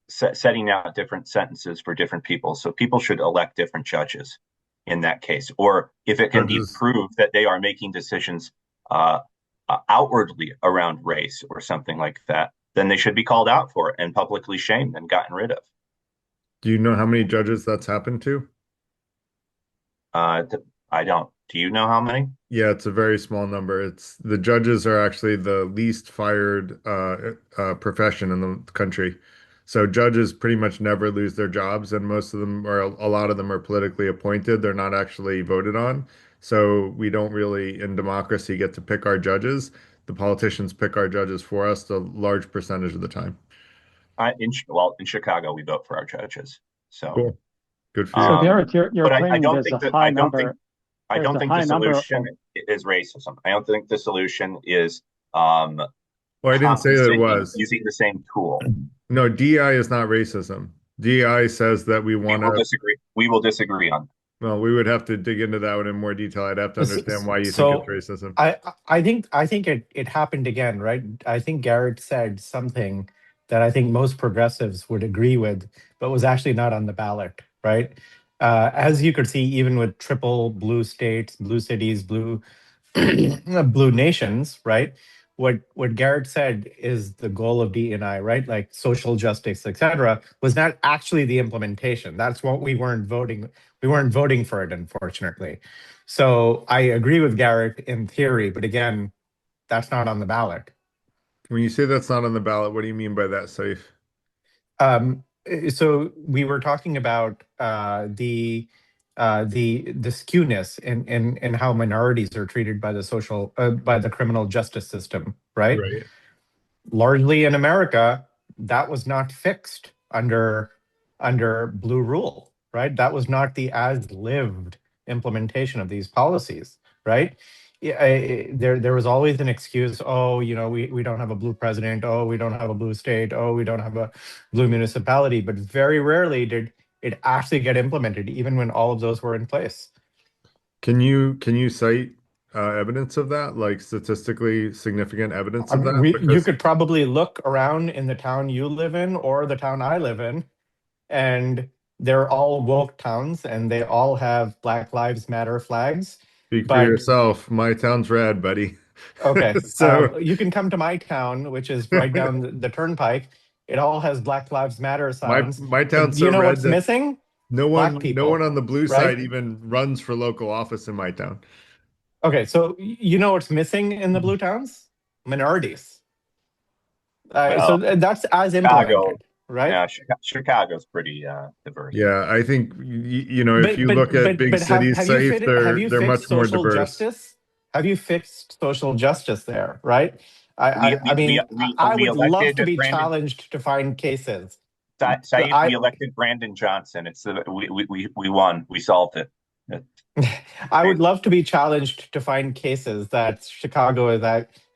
setting out different sentences for different people. So people should elect different judges in that case. Or if it can be proved that they are making decisions outwardly around race or something like that, then they should be called out for it and publicly shamed and gotten rid of. Do you know how many judges that's happened to? I don't. Do you know how many? Yeah, it's a very small number. It's the judges are actually the least fired profession in the country. So judges pretty much never lose their jobs, and most of them, or a lot of them, are politically appointed. They're not actually voted on. So we don't really, in democracy, get to pick our judges. The politicians pick our judges for us a large percentage of the time. In Chicago, we vote for our judges. So cool. Good for you. So Garrett, you're but claiming I don't there's think a that high number. I don't think the solution is racism. I don't think the solution is well, I didn't say that it was using the same tool. No, DI is not racism. DI says that we want to disagree. We will disagree on. Well, we would have to dig into that one in more detail. I'd have to understand why you think it's racism. I think it happened again, right? I think Garrett said something that I think most progressives would agree with, but was actually not on the ballot, right? As you could see, even with triple blue states, blue cities, blue blue nations, right? What Garrett said is the goal of DEI, right? Like social justice, etc., was not actually the implementation. That's what we weren't voting. We weren't voting for it, unfortunately. So I agree with Garrett in theory, but again, that's not on the ballot. When you say that's not on the ballot, what do you mean by that, Saif? So we were talking about the skewness in how minorities are treated by the criminal justice system, right? Right. Largely in America, that was not fixed under Blue Rule, right? That was not the as-lived implementation of these policies, right? There was always an excuse. Oh, we don't have a blue president. Oh, we don't have a blue state. Oh, we don't have a blue municipality. But very rarely did it actually get implemented, even when all of those were in place. Can you cite evidence of that, like statistically significant evidence of that? You could probably look around in the town you live in or the town I live in, and they're all woke towns, and they all have Black Lives Matter flags. Speak for yourself. My town's red, buddy. Okay. So you can come to my town, which is right down the turnpike. It all has Black Lives Matter signs. My town's so red. You know what's missing? No one on the blue side even runs for local office in my town. Okay, so you know what's missing in the blue towns? Minorities. So that's as implemented, right? Yeah, Chicago's pretty diverse. Yeah, I think if you look at big cities, they're much more diverse. Justice? Have you fixed social justice there, right? I would love to be challenged to find cases. Saif, we elected Brandon Johnson. We won. We solved it. I would love to be challenged to find cases that Chicago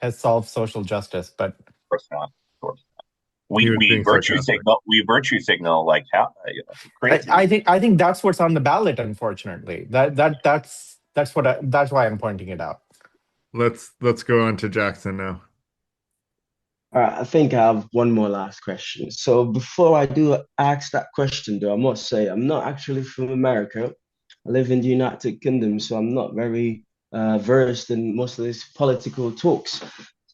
has solved social justice, but of course not. Of course not. We virtue signal. We virtue signal like how. Crazy. I think that's what's on the ballot. Unfortunately, that's why I'm pointing it out. let's go on to Jackson now. All right, I think I have one more last question. So before I do ask that question, though, I must say I'm not actually from America. I live in the United Kingdom, so I'm not very versed in most of these political talks.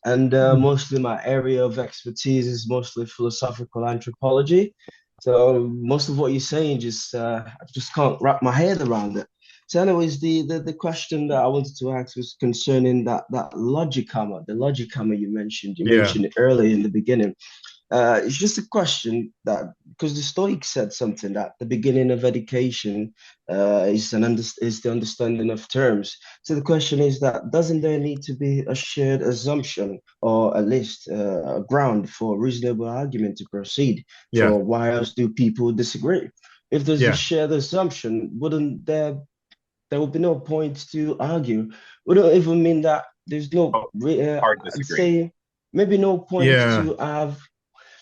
And mostly my area of expertise is mostly philosophical anthropology. So most of what you're saying just I just can't wrap my head around it. So, anyways, the question that I wanted to ask was concerning that logic hammer, the logic hammer you mentioned. You Yeah, mentioned it earlier in the beginning. It's just a question that because the Stoics said something that the beginning of education is the understanding of terms. So the question is that doesn't there need to be a shared assumption or at least a ground for reasonable argument to proceed? yeah, So why else do people disagree? If there's a yeah. shared assumption, wouldn't there would be no point to argue? Would it even mean that there's no, Oh, hard I'd disagree. say maybe no point Yeah, to have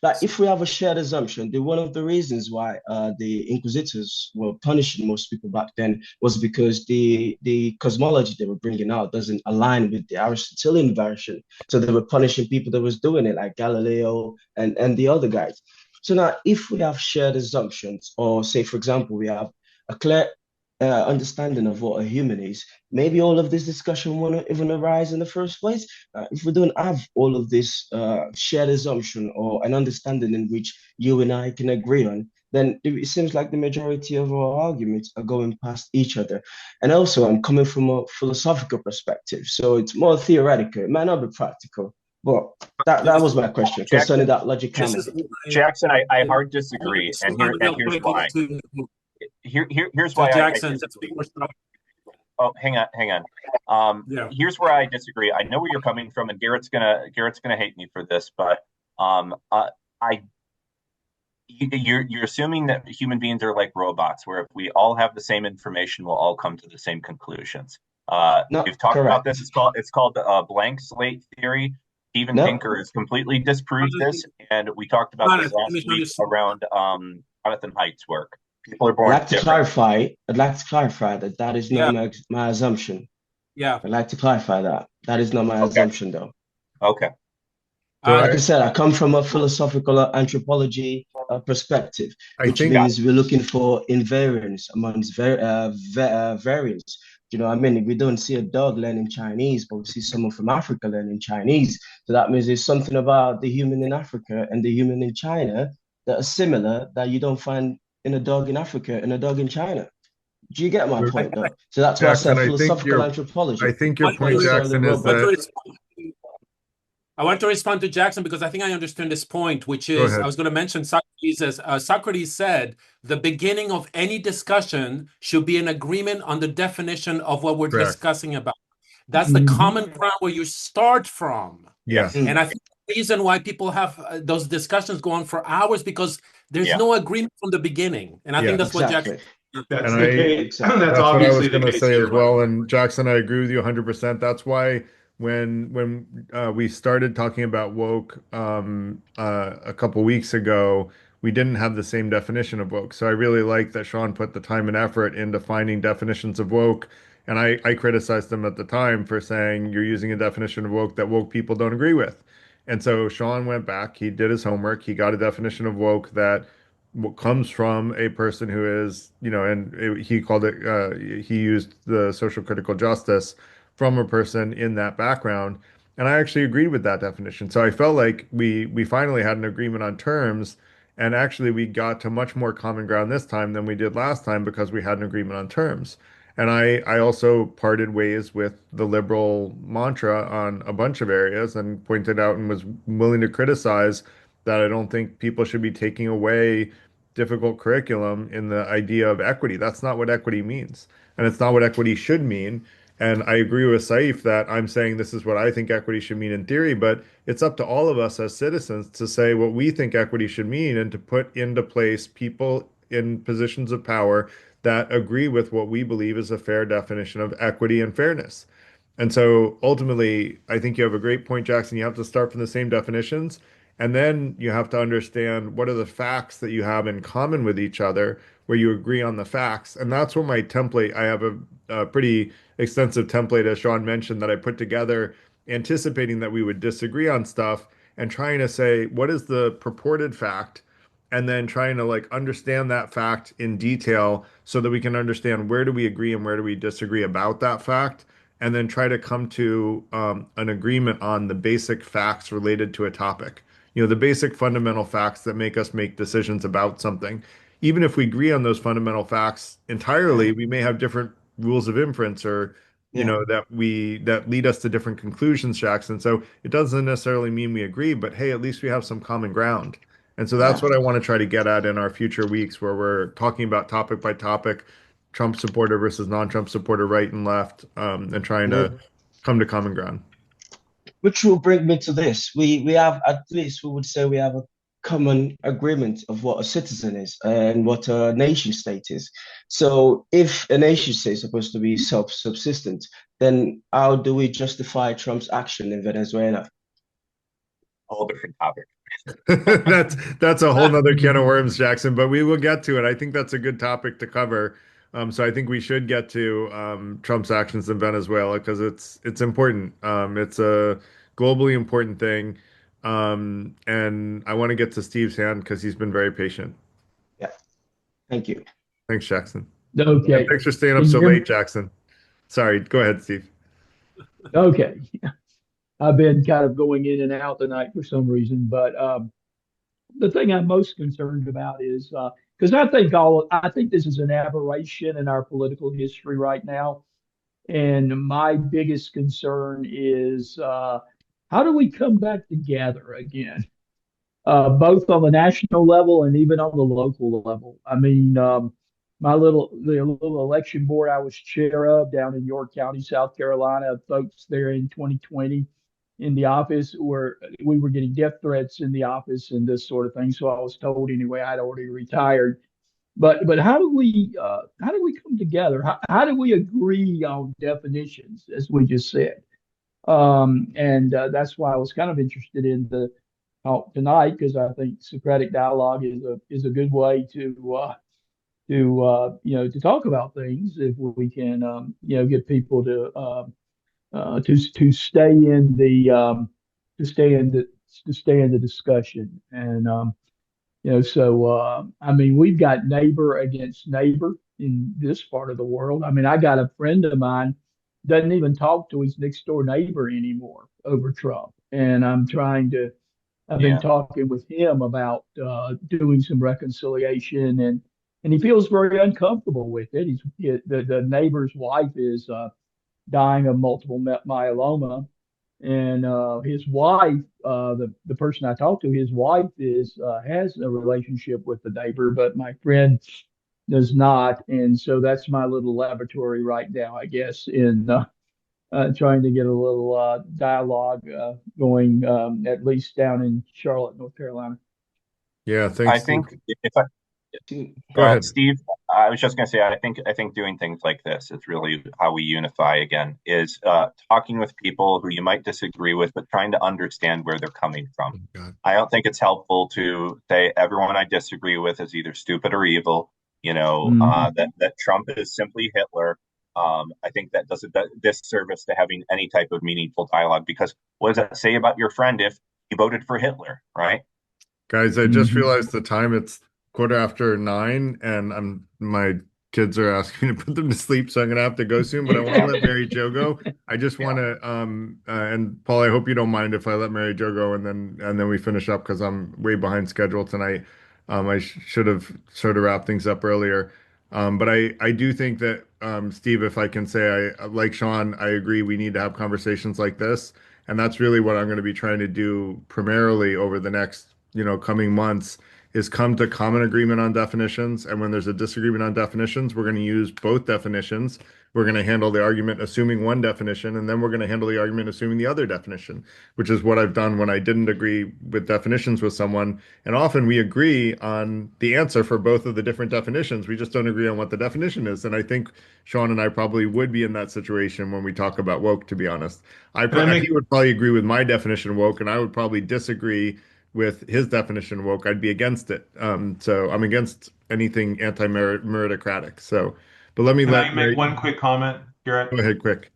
like if we have a shared assumption, one of the reasons why the inquisitors were punishing most people back then was because the cosmology they were bringing out doesn't align with the Aristotelian version. So they were punishing people that was doing it, like Galileo and the other guys. So now, if we have shared assumptions, or say, for example, we have a clear understanding of what a human is, maybe all of this discussion wouldn't even arise in the first place. If we don't have all of this shared assumption or an understanding in which you and I can agree on, then it seems like the majority of our arguments are going past each other. And also, I'm coming from a philosophical perspective, so it's more theoretical. It might not be practical, but that This was my question concerning Jackson, that logic this hammer. is Jackson, I uh, hard disagree, and real here's quick why. Here's to why I Jackson just disagree. before start. Oh, hang on. Yeah. Here's where I disagree. I know where you're coming from, and Garrett's gonna hate me for this, but I you're assuming that human beings are like robots, where if we all have the same information, we'll all come to the same conclusions. We've Not talked about this. correct. It's called the blank slate theory. Steven No. Pinker has completely disproved this, and we talked about this Honest, let last me week understand. around Jonathan Haidt's work. People are born different. I'd like to clarify that that is not Yeah, my assumption. yeah. I'd like to clarify that. That is not my Okay. assumption, though. Okay. So Like Um, I said, I come from a philosophical anthropology perspective, I which think Got means we're looking for invariance amongst variants. You know, I mean, we don't see a dog learning Chinese, but we see someone from Africa learning Chinese. So that means there's something about the human in Africa and the human in China that are similar that you don't find in a dog in Africa and a dog in China. Do you get my so, point, though? So that's why I Jackson, said philosophical I anthropology, think your want not to point, re- necessarily Jackson, is want to that robots. respond. I want to respond to Jackson because I think I understand this point, which go is I ahead. was going to mention Socrates as Socrates said the beginning of any discussion should be an agreement on the definition of what we're Correct. discussing about. That's the common ground where you start from. Yeah. Yes. Mm, And I think the reason why people have those discussions go on for hours because there's Yeah. no agreement from the beginning. And I think Yeah. that's what Jackson. exactly. That's And the I case. Exactly. That's That's what I was obviously the going to case say here, as by the well. way. And Jackson, I agree with you 100%. That's why when we started talking about woke a couple weeks ago, we didn't have the same definition of woke. So I really like that Sean put the time and effort into finding definitions of woke. And I criticized them at the time for saying you're using a definition of woke that woke people don't agree with. And so Sean went back, he did his homework, he got a definition of woke that comes from a person who is, and he called it, he used the social critical justice from a person in that background. And I actually agreed with that definition. So I felt like we finally had an agreement on terms, and actually we got to much more common ground this time than we did last time because we had an agreement on terms. And I also parted ways with the liberal mantra on a bunch of areas and pointed out and was willing to criticize that I don't think people should be taking away difficult curriculum in the idea of equity. That's not what equity means. And it's not what equity should mean. And I agree with Saif that I'm saying this is what I think equity should mean in theory, but it's up to all of us as citizens to say what we think equity should mean and to put into place people in positions of power that agree with what we believe is a fair definition of equity and fairness. And so ultimately, I think you have a great point, Jackson. You have to start from the same definitions, and then you have to understand what are the facts that you have in common with each other, where you agree on the facts. And that's what my template, I have a pretty extensive template, as Sean mentioned, that I put together anticipating that we would disagree on stuff and trying to say, what is the purported fact? And then trying to like understand that fact in detail so that we can understand where do we agree and where do we disagree about that fact, and then try to come to an agreement on the basic facts related to a topic. You know, the basic fundamental facts that make us make decisions about something. Even if we agree on those fundamental facts entirely, we may have different rules of inference or Yeah. that lead us to different conclusions, Jackson. So it doesn't necessarily mean we agree, but hey, at least we have some common ground. And so that's Yeah. what I want to try to get at in our future weeks, where we're talking about topic by topic, Trump supporter versus non-Trump supporter, right and left, and trying Yeah. to come to common ground. Which will bring me to this. We have, at least we would say, we have a common agreement of what a citizen is and what a nation state is. So if a nation state is supposed to be self-subsistent, then how do we justify Trump's action in Venezuela? A whole different topic. That's a whole nother can of worms, Jackson, but we will get to it. I think that's a good topic to cover. So I think we should get to Trump's actions in Venezuela because it's important. It's a globally important thing. And I want to get to Steve's hand because he's been very patient. Yeah, thank you. Thanks, Jackson. And Okay. thanks for staying up Can so you hear me? late, Jackson. Sorry, go ahead, Steve. Okay. I've been kind of going in and out tonight for some reason, but the thing I'm most concerned about is because I think this is an aberration in our political history right now, and my biggest concern is how do we come back together again, both on the national level and even on the local level. I mean, the little election board I was chair of down in York County, South Carolina, folks there in 2020 in the office where we were getting death threats in the office and this sort of thing. So I was told anyway, I'd already retired. But how do we come together? How do we agree on definitions, as we just said? And that's why I was kind of interested in the talk tonight because I think Socratic dialogue is a good way to talk about things if we can get people to stay in the to stay in the discussion. And I mean, we've got neighbor against neighbor in this part of the world. I mean, I got a friend of mine doesn't even talk to his next door neighbor anymore over Trump, and I've been talking with him about doing some reconciliation, and he feels very uncomfortable with it. The neighbor's wife is dying of multiple myeloma, and his wife, the person I talked to, his wife is has a relationship with the neighbor, but my friend does not, and so that's my little laboratory right now, I guess, in trying to get a little dialogue going, at least down in Charlotte, North Carolina. Yeah, I thanks, Steve. think if I, Go ahead. Steve, I was just going to say, I think doing things like this is really how we unify again. Is talking with people who you might disagree with, but trying to understand where they're coming from. God. I don't think it's helpful to say everyone I disagree with is either stupid or evil. You know, that Trump is simply Hitler. I think that does a disservice to having any type of meaningful dialogue because what does that say about your friend if you voted for Hitler, right? Guys, I just realized the time. It's 9:15, and my kids are asking me to put them to sleep, so I'm gonna have to go soon. But I want to let Mary Jo go. I just want to, and Paul, I hope you don't mind if I let Mary Jo go, and then we finish up because I'm way behind schedule tonight. I should have sort of wrapped things up earlier. But I do think that Steve, if I can say, I like Sean, I agree. We need to have conversations like this, and that's really what I'm going to be trying to do primarily over the next coming months is come to common agreement on definitions. And when there's a disagreement on definitions, we're going to use both definitions. We're going to handle the argument assuming one definition, and then we're going to handle the argument assuming the other definition, which is what I've done when I didn't agree with definitions with someone. And often we agree on the answer for both of the different definitions. We just don't agree on what the definition is. And I think Sean and I probably would be in that situation when we talk about woke, to be honest. He would probably agree with my definition of woke, and I would probably disagree with his definition of woke. I'd be against it. So I'm against anything anti-meritocratic. So, but let me Can let I make Mary one quick comment, Garrett? go ahead quick.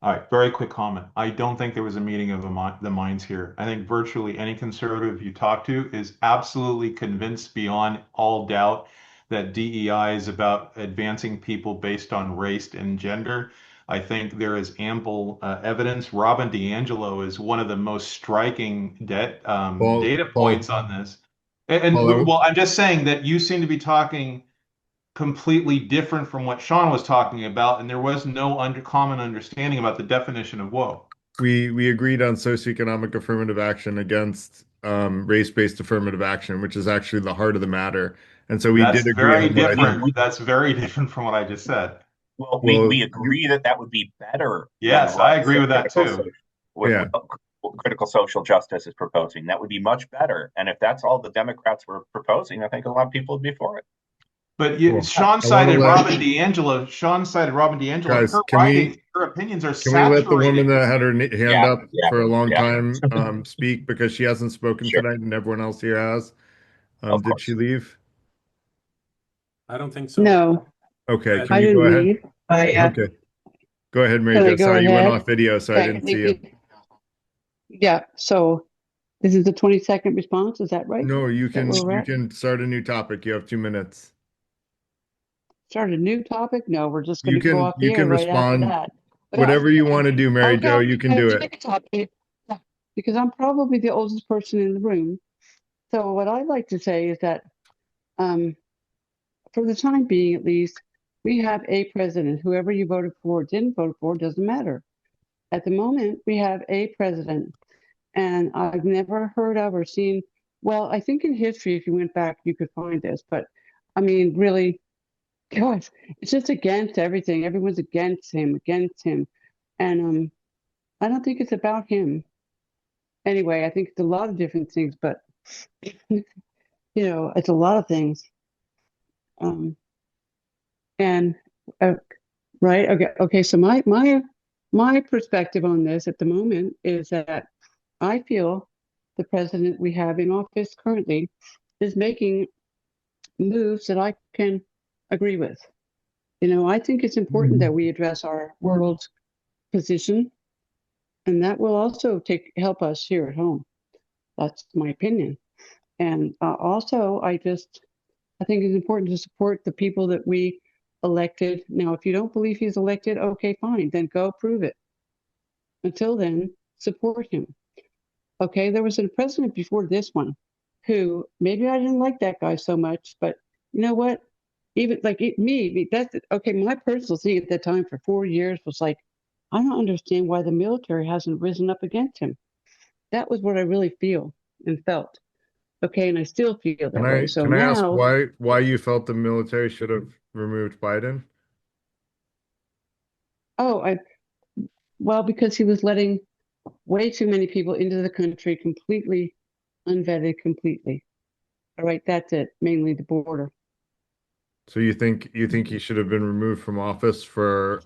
All right, very quick comment. I don't think there was a meeting of the minds here. I think virtually any conservative you talk to is absolutely convinced beyond all doubt that DEI is about advancing people based on race and gender. I think there is ample evidence. Robin DiAngelo is one of the most striking Paul, data Paul, points on this. And Paul, well, I'm just saying that you seem to be talking completely different from what Sean was talking about, and there was no common understanding about the definition of woke. we agreed on socioeconomic affirmative action against race-based affirmative action, which is actually the heart of the matter. And so we That's did agree very on what I think. different. That's very different from what I just said. Well, Well, we agree that that would be better than Yes, I what agree with that too. yeah. what critical social justice is proposing. That would be much better. And if that's all the Democrats were proposing, I think a lot of people would be for it. But Cool. Sean I want to cited let Robin DiAngelo. Sean cited Robin DiAngelo, and guys, her writings, her opinions are can we let the woman saturated. that had her hand Yeah, up yeah, for a long yeah. time speak because she hasn't spoken Sure, tonight and everyone else here has? of Did she course. leave? I don't think so. No, Okay, I can I you go didn't ahead? leave. Okay, go ahead, Mary Can I Jo. go Sorry, you went ahead? off video, so I Okay. didn't see you. Yeah. So this is the 20-second response. Is that right? No, you Is that can where we're at? start a new topic. You have 2 minutes. Start a new topic? No, we're just going to go off the You air can right after respond that. Yeah. whatever you want to do, Mary Okay, Jo. I'll You can do it. pick a topic. Yeah, because I'm probably the oldest person in the room. So what I'd like to say is that, for the time being, at least, we have a president. Whoever you voted for or didn't vote for doesn't matter. At the moment, we have a president, and I've never heard of or seen. Well, I think in history, if you went back, you could find this. But I mean, really, gosh, it's just against everything. Everyone's against him, and I don't think it's about him. Anyway, I think it's a lot of different things, but it's a lot of things. And right, okay. So my perspective on this at the moment is that I feel the president we have in office currently is making moves that I can agree with. I think it's important that we address our world position, and that will also help us here at home. That's my opinion. And also, I think it's important to support the people that we elected. Now, if you don't believe he's elected, okay, fine, then go prove it. Until then, support him. Okay, there was a president before this one who maybe I didn't like that guy so much, but you know what? Even like that's okay. My personal thing at that time for 4 years was like, I don't understand why the military hasn't risen up against him. That was what I really feel and felt. Okay, and I still feel that way. So Can I ask now, why you felt the military should have removed Biden? oh, well, because he was letting way too many people into the country completely unvetted, completely. All right, that's it. Mainly the border. So you think he should have been removed from office for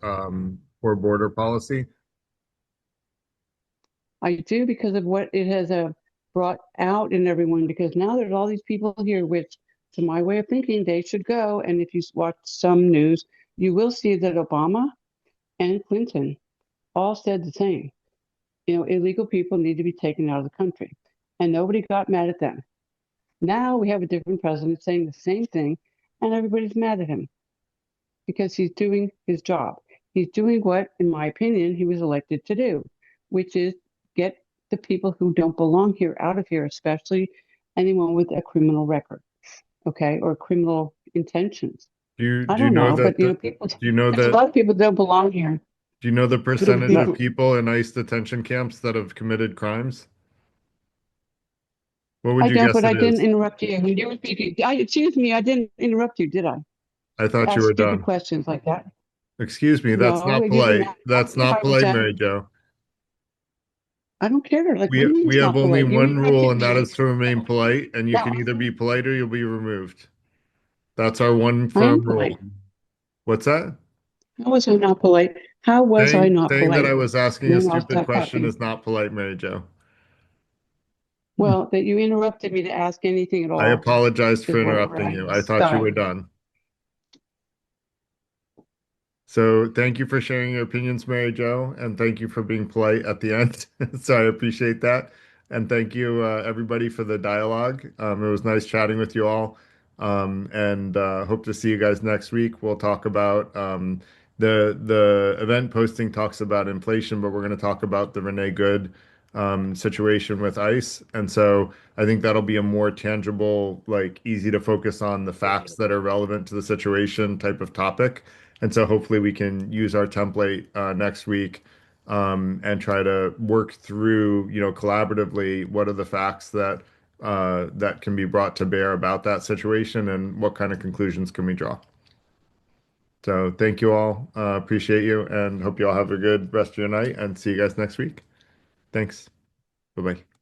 border policy? I do because of what it has brought out in everyone. Because now there's all these people here, which, to my way of thinking, they should go. And if you watch some news, you will see that Obama and Clinton all said the same. Illegal people need to be taken out of the country, and nobody got mad at them. Now we have a different president saying the same thing, and everybody's mad at him because he's doing his job. He's doing what, in my opinion, he was elected to do, which is get the people who don't belong here out of here, especially anyone with a criminal record, okay, or criminal intentions. I Do you don't know know, that but people, do you know there's a that lot of people that don't belong here. do you know the percentage No, of people in ICE detention camps that have committed crimes? What would I you don't, guess but it I didn't is? interrupt you when you were speaking. Excuse me, I didn't interrupt you, did I? I thought you Ask were stupid done. questions like that. Excuse me, that's No, not you didn't polite. ask That's if not I was polite, done. Mary Jo. I don't care. Like, what do you mean We it's have not only polite? You one rule, interrupted and that me. is to remain polite, and you Yeah, can either be polite or you'll be removed. That's our one I am firm polite. rule. What's that? How was I not polite? How was I not Saying that I polite? was asking And a then I'll stupid stop question talking. is not polite, Mary Jo. Well, that you interrupted me to ask anything at I all apologized for is where we're interrupting at. you. I thought you were done. So thank you for sharing your opinions, Mary Jo, and thank you for being polite at the end. So I appreciate that. And thank you, everybody, for the dialogue. It was nice chatting with you all. And hope to see you guys next week. We'll talk about the event posting talks about inflation, but we're going to talk about the Renee Good situation with ICE. And so I think that'll be a more tangible, like easy to focus on the facts that are relevant to the situation type of topic. And so hopefully we can use our template next week and try to work through, collaboratively, what are the facts that can be brought to bear about that situation and what kind of conclusions can we draw. So thank you all. Appreciate you and hope you all have a good rest of your night and see you guys next week. Thanks. Bye-bye.